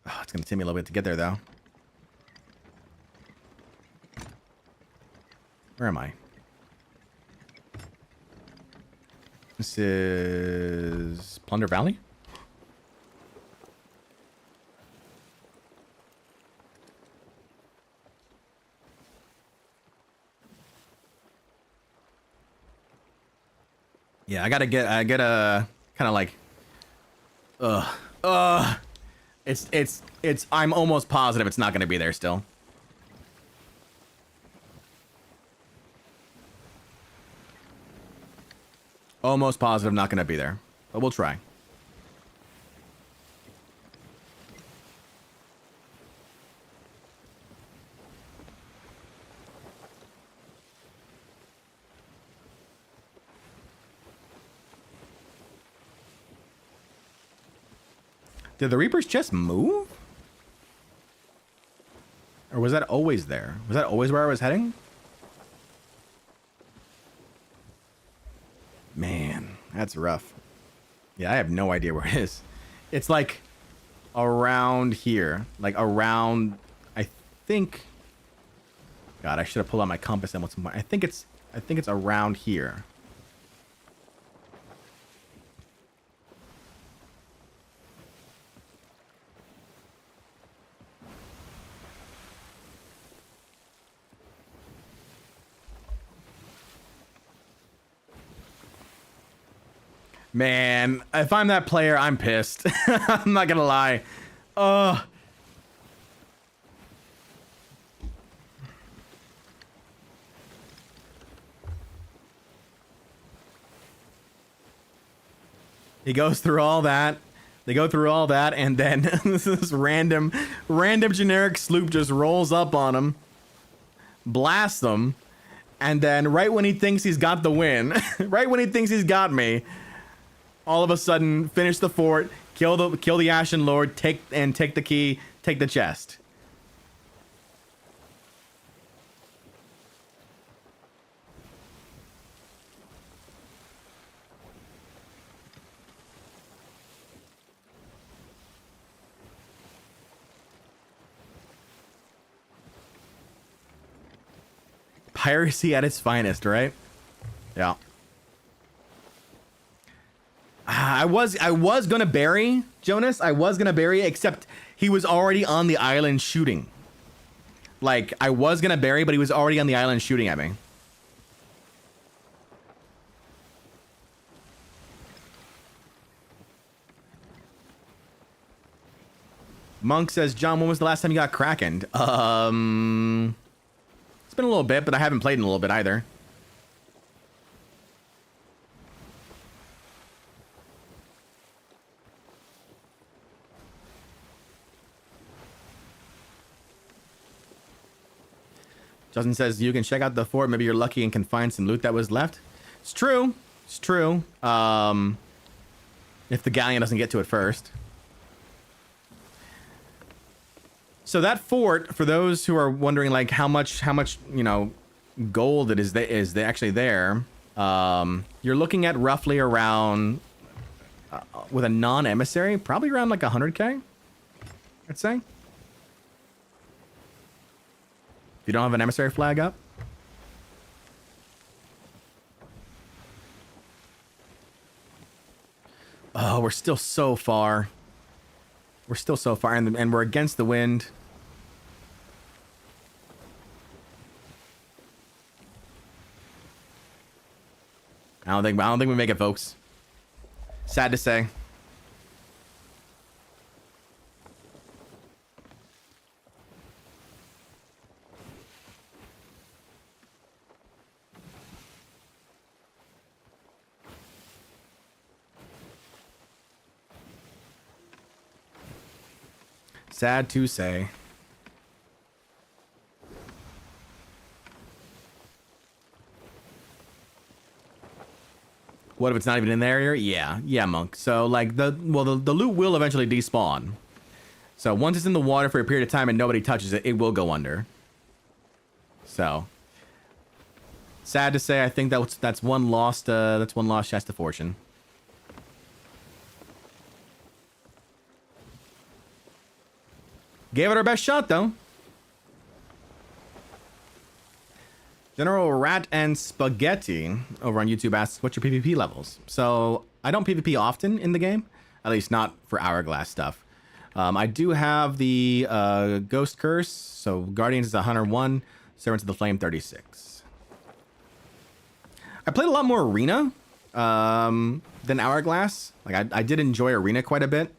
Oh, it's gonna take me a little bit to get there, though. Where am I? This is Plunder Valley? Yeah, I get a kind of like, it's, I'm almost positive it's not gonna be there still. Almost positive not gonna be there, but we'll try. Did the Reapers just move? Or was that always there? Was that always where I was heading? Man, that's rough. Yeah, I have no idea where it is. It's like around here. Like around, I think. God, I should have pulled out my compass and what's more. I think it's around here. Man, if I'm that player, I'm pissed. I'm not gonna lie. He goes through all that. They go through all that, and then this random generic sloop just rolls up on him, blasts them, and then right when he thinks he's got the win, right when he thinks he's got me, all of a sudden, finish the fort, kill the Ashen Lord, take the key, take the chest. Piracy at its finest, right? Yeah. I was gonna bury Jonas. I was gonna bury, except he was already on the island shooting. Like, I was gonna bury, but he was already on the island shooting at me. Monk says, Jon, when was the last time you got Krakened? It's been a little bit, but I haven't played in a little bit either. Justin says, you can check out the fort. Maybe you're lucky and can find some loot that was left. It's true. It's true. If the galleon doesn't get to it first. So that fort, for those who are wondering, like, how much, you know, gold it is actually there, you're looking at roughly around, with a non-emissary, probably around like 100K, I'd say. If you don't have an emissary flag up. Oh, we're still so far. We're still so far, and we're against the wind. I don't think we make it, folks. Sad to say. Sad to say. What if it's not even in the area? Yeah, Monk. So like the loot will eventually despawn. So once it's in the water for a period of time and nobody touches it, it will go under. So sad to say, I think that's one lost chest of fortune. Gave it our best shot, though. General Rat and Spaghetti over on YouTube asks, what's your PvP levels? So, I don't PvP often in the game. At least not for Hourglass stuff. I do have the Ghost Curse. So, Guardians is 101. Servants of the Flame, 36. I played a lot more Arena than Hourglass. Like, I did enjoy Arena quite a bit.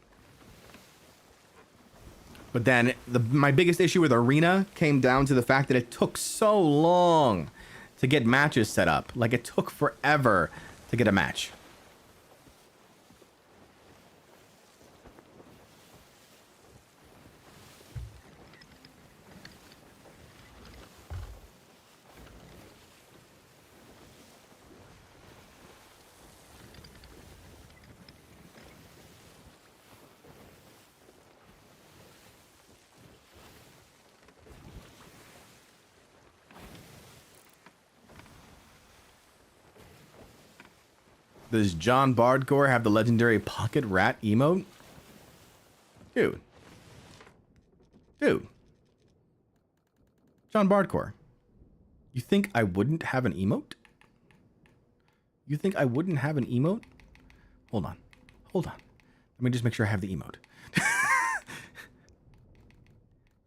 But then my biggest issue with Arena came down to the fact that it took so long to get matches set up. Like, it took forever to get a match. Does Jon Bardcore have the legendary pocket rat emote? Dude. Jon Bardcore. You think I wouldn't have an emote? You think I wouldn't have an emote? Hold on. Let me just make sure I have the emote.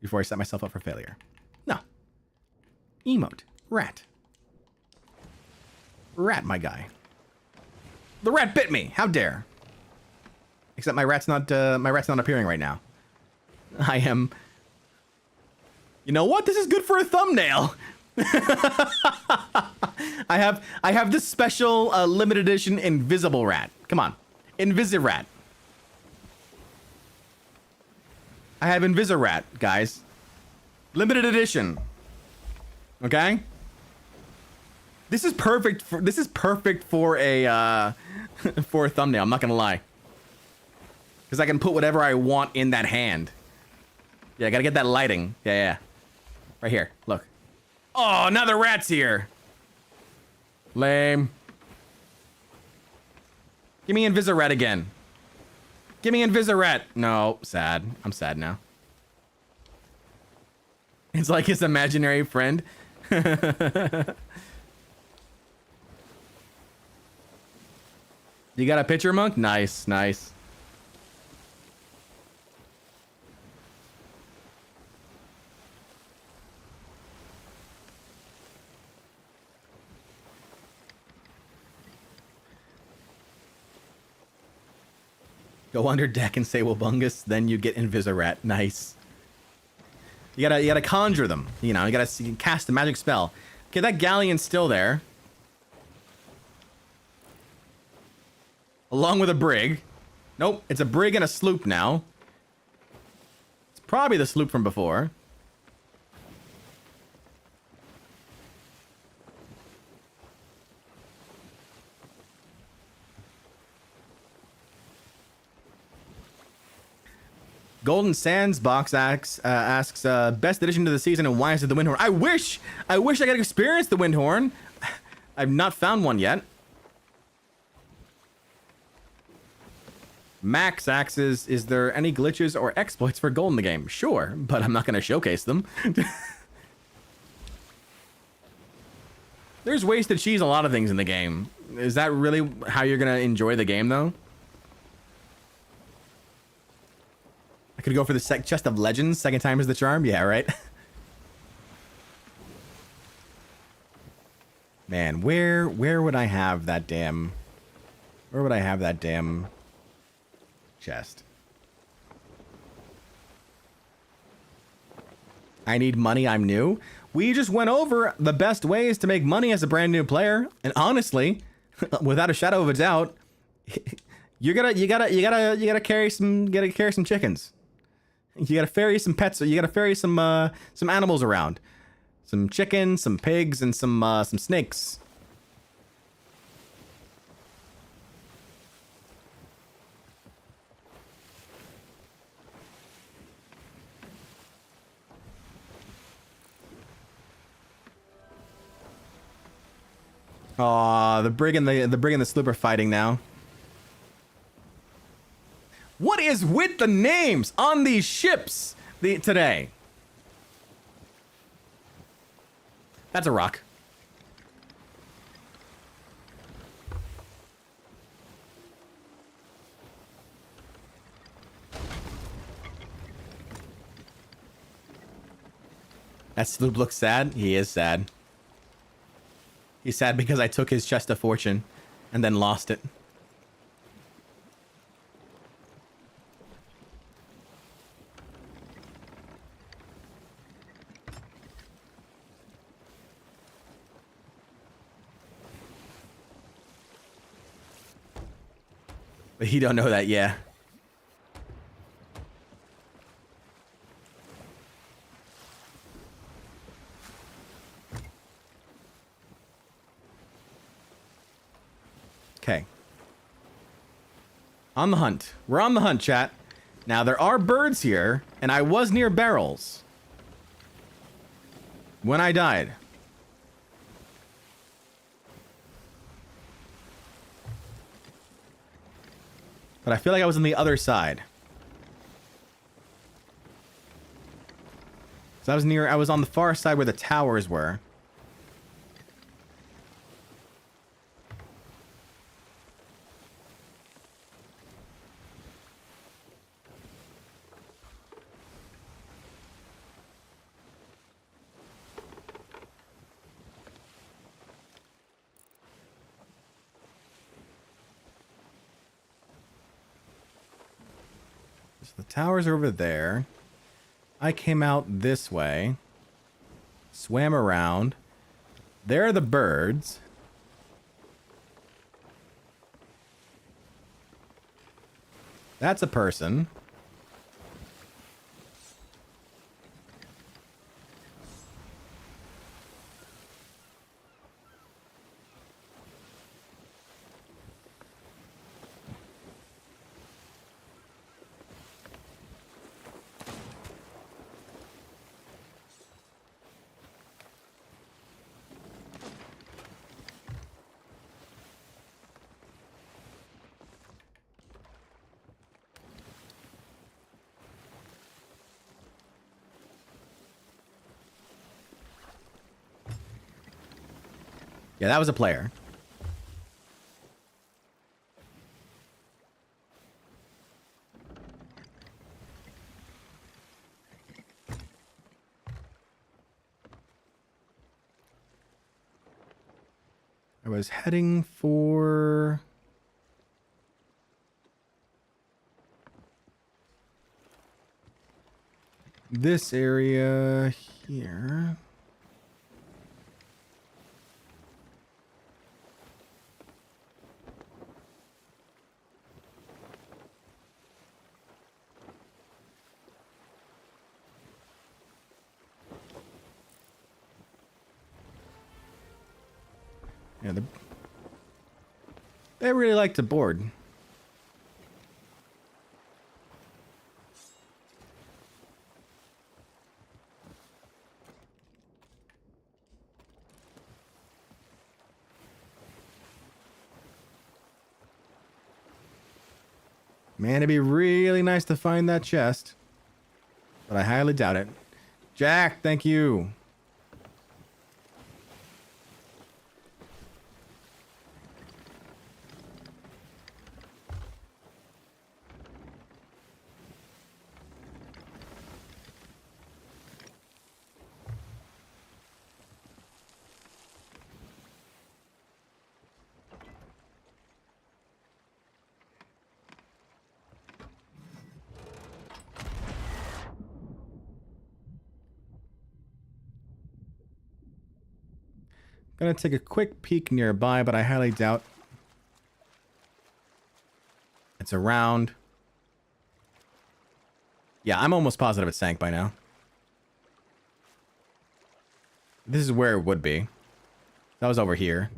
Before I set myself up for failure. No. Emote. Rat. Rat, my guy. The rat bit me. How dare? Except my rat's not appearing right now. I am. You know what? This is good for a thumbnail. I have this special limited edition invisible rat. Come on, Invisirat. I have Invisirat, guys. Limited edition. Okay. This is perfect for a for a thumbnail. I'm not gonna lie, because I can put whatever I want in that hand. Yeah, I gotta get that lighting. Yeah. Right here. Look. Oh, now the rat's here. Lame. Give me Invisirat again. Give me Invisirat. No, sad. I'm sad now. It's like his imaginary friend. You got a picture, Monk? Nice. Go under deck and say Wobungus, then you get Invisirat. Nice. You gotta conjure them. You know, you gotta cast a magic spell. Okay, that galleon's still there. Along with a brig. Nope, it's a brig and a sloop now. It's probably the sloop from before. Golden Sands Box asks best addition to the season and why is it the Windhorn? I wish I could experience the Windhorn. I've not found one yet. Max asks, is there any glitches or exploits for gold in the game? Sure, but I'm not going to showcase them. There's ways to cheese a lot of things in the game. Is that really how you're going to enjoy the game, though? Could go for the chest of legends. Second time is the charm. Yeah, right. Man, where would I have that damn... Where would I have that damn chest? I need money, I'm new. We just went over the best ways to make money as a brand new player. And honestly, without a shadow of a doubt, you gotta carry some chickens. You gotta ferry some pets, you gotta ferry some animals around. Some chickens, some pigs, and some snakes. Aw, the brig and the sloop are fighting now. What is with the names on these ships today? That's a rock. That sloop looks sad. He is sad. He's sad because I took his chest of fortune and then lost it. But he don't know that, yeah. Okay. On the hunt. We're on the hunt, chat. Now, there are birds here, and I was near barrels when I died. But I feel like I was on the other side. So I was on the far side where the towers were. The towers are over there. I came out this way. Swam around. There are the birds. That's a person. Yeah, that was a player. I was heading for... this area here. Yeah, they really like to board. Man, it'd be really nice to find that chest. But I highly doubt it. Jack, thank you. Gonna take a quick peek nearby, but I highly doubt it's around. Yeah, I'm almost positive it sank by now. This is where it would be. That was over here.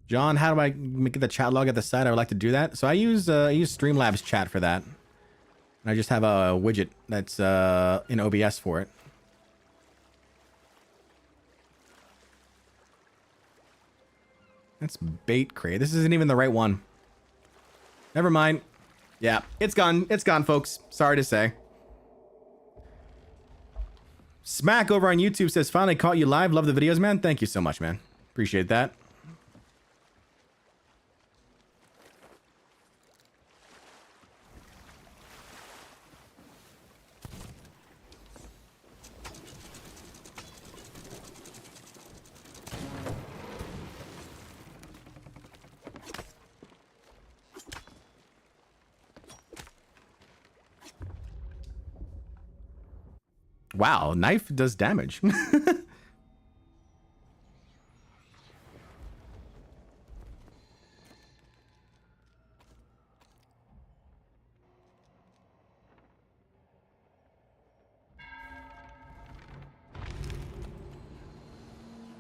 John, how do I get the chat log at the side? I would like to do that. So I use Streamlabs chat for that. And I just have a widget that's in OBS for it. That's bait crate. This isn't even the right one. Never mind. Yeah, it's gone. It's gone, folks. Sorry to say. Smack over on YouTube says, finally caught you live. Love the videos, man. Thank you so much, man. Appreciate that. Wow, knife does damage. Let's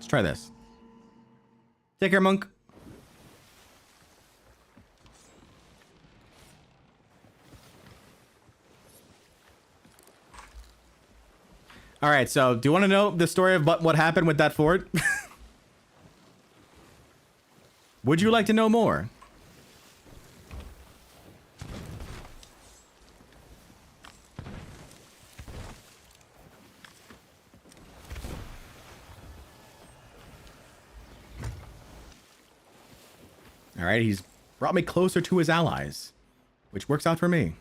try this. Take care, monk. All right, so do you want to know the story of what happened with that fort? Would you like to know more? All right, he's brought me closer to his allies, which works out for me.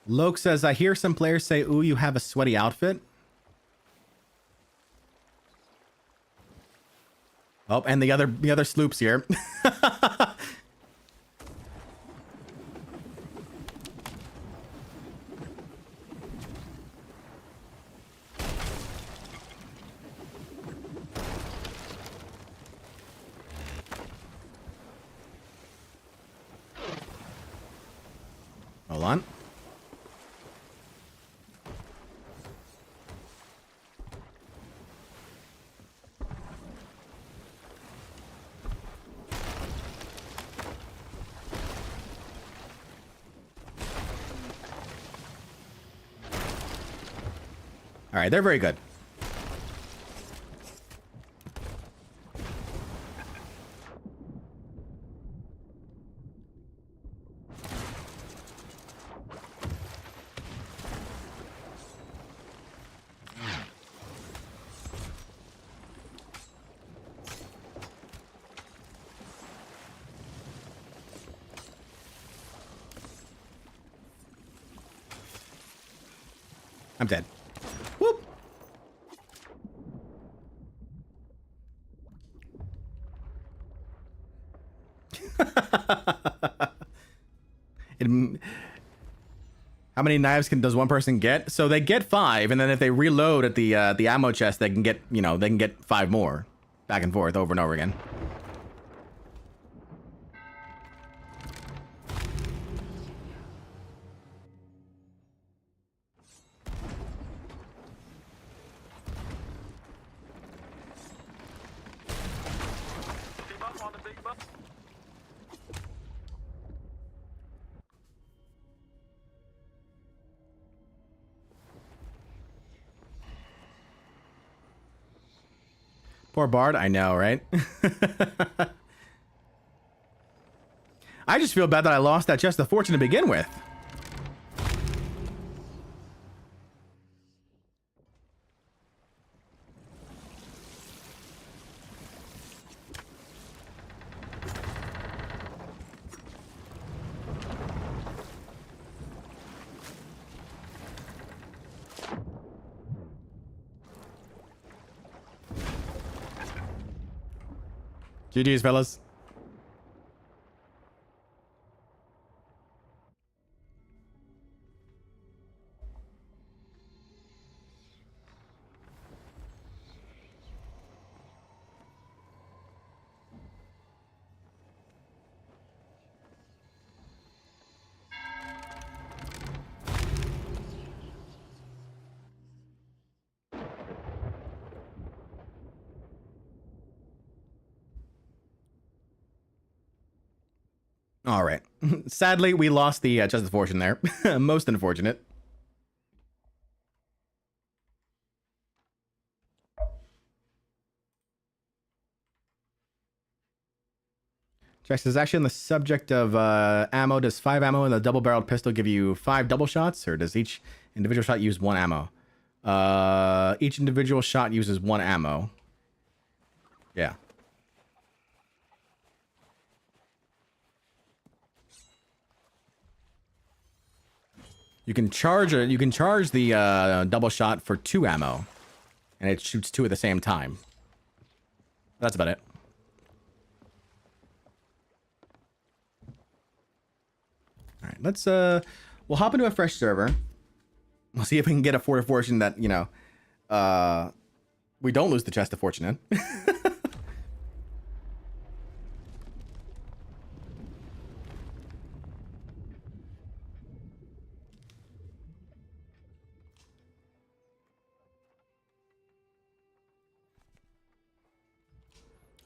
Loke says, I hear some players say, ooh, you have a sweaty outfit. Oh, and the other sloops here. Hold on. All right, they're very good. I'm dead. Whoop. it, How many knives does one person get? So they get 5, and then if they reload at the ammo chest, they can get, you know, they can get 5 more, back and forth over and over again. Poor Bard, I know, right? I just feel bad that I lost that chest of fortune to begin with. GG's, fellas. All right. Sadly, we lost the chest of fortune there. Most unfortunate. Jax is actually on the subject of ammo. Does 5 ammo in the double-barreled pistol give you 5 double shots, or does each individual shot use 1 ammo? Each individual shot uses 1 ammo. Yeah. You can charge the double shot for 2 ammo, and it shoots 2 at the same time. That's about it. All right, let's we'll hop into a fresh server. We'll see if we can get a Fort of Fortune that, you know, we don't lose the chest of fortune in.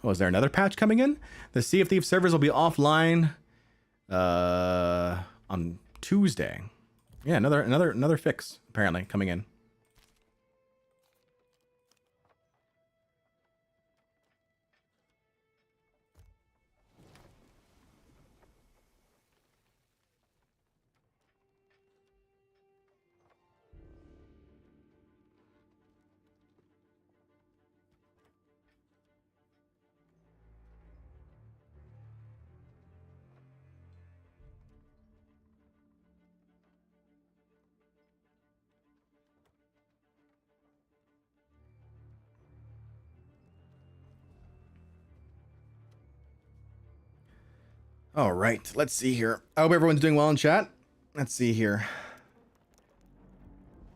Oh, is there another patch coming in? The Sea of Thieves servers will be offline on Tuesday. Yeah, another fix apparently coming in. All right, let's see here. I hope everyone's doing well in chat. Let's see here.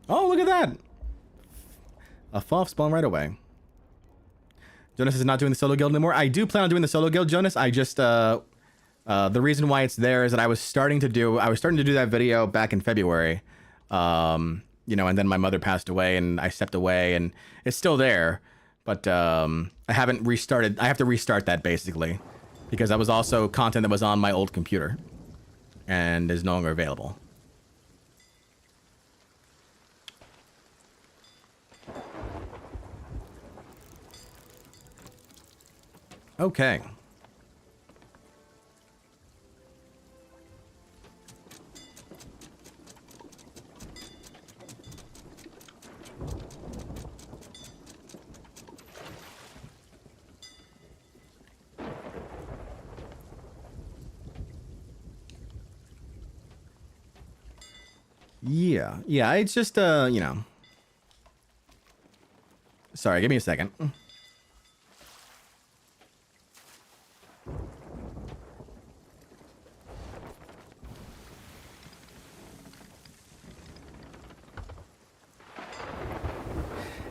Oh, look at that. A FOF spawn right away. Jonas is not doing the solo guild anymore. I do plan on doing the solo guild, Jonas. I just, the reason why it's there is that I was starting to do that video back in February. You know, and then my mother passed away and I stepped away and it's still there. But, I haven't restarted. I have to restart that basically. Because that was also content that was on my old computer and is no longer available. Okay. Yeah, it's just, you know. Sorry, give me a second.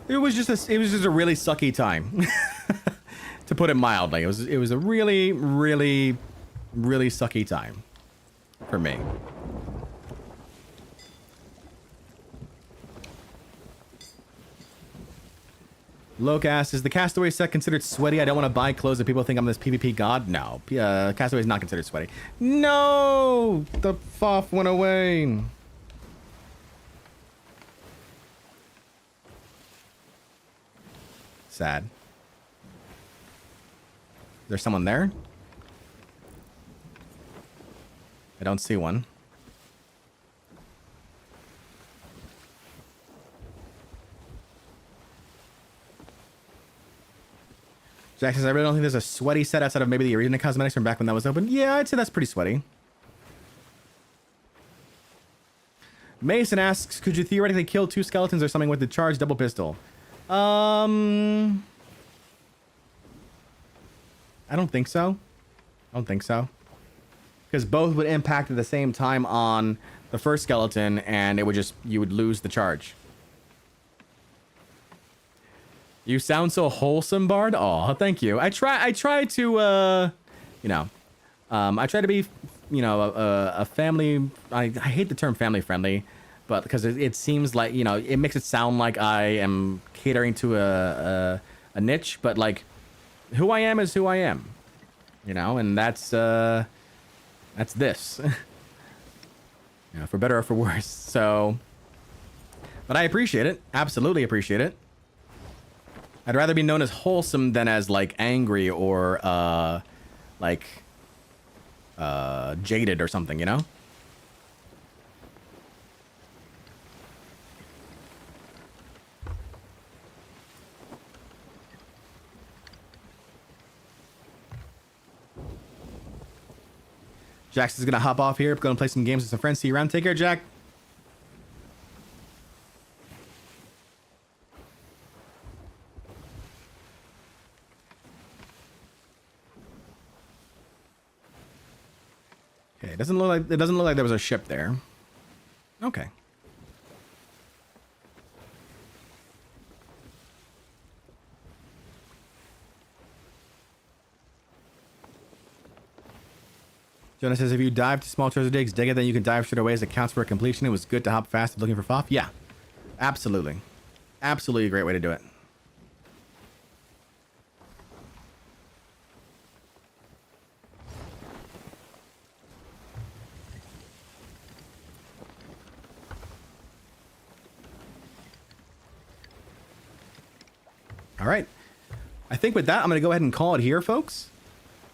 It was just a really sucky time, to put it mildly. It was a really, really, really sucky time for me. Locast, is the Castaway set considered sweaty? I don't want to buy clothes that people think I'm this PvP god. No, Castaway is not considered sweaty. No, the FOF went away. Sad. There's someone there? I don't see one. Jack says, I really don't think there's a sweaty set outside of maybe the Arena Cosmetics from back when that was open. Yeah, I'd say that's pretty sweaty. Mason asks, could you theoretically kill 2 skeletons or something with the charged double pistol? I don't think so. I don't think so. Because both would impact at the same time on the first skeleton, and it would just, you would lose the charge. You sound so wholesome, Bard. Aw, thank you. I try to, you know, I try to be, you know, a family. I hate the term family friendly, but because it seems like, you know, it makes it sound like I am catering to a niche, but like, who I am is who I am, you know, and that's this, you know, for better or for worse. So, but I appreciate it. Absolutely appreciate it. I'd rather be known as wholesome than as like angry or like jaded or something, you know? Jax is gonna hop off here, gonna play some games with some friends. See you around. Take care, Jack. Okay, it doesn't look like there was a ship there. Okay. Jonah says, if you dive to small treasure digs, dig it, then you can dive straight away as it counts for a completion. It was good to hop fast looking for FOF. Yeah, absolutely. Absolutely a great way to do it. All right. I think with that, I'm going to go ahead and call it here, folks.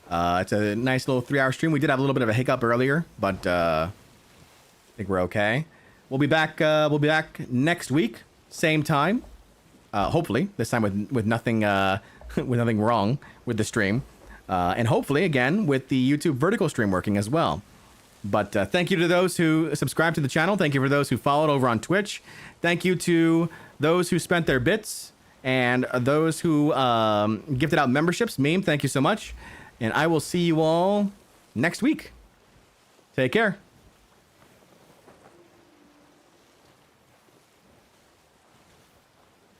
It's a nice little 3-hour stream. We did have a little bit of a hiccup earlier, but I think we're okay. We'll be back next week, same time. Hopefully, this time with nothing with nothing wrong with the stream. And hopefully, again, with the YouTube vertical stream working as well. But thank you to those who subscribed to the channel. Thank you for those who followed over on Twitch. Thank you to those who spent their bits. And those who gifted out memberships. Meme, thank you so much. And I will see you all next week. Take care.